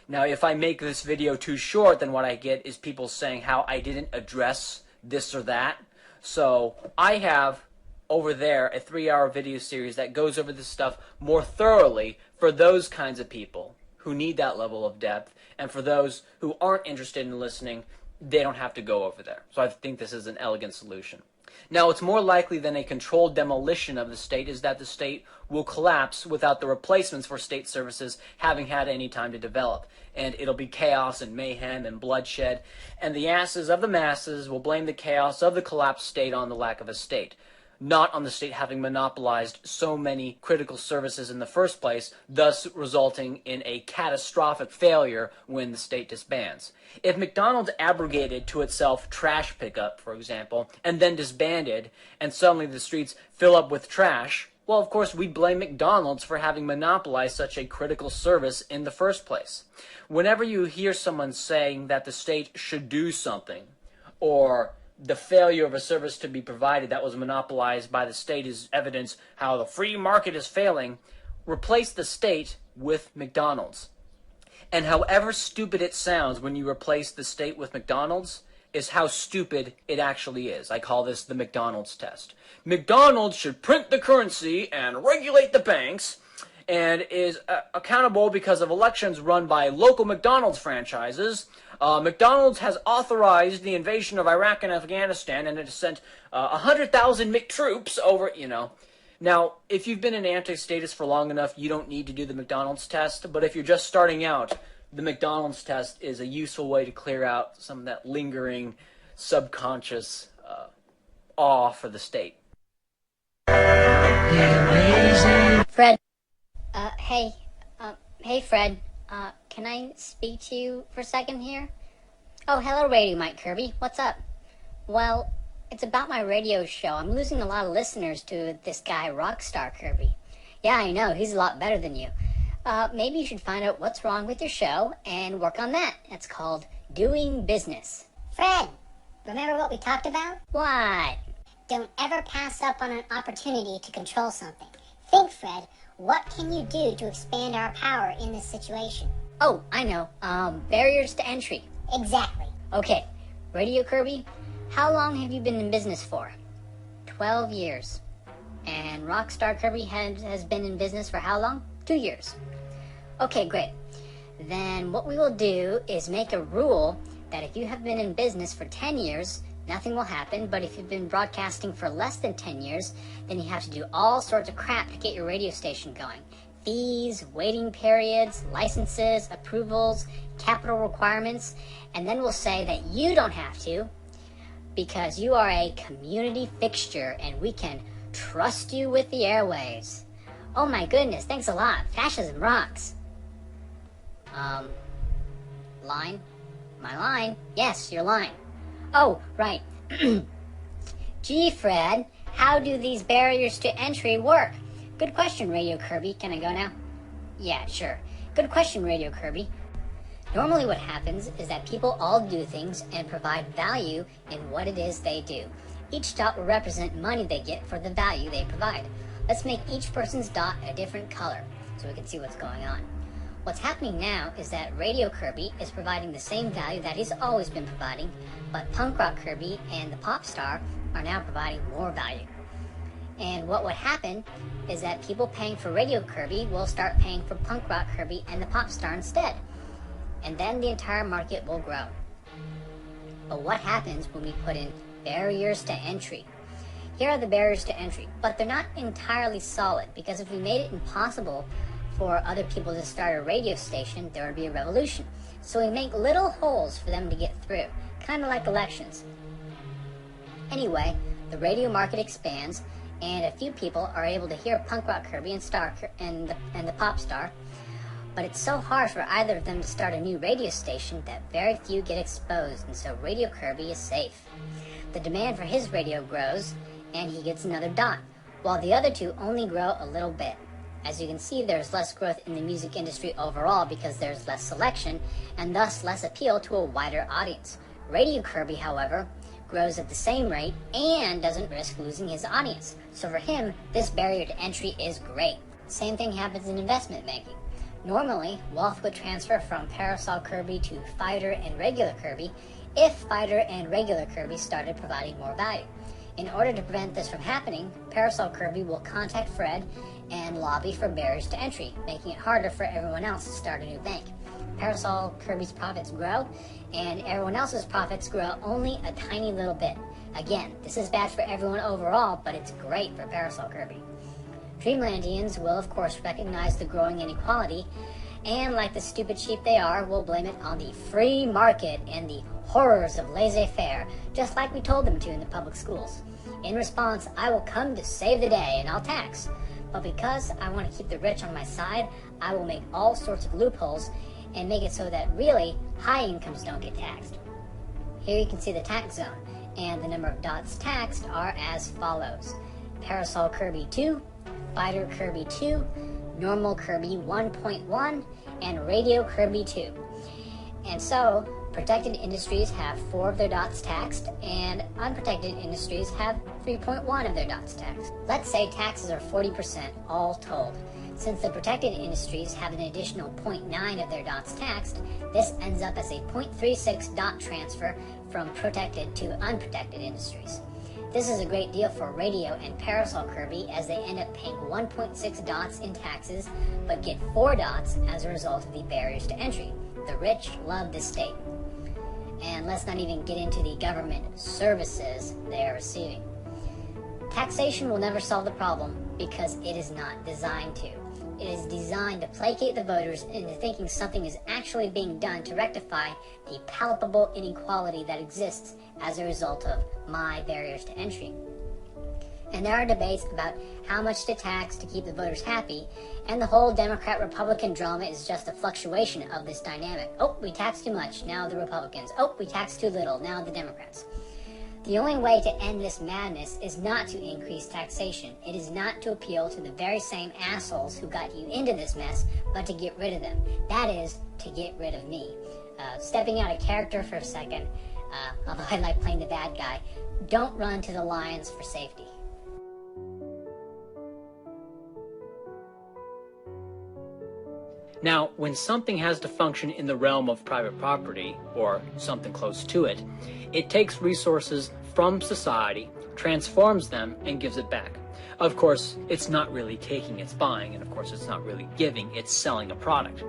Now, if I make this video too short, then what I get is people saying how I didn't address this or that. So I have over there a 3-hour video series that goes over this stuff more thoroughly for those kinds of people who need that level of depth, and for those who aren't interested in listening, they don't have to go over there. So I think this is an elegant solution. Now, it's more likely than a controlled demolition of the state is that the state will collapse without the replacements for state services having had any time to develop. And it'll be chaos and mayhem and bloodshed, and the asses of the masses will blame the chaos of the collapsed state on the lack of a state, not on the state having monopolized so many critical services in the first place, thus resulting in a catastrophic failure when the state disbands. If McDonald's abrogated to itself trash pickup, for example, and then disbanded, and suddenly the streets fill up with trash, well, of course, we blame McDonald's for having monopolized such a critical service in the first place. Whenever you hear someone saying that the state should do something, or the failure of a service to be provided that was monopolized by the state is evidence how the free market is failing, replace the state with McDonald's. And however stupid it sounds when you replace the state with McDonald's is how stupid it actually is. I call this the McDonald's test. McDonald's should print the currency and regulate the banks, and is accountable because of elections run by local McDonald's franchises. McDonald's has authorized the invasion of Iraq and Afghanistan, and it has sent 100,000 McTroops over, Now, if you've been an anti-statist for long enough, you don't need to do the McDonald's test, but if you're just starting out, the McDonald's test is a useful way to clear out some of that lingering subconscious awe for the state. Fred. Hey, Fred. Can I speak to you for a second here? Oh, hello, Radio Mike Kirby. What's up? Well, it's about my radio show. I'm losing a lot of listeners to this guy, Rockstar Kirby. Yeah, I know. He's a lot better than you. Maybe you should find out what's wrong with your show and work on that. It's called Doing Business. Fred, remember what we talked about? What? Don't ever pass up on an opportunity to control something. Think, Fred, what can you do to expand our power in this situation? Oh, I know. Barriers to entry. Exactly. Okay, Radio Kirby, how long have you been in business for? 12 years. And Rockstar Kirby has been in business for how long? 2 years. Okay, great. Then what we will do is make a rule that if you have been in business for 10 years, nothing will happen, but if you've been broadcasting for less than 10 years, then you have to do all sorts of crap to get your radio station going. Fees, waiting periods, licenses, approvals, capital requirements, and then we'll say that you don't have to because you are a community fixture and we can trust you with the airwaves. Oh my goodness, thanks a lot. Fascism rocks. Line? My line? Yes, your line. Oh, right. Gee, Fred, how do these barriers to entry work? Good question, Radio Kirby. Can I go now? Yeah, sure. Good question, Radio Kirby. Normally what happens is that people all do things and provide value in what it is they do. Each dot will represent money they get for the value they provide. Let's make each person's dot a different color so we can see what's going on. What's happening now is that Radio Kirby is providing the same value that he's always been providing, but Punk Rock Kirby and the Pop Star are now providing more value. And what would happen is that people paying for Radio Kirby will start paying for Punk Rock Kirby and the Pop Star instead. And then the entire market will grow. But what happens when we put in barriers to entry? Here are the barriers to entry, but they're not entirely solid, because if we made it impossible for other people to start a radio station, there would be a revolution. So we make little holes for them to get through, kind of like elections. Anyway, the radio market expands, and a few people are able to hear Punk Rock Kirby and the Pop Star, but it's so hard for either of them to start a new radio station that very few get exposed, and so Radio Kirby is safe. The demand for his radio grows, and he gets another dot, while the other two only grow a little bit. As you can see, there's less growth in the music industry overall because there's less selection, and thus less appeal to a wider audience. Radio Kirby, however, grows at the same rate and doesn't risk losing his audience. So for him, this barrier to entry is great. Same thing happens in investment banking. Normally, wealth would transfer from Parasol Kirby to Fighter and Regular Kirby if Fighter and Regular Kirby started providing more value. In order to prevent this from happening, Parasol Kirby will contact Fred and lobby for barriers to entry, making it harder for everyone else to start a new bank. Parasol Kirby's profits grow, and everyone else's profits grow only a tiny little bit. Again, this is bad for everyone overall, but it's great for Parasol Kirby. Dreamlandians will, of course, recognize the growing inequality, and like the stupid sheep they are, will blame it on the free market and the horrors of laissez-faire, just like we told them to in the public schools. In response, I will come to save the day, and I'll tax. But because I want to keep the rich on my side, I will make all sorts of loopholes and make it so that really high incomes don't get taxed. Here you can see the tax zone, and the number of dots taxed are as follows: Parasol Kirby 2, Fighter Kirby 2, Normal Kirby 1.1, and Radio Kirby 2. And so, protected industries have 4 of their dots taxed, and unprotected industries have 3.1 of their dots taxed. Let's say taxes are 40% all told. Since the protected industries have an additional 0.9 of their dots taxed, this ends up as a 0.36 dot transfer from protected to unprotected industries. This is a great deal for Radio and Parasol Kirby, as they end up paying 1.6 dots in taxes, but get 4 dots as a result of the barriers to entry. The rich love this state. And let's not even get into the government services they are receiving. Taxation will never solve the problem because it is not designed to. It is designed to placate the voters into thinking something is actually being done to rectify the palpable inequality that exists as a result of my barriers to entry. And there are debates about how much to tax to keep the voters happy, and the whole Democrat-Republican drama is just a fluctuation of this dynamic. Oh, we tax too much, now the Republicans. Oh, we tax too little, now the Democrats. The only way to end this madness is not to increase taxation. It is not to appeal to the very same assholes who got you into this mess, but to get rid of them. That is, to get rid of me. Stepping out of character for a second, although I like playing the bad guy, don't run to the lions for safety. Now, when something has to function in the realm of private property, or something close to it, it takes resources from society, transforms them, and gives it back. Of course, it's not really taking, it's buying, and of course it's not really giving, it's selling a product.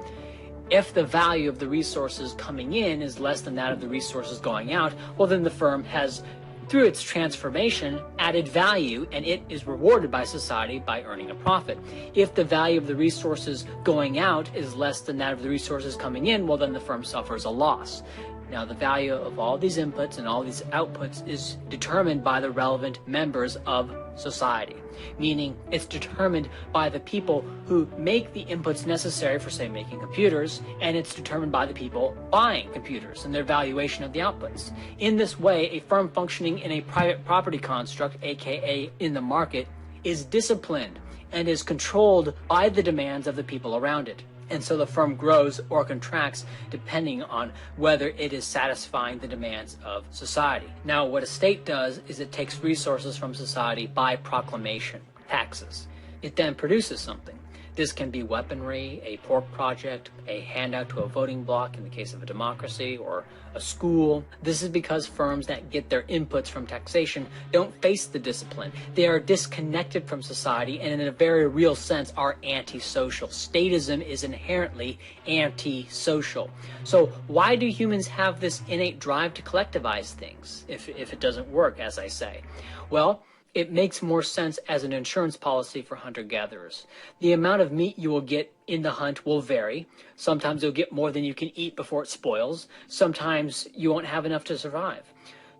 If the value of the resources coming in is less than that of the resources going out, well then the firm has, through its transformation, added value, and it is rewarded by society by earning a profit. If the value of the resources going out is less than that of the resources coming in, well then the firm suffers a loss. Now, the value of all these inputs and all these outputs is determined by the relevant members of society, meaning it's determined by the people who make the inputs necessary for, say, making computers, and it's determined by the people buying computers and their valuation of the outputs. In this way, a firm functioning in a private property construct, aka in the market, is disciplined and is controlled by the demands of the people around it. And so the firm grows or contracts depending on whether it is satisfying the demands of society. Now, what a state does is it takes resources from society by proclamation, taxes. It then produces something. This can be weaponry, a pork project, a handout to a voting bloc in the case of a democracy, or a school. This is because firms that get their inputs from taxation don't face the discipline. They are disconnected from society and in a very real sense are antisocial. Statism is inherently antisocial. So why do humans have this innate drive to collectivize things if it doesn't work, as I say? Well, it makes more sense as an insurance policy for hunter-gatherers. The amount of meat you will get in the hunt will vary. Sometimes you'll get more than you can eat before it spoils. Sometimes you won't have enough to survive.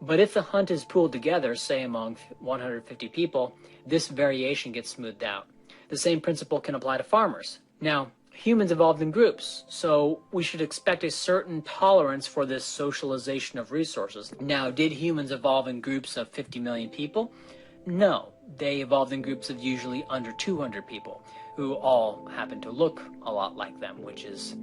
But if the hunt is pooled together, say among 150 people, this variation gets smoothed out. The same principle can apply to farmers. Now, humans evolved in groups, so we should expect a certain tolerance for this socialization of resources. Now, did humans evolve in groups of 50 million people? No, they evolved in groups of usually under 200 people, who all happen to look a lot like them, which is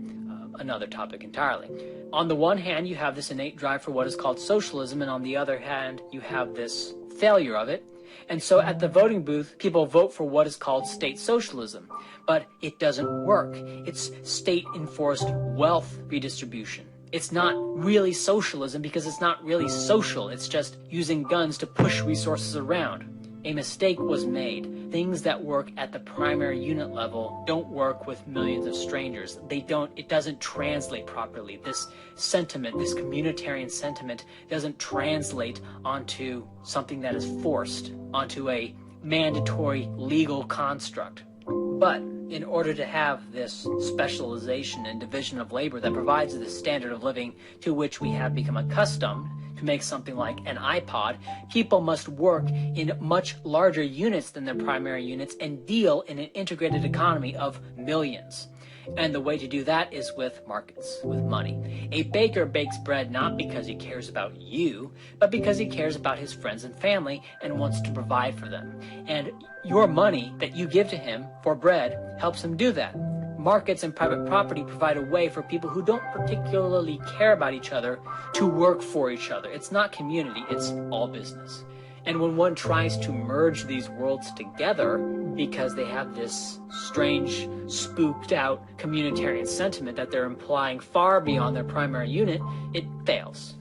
another topic entirely. On the one hand, you have this innate drive for what is called socialism, and on the other hand, you have this failure of it. And so at the voting booth, people vote for what is called state socialism, but it doesn't work. It's state-enforced wealth redistribution. It's not really socialism because it's not really social. It's just using guns to push resources around. A mistake was made. Things that work at the primary unit level don't work with millions of strangers. It doesn't translate properly. This sentiment, this communitarian sentiment, doesn't translate onto something that is forced, onto a mandatory legal construct. But in order to have this specialization and division of labor that provides this standard of living to which we have become accustomed to make something like an iPod, people must work in much larger units than their primary units and deal in an integrated economy of millions. And the way to do that is with markets, with money. A baker bakes bread not because he cares about you, but because he cares about his friends and family and wants to provide for them. And your money that you give to him for bread helps him do that. Markets and private property provide a way for people who don't particularly care about each other to work for each other. It's not community, it's all business. And when one tries to merge these worlds together because they have this strange, spooked out communitarian sentiment that they're implying far beyond their primary unit, it fails.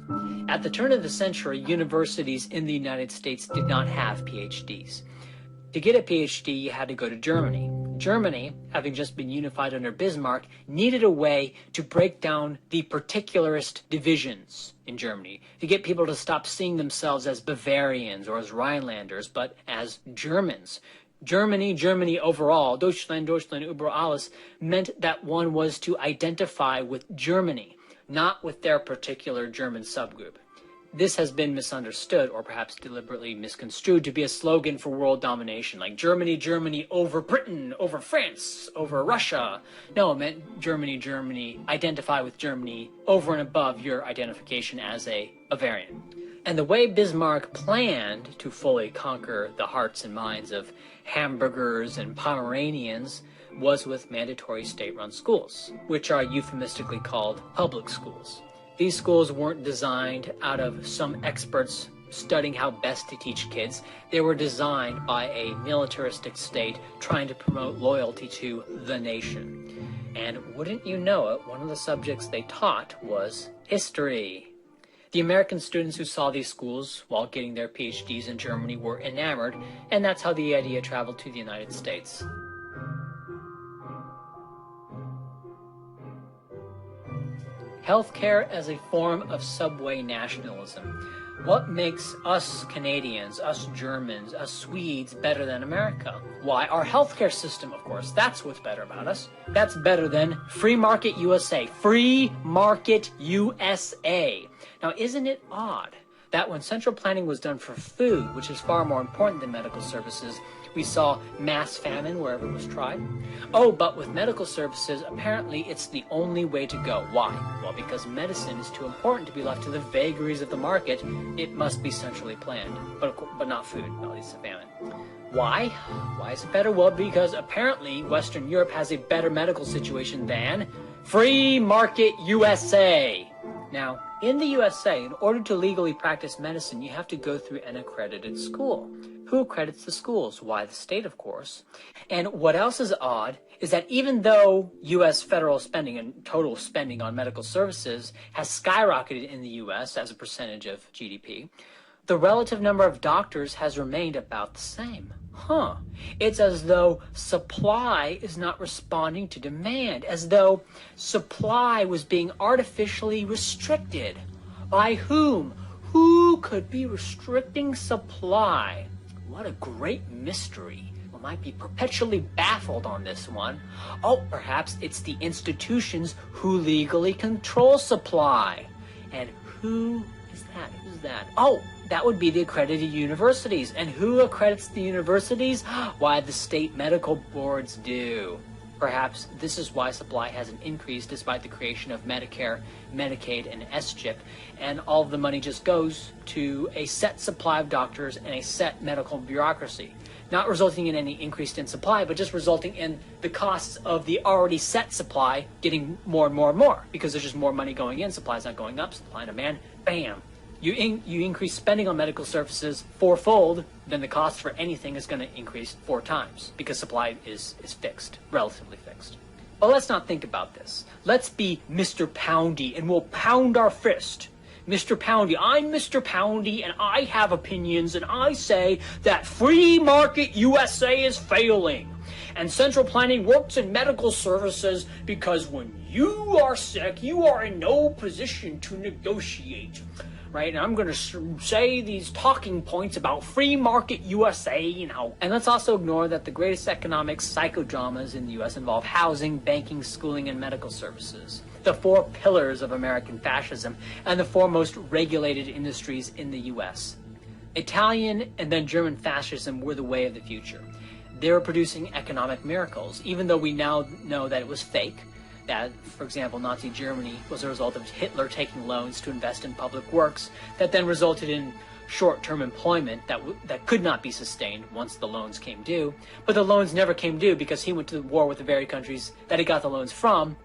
At the turn of the century, universities in the United States did not have PhDs. To get a PhD, you had to go to Germany. Germany, having just been unified under Bismarck, needed a way to break down the particularist divisions in Germany, to get people to stop seeing themselves as Bavarians or as Rhinelanders, but as Germans. Germany overall, Deutschland über alles, meant that one was to identify with Germany, not with their particular German subgroup. This has been misunderstood, or perhaps deliberately misconstrued, to be a slogan for world domination, like Germany over Britain, over France, over Russia. No, it meant Germany, identify with Germany over and above your identification as a Bavarian. And the way Bismarck planned to fully conquer the hearts and minds of Hamburgers and Pomeranians was with mandatory state-run schools, which are euphemistically called public schools. These schools weren't designed out of some experts studying how best to teach kids. They were designed by a militaristic state trying to promote loyalty to the nation. And wouldn't you know it, one of the subjects they taught was history. The American students who saw these schools while getting their PhDs in Germany were enamored, and that's how the idea traveled to the United States. Healthcare as a form of subway nationalism. What makes us Canadians, us Germans, us Swedes better than America? Why? Our healthcare system, of course. That's what's better about us. That's better than Free Market USA. Free Market USA. Now, isn't it odd that when central planning was done for food, which is far more important than medical services, we saw mass famine wherever it was tried? Oh, but with medical services, apparently it's the only way to go. Why? Well, because medicine is too important to be left to the vagaries of the market. It must be centrally planned, but not food, at least a famine. Why? Why is it better? Well, because apparently Western Europe has a better medical situation than Free Market USA. Now, in the USA, in order to legally practice medicine, you have to go through an accredited school. Who accredits the schools? Why, the state, of course. And what else is odd is that even though U.S. federal spending and total spending on medical services has skyrocketed in the U.S. as a percentage of GDP, the relative number of doctors has remained about the same. It's as though supply is not responding to demand, as though supply was being artificially restricted. By whom? Who could be restricting supply? What a great mystery. We might be perpetually baffled on this one. Oh, perhaps it's the institutions who legally control supply. And who is that? Who's that? Oh, that would be the accredited universities. And who accredits the universities? Why, the state medical boards do. Perhaps this is why supply hasn't increased despite the creation of Medicare, Medicaid, and SCHIP, and all of the money just goes to a set supply of doctors and a set medical bureaucracy, not resulting in any increase in supply, but just resulting in the costs of the already set supply getting more and more and more, because there's just more money going in, supply's not going up, supply and demand, bam. You increase spending on medical services fourfold, then the cost for anything is going to increase 4 times because supply is fixed, relatively fixed. But let's not think about this. Let's be Mr. Poundy and we'll pound our fist. Mr. Poundy, I'm Mr. Poundy and I have opinions and I say that free market USA is failing. And central planning works in medical services because when you are sick, you are in no position to negotiate. Right, and I'm going to say these talking points about free market USA, And let's also ignore that the greatest economic psychodramas in the U.S. involve housing, banking, schooling, and medical services. The 4 pillars of American fascism and the 4 most regulated industries in the U.S. Italian and then German fascism were the way of the future. They were producing economic miracles, even though we now know that it was fake. That, for example, Nazi Germany was a result of Hitler taking loans to invest in public works that then resulted in short-term employment that could not be sustained once the loans came due. But the loans never came due because he went to war with the very countries that he got the loans from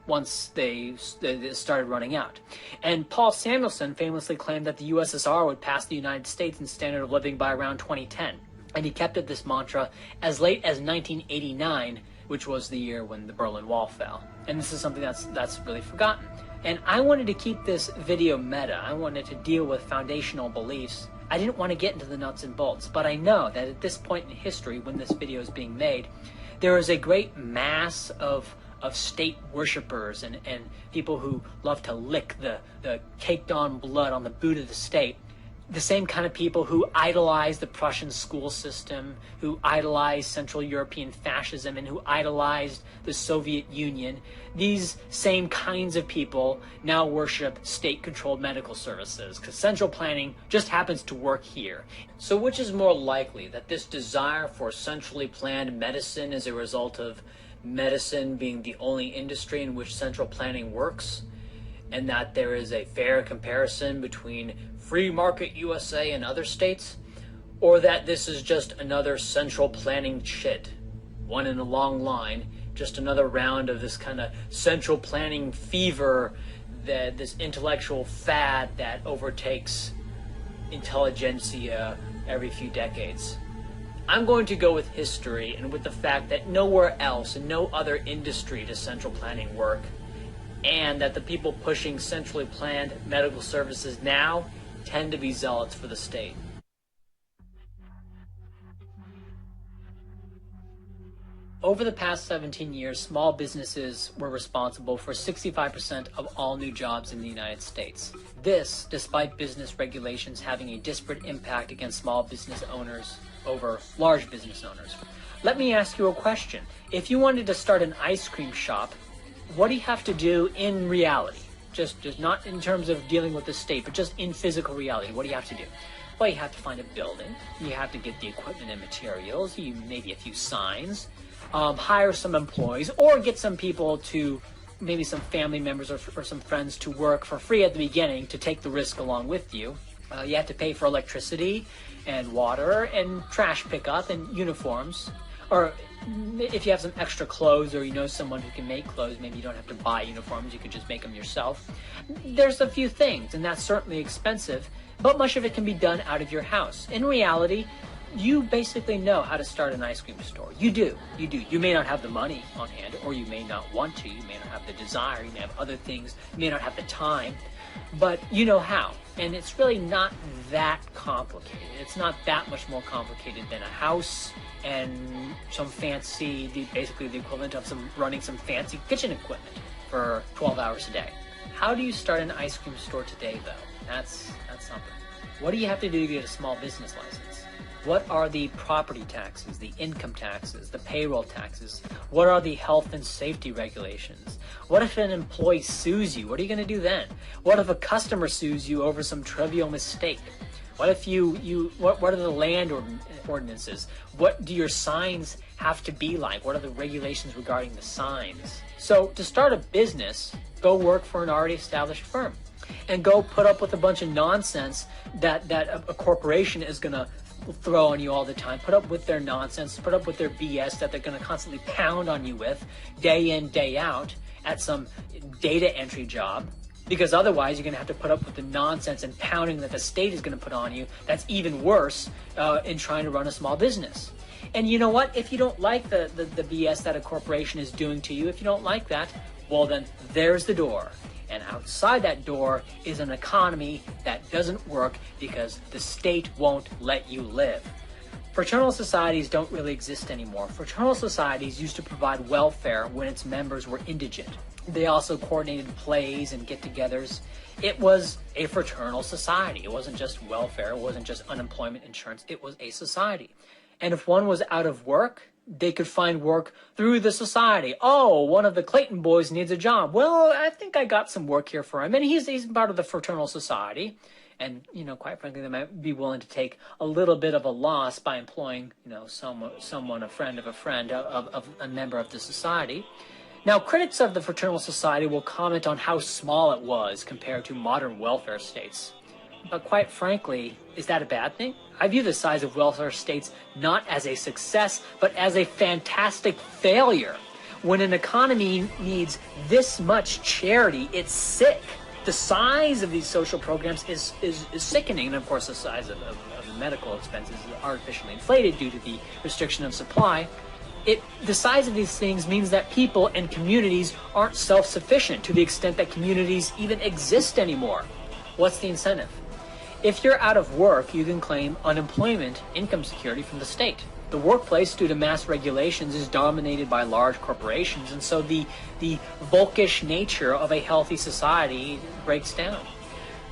once they started running out. And Paul Samuelson famously claimed that the USSR would pass the United States in standard of living by around 2010. And he kept it this mantra as late as 1989, which was the year when the Berlin Wall fell. And this is something that's really forgotten. And I wanted to keep this video meta. I wanted to deal with foundational beliefs. I didn't want to get into the nuts and bolts, but I know that at this point in history, when this video is being made, there is a great mass of state worshippers and people who love to lick the caked on blood on the boot of the state. The same kind of people who idolize the Prussian school system, who idolize Central European fascism, and who idolized the Soviet Union. These same kinds of people now worship state-controlled medical services, because central planning just happens to work here. So which is more likely, that this desire for centrally planned medicine is a result of medicine being the only industry in which central planning works, and that there is a fair comparison between free market USA and other states, or that this is just another central planning shit, one in a long line, just another round of this kind of central planning fever, that this intellectual fad that overtakes intelligentsia every few decades. I'm going to go with history and with the fact that nowhere else, in no other industry does central planning work, and that the people pushing centrally planned medical services now tend to be zealots for the state. Over the past 17 years, small businesses were responsible for 65% of all new jobs in the United States. This, despite business regulations having a disparate impact against small business owners over large business owners. Let me ask you a question. If you wanted to start an ice cream shop, what do you have to do in reality? Just not in terms of dealing with the state, but just in physical reality. What do you have to do? Well, you have to find a building. You have to get the equipment and materials. Maybe a few signs. Hire some employees, or get some people to, maybe some family members or some friends to work for free at the beginning to take the risk along with you. You have to pay for electricity and water and trash pickup and uniforms. Or if you have some extra clothes, or you know someone who can make clothes, maybe you don't have to buy uniforms, you could just make them yourself. There's a few things, and that's certainly expensive, but much of it can be done out of your house. In reality, you basically know how to start an ice cream store. You do. You may not have the money on hand, or you may not want to. You may not have the desire. You may have other things. You may not have the time, but you know how. And it's really not that complicated. It's not that much more complicated than a house and some fancy, basically the equivalent of running some fancy kitchen equipment for 12 hours a day. How do you start an ice cream store today, though? That's something. What do you have to do to get a small business license? What are the property taxes, the income taxes, the payroll taxes? What are the health and safety regulations? What if an employee sues you? What are you going to do then? What if a customer sues you over some trivial mistake? What if what are the land ordinances? What do your signs have to be like? What are the regulations regarding the signs? So to start a business, go work for an already established firm and go put up with a bunch of nonsense that a corporation is going to throw on you all the time. Put up with their nonsense, put up with their BS that they're going to constantly pound on you with day in, day out at some data entry job. Because otherwise you're going to have to put up with the nonsense and pounding that the state is going to put on you. That's even worse in trying to run a small business. And you know what? If you don't like the BS that a corporation is doing to you, if you don't like that, well then there's the door. And outside that door is an economy that doesn't work because the state won't let you live. Fraternal societies don't really exist anymore. Fraternal societies used to provide welfare when its members were indigent. They also coordinated plays and get-togethers. It was a fraternal society. It wasn't just welfare. It wasn't just unemployment insurance. It was a society. And if one was out of work, they could find work through the society. Oh, one of the Clayton boys needs a job. Well, I think I got some work here for him. And he's part of the fraternal society. And, quite frankly, they might be willing to take a little bit of a loss by employing, someone, a friend of a friend, of a member of the society. Now, critics of the fraternal society will comment on how small it was compared to modern welfare states. But quite frankly, is that a bad thing? I view the size of welfare states not as a success, but as a fantastic failure. When an economy needs this much charity, it's sick. The size of these social programs is sickening. And of course, the size of medical expenses is artificially inflated due to the restriction of supply. The size of these things means that people and communities aren't self-sufficient to the extent that communities even exist anymore. What's the incentive? If you're out of work, you can claim unemployment income security from the state. The workplace, due to mass regulations, is dominated by large corporations, and so the Volkish nature of a healthy society breaks down.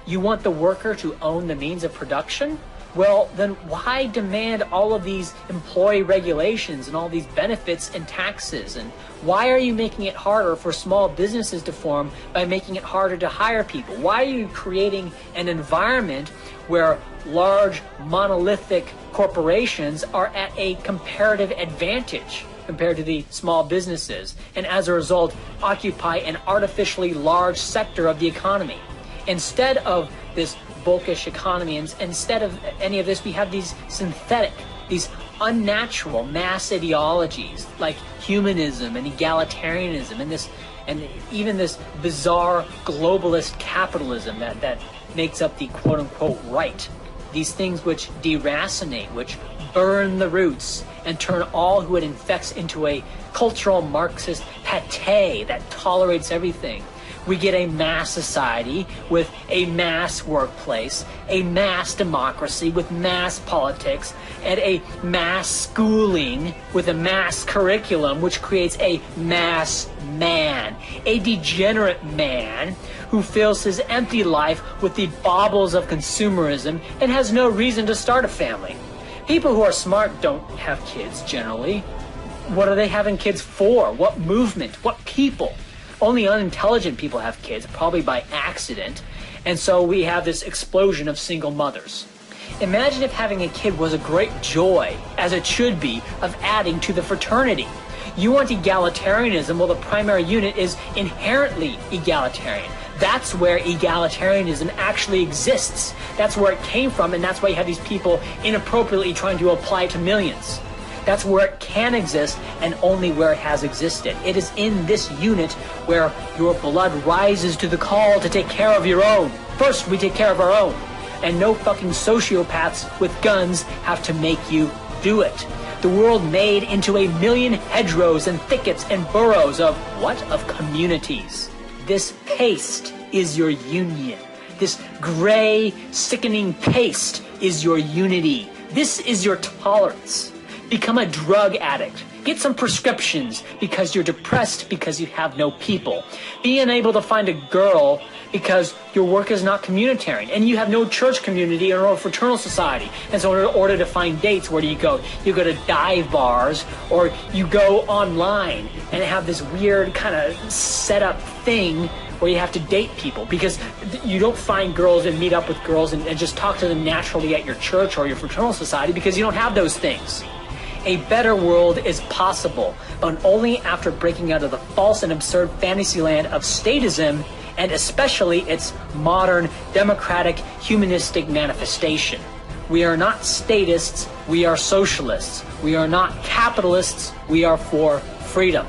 You want the worker to own the means of production? Well, then why demand all of these employee regulations and all these benefits and taxes? And why are you making it harder for small businesses to form by making it harder to hire people? Why are you creating an environment where large monolithic corporations are at a comparative advantage compared to the small businesses, and as a result occupy an artificially large sector of the economy? Instead of this Volkish economy, and instead of any of this, we have these synthetic, these unnatural mass ideologies like humanism and egalitarianism, and even this bizarre globalist capitalism that makes up the quote-unquote right. These things which deracinate, which burn the roots, and turn all who it infects into a cultural Marxist pate that tolerates everything. We get a mass society with a mass workplace, a mass democracy with mass politics, and a mass schooling with a mass curriculum, which creates a mass man, a degenerate man who fills his empty life with the baubles of consumerism and has no reason to start a family. People who are smart don't have kids, generally. What are they having kids for? What movement? What people? Only unintelligent people have kids, probably by accident, and so we have this explosion of single mothers. Imagine if having a kid was a great joy, as it should be, of adding to the fraternity. You want egalitarianism, well, the primary unit is inherently egalitarian. That's where egalitarianism actually exists. That's where it came from, and that's why you have these people inappropriately trying to apply it to millions. That's where it can exist, and only where it has existed. It is in this unit where your blood rises to the call to take care of your own. First, we take care of our own. and no fucking sociopaths with guns have to make you do it. The world made into a million hedgerows and thickets and burrows of what? Of communities. This paste is your union. This gray, sickening paste is your unity. This is your tolerance. Become a drug addict. Get some prescriptions because you're depressed because you have no people. Be unable to find a girl because your work is not communitarian and you have no church community or no fraternal society. And so in order to find dates, where do you go? You go to dive bars, or you go online and have this weird kind of set up thing where you have to date people, because you don't find girls and meet up with girls and just talk to them naturally at your church or your fraternal society, because you don't have those things. A better world is possible, but only after breaking out of the false and absurd fantasy land of statism, and especially its modern, democratic, humanistic manifestation. We are not statists, we are socialists. We are not capitalists, we are for freedom.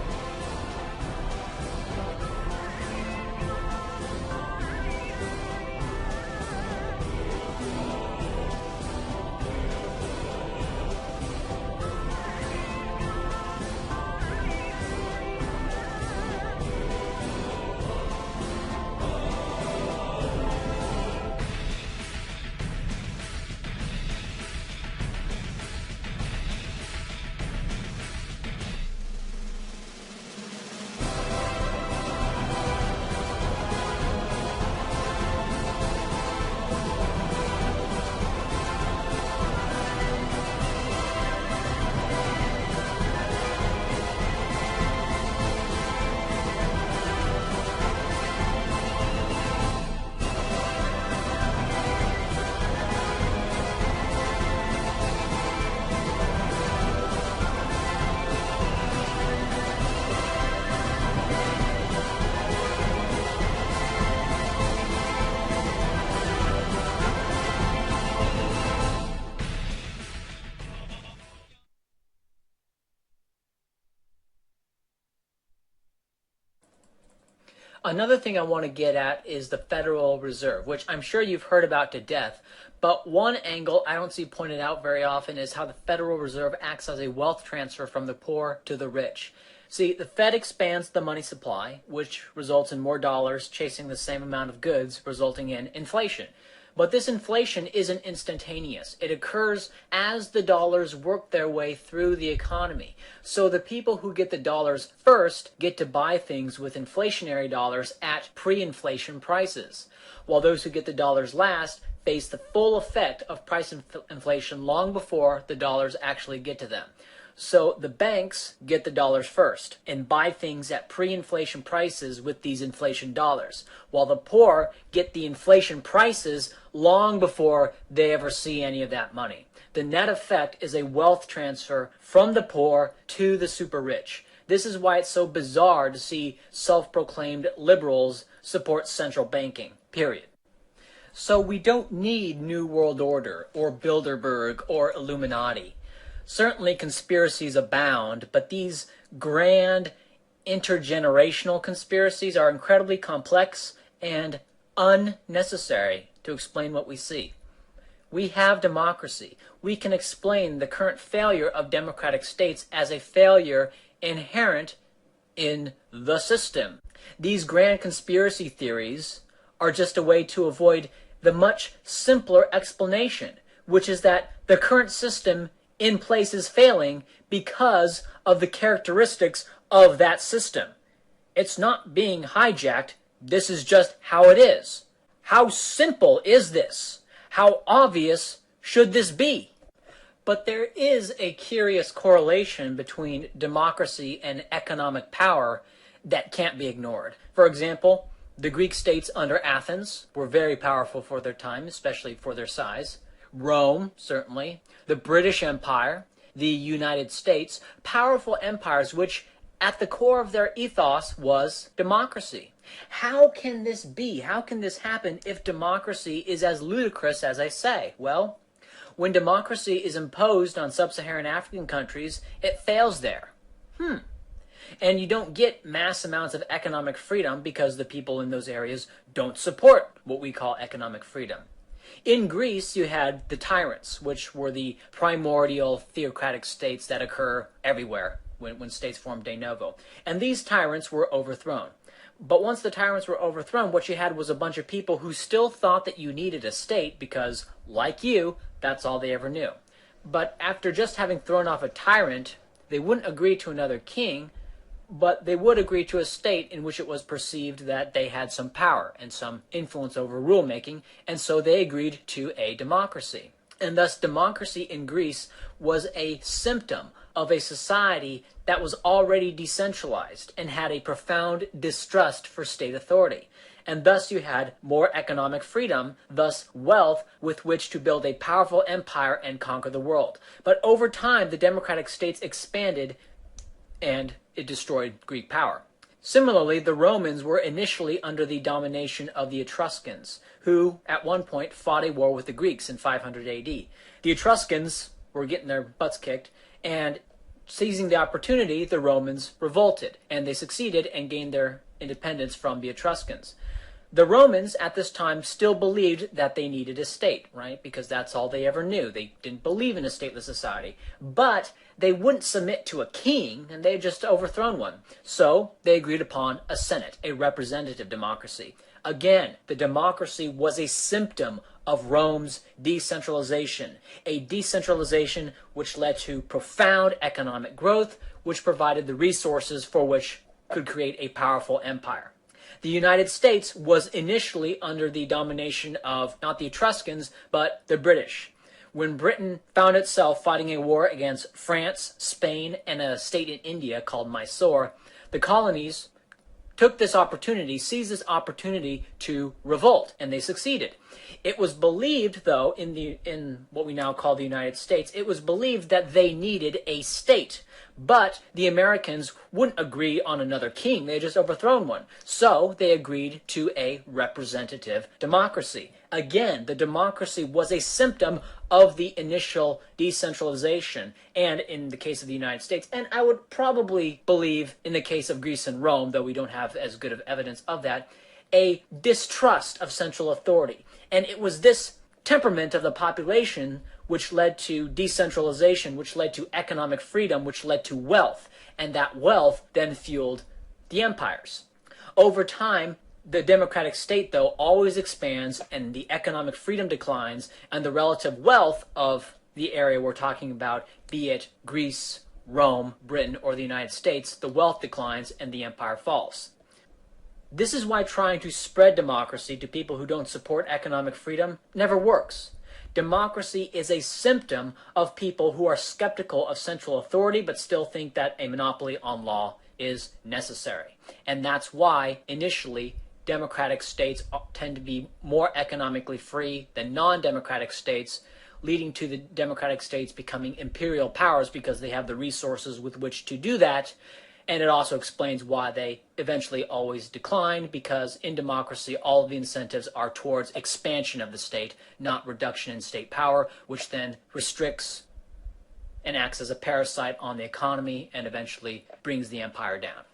Another thing I want to get at is the Federal Reserve, which I'm sure you've heard about to death, but one angle I don't see pointed out very often is how the Federal Reserve acts as a wealth transfer from the poor to the rich. See, the Fed expands the money supply, which results in more dollars chasing the same amount of goods, resulting in inflation. But this inflation isn't instantaneous. It occurs as the dollars work their way through the economy. So the people who get the dollars first get to buy things with inflationary dollars at pre-inflation prices, while those who get the dollars last face the full effect of price inflation long before the dollars actually get to them. So the banks get the dollars first and buy things at pre-inflation prices with these inflation dollars, while the poor get the inflation prices long before they ever see any of that money. The net effect is a wealth transfer from the poor to the super rich. This is why it's so bizarre to see self-proclaimed liberals support central banking, period. So we don't need New World Order or Bilderberg or Illuminati. Certainly conspiracies abound, but these grand intergenerational conspiracies are incredibly complex and unnecessary to explain what we see. We have democracy. We can explain the current failure of democratic states as a failure inherent in the system. These grand conspiracy theories are just a way to avoid the much simpler explanation, which is that the current system in place is failing because of the characteristics of that system. It's not being hijacked. This is just how it is. How simple is this? How obvious should this be? But there is a curious correlation between democracy and economic power that can't be ignored. For example, the Greek states under Athens were very powerful for their time, especially for their size. Rome, certainly. The British Empire, the United States, powerful empires which at the core of their ethos was democracy. How can this be? How can this happen if democracy is as ludicrous as I say? Well, when democracy is imposed on sub-Saharan African countries, it fails there. And you don't get mass amounts of economic freedom because the people in those areas don't support what we call economic freedom. In Greece, you had the tyrants, which were the primordial theocratic states that occur everywhere when states form de novo. And these tyrants were overthrown. But once the tyrants were overthrown, what you had was a bunch of people who still thought that you needed a state because, like you, that's all they ever knew. But after just having thrown off a tyrant, they wouldn't agree to another king, but they would agree to a state in which it was perceived that they had some power and some influence over rulemaking, and so they agreed to a democracy. And thus democracy in Greece was a symptom of a society that was already decentralized and had a profound distrust for state authority. And thus you had more economic freedom, thus wealth with which to build a powerful empire and conquer the world. But over time, the democratic states expanded and it destroyed Greek power. Similarly, the Romans were initially under the domination of the Etruscans, who at one point fought a war with the Greeks in 500 AD. The Etruscans were getting their butts kicked, and seizing the opportunity, the Romans revolted, and they succeeded and gained their independence from the Etruscans. The Romans at this time still believed that they needed a state, right? Because that's all they ever knew. They didn't believe in a stateless society. But they wouldn't submit to a king, and they had just overthrown one. So they agreed upon a Senate, a representative democracy. Again, the democracy was a symptom of Rome's decentralization, a decentralization which led to profound economic growth, which provided the resources for which could create a powerful empire. The United States was initially under the domination of not the Etruscans, but the British. When Britain found itself fighting a war against France, Spain, and a state in India called Mysore, the colonies took this opportunity, seized this opportunity to revolt, and they succeeded. It was believed, though, in what we now call the United States, it was believed that they needed a state. But the Americans wouldn't agree on another king. They had just overthrown one. So they agreed to a representative democracy. Again, the democracy was a symptom of the initial decentralization, and in the case of the United States, and I would probably believe in the case of Greece and Rome, though we don't have as good of evidence of that, a distrust of central authority. And it was this temperament of the population which led to decentralization, which led to economic freedom, which led to wealth, and that wealth then fueled the empires. Over time, the democratic state, though, always expands, and the economic freedom declines, and the relative wealth of the area we're talking about, be it Greece, Rome, Britain, or the United States, the wealth declines and the empire falls. This is why trying to spread democracy to people who don't support economic freedom never works. Democracy is a symptom of people who are skeptical of central authority but still think that a monopoly on law is necessary. And that's why, initially, democratic states tend to be more economically free than non-democratic states, leading to the democratic states becoming imperial powers because they have the resources with which to do that. And it also explains why they eventually always decline, because in democracy, all of the incentives are towards expansion of the state, not reduction in state power, which then restricts and acts as a parasite on the economy and eventually brings the empire down.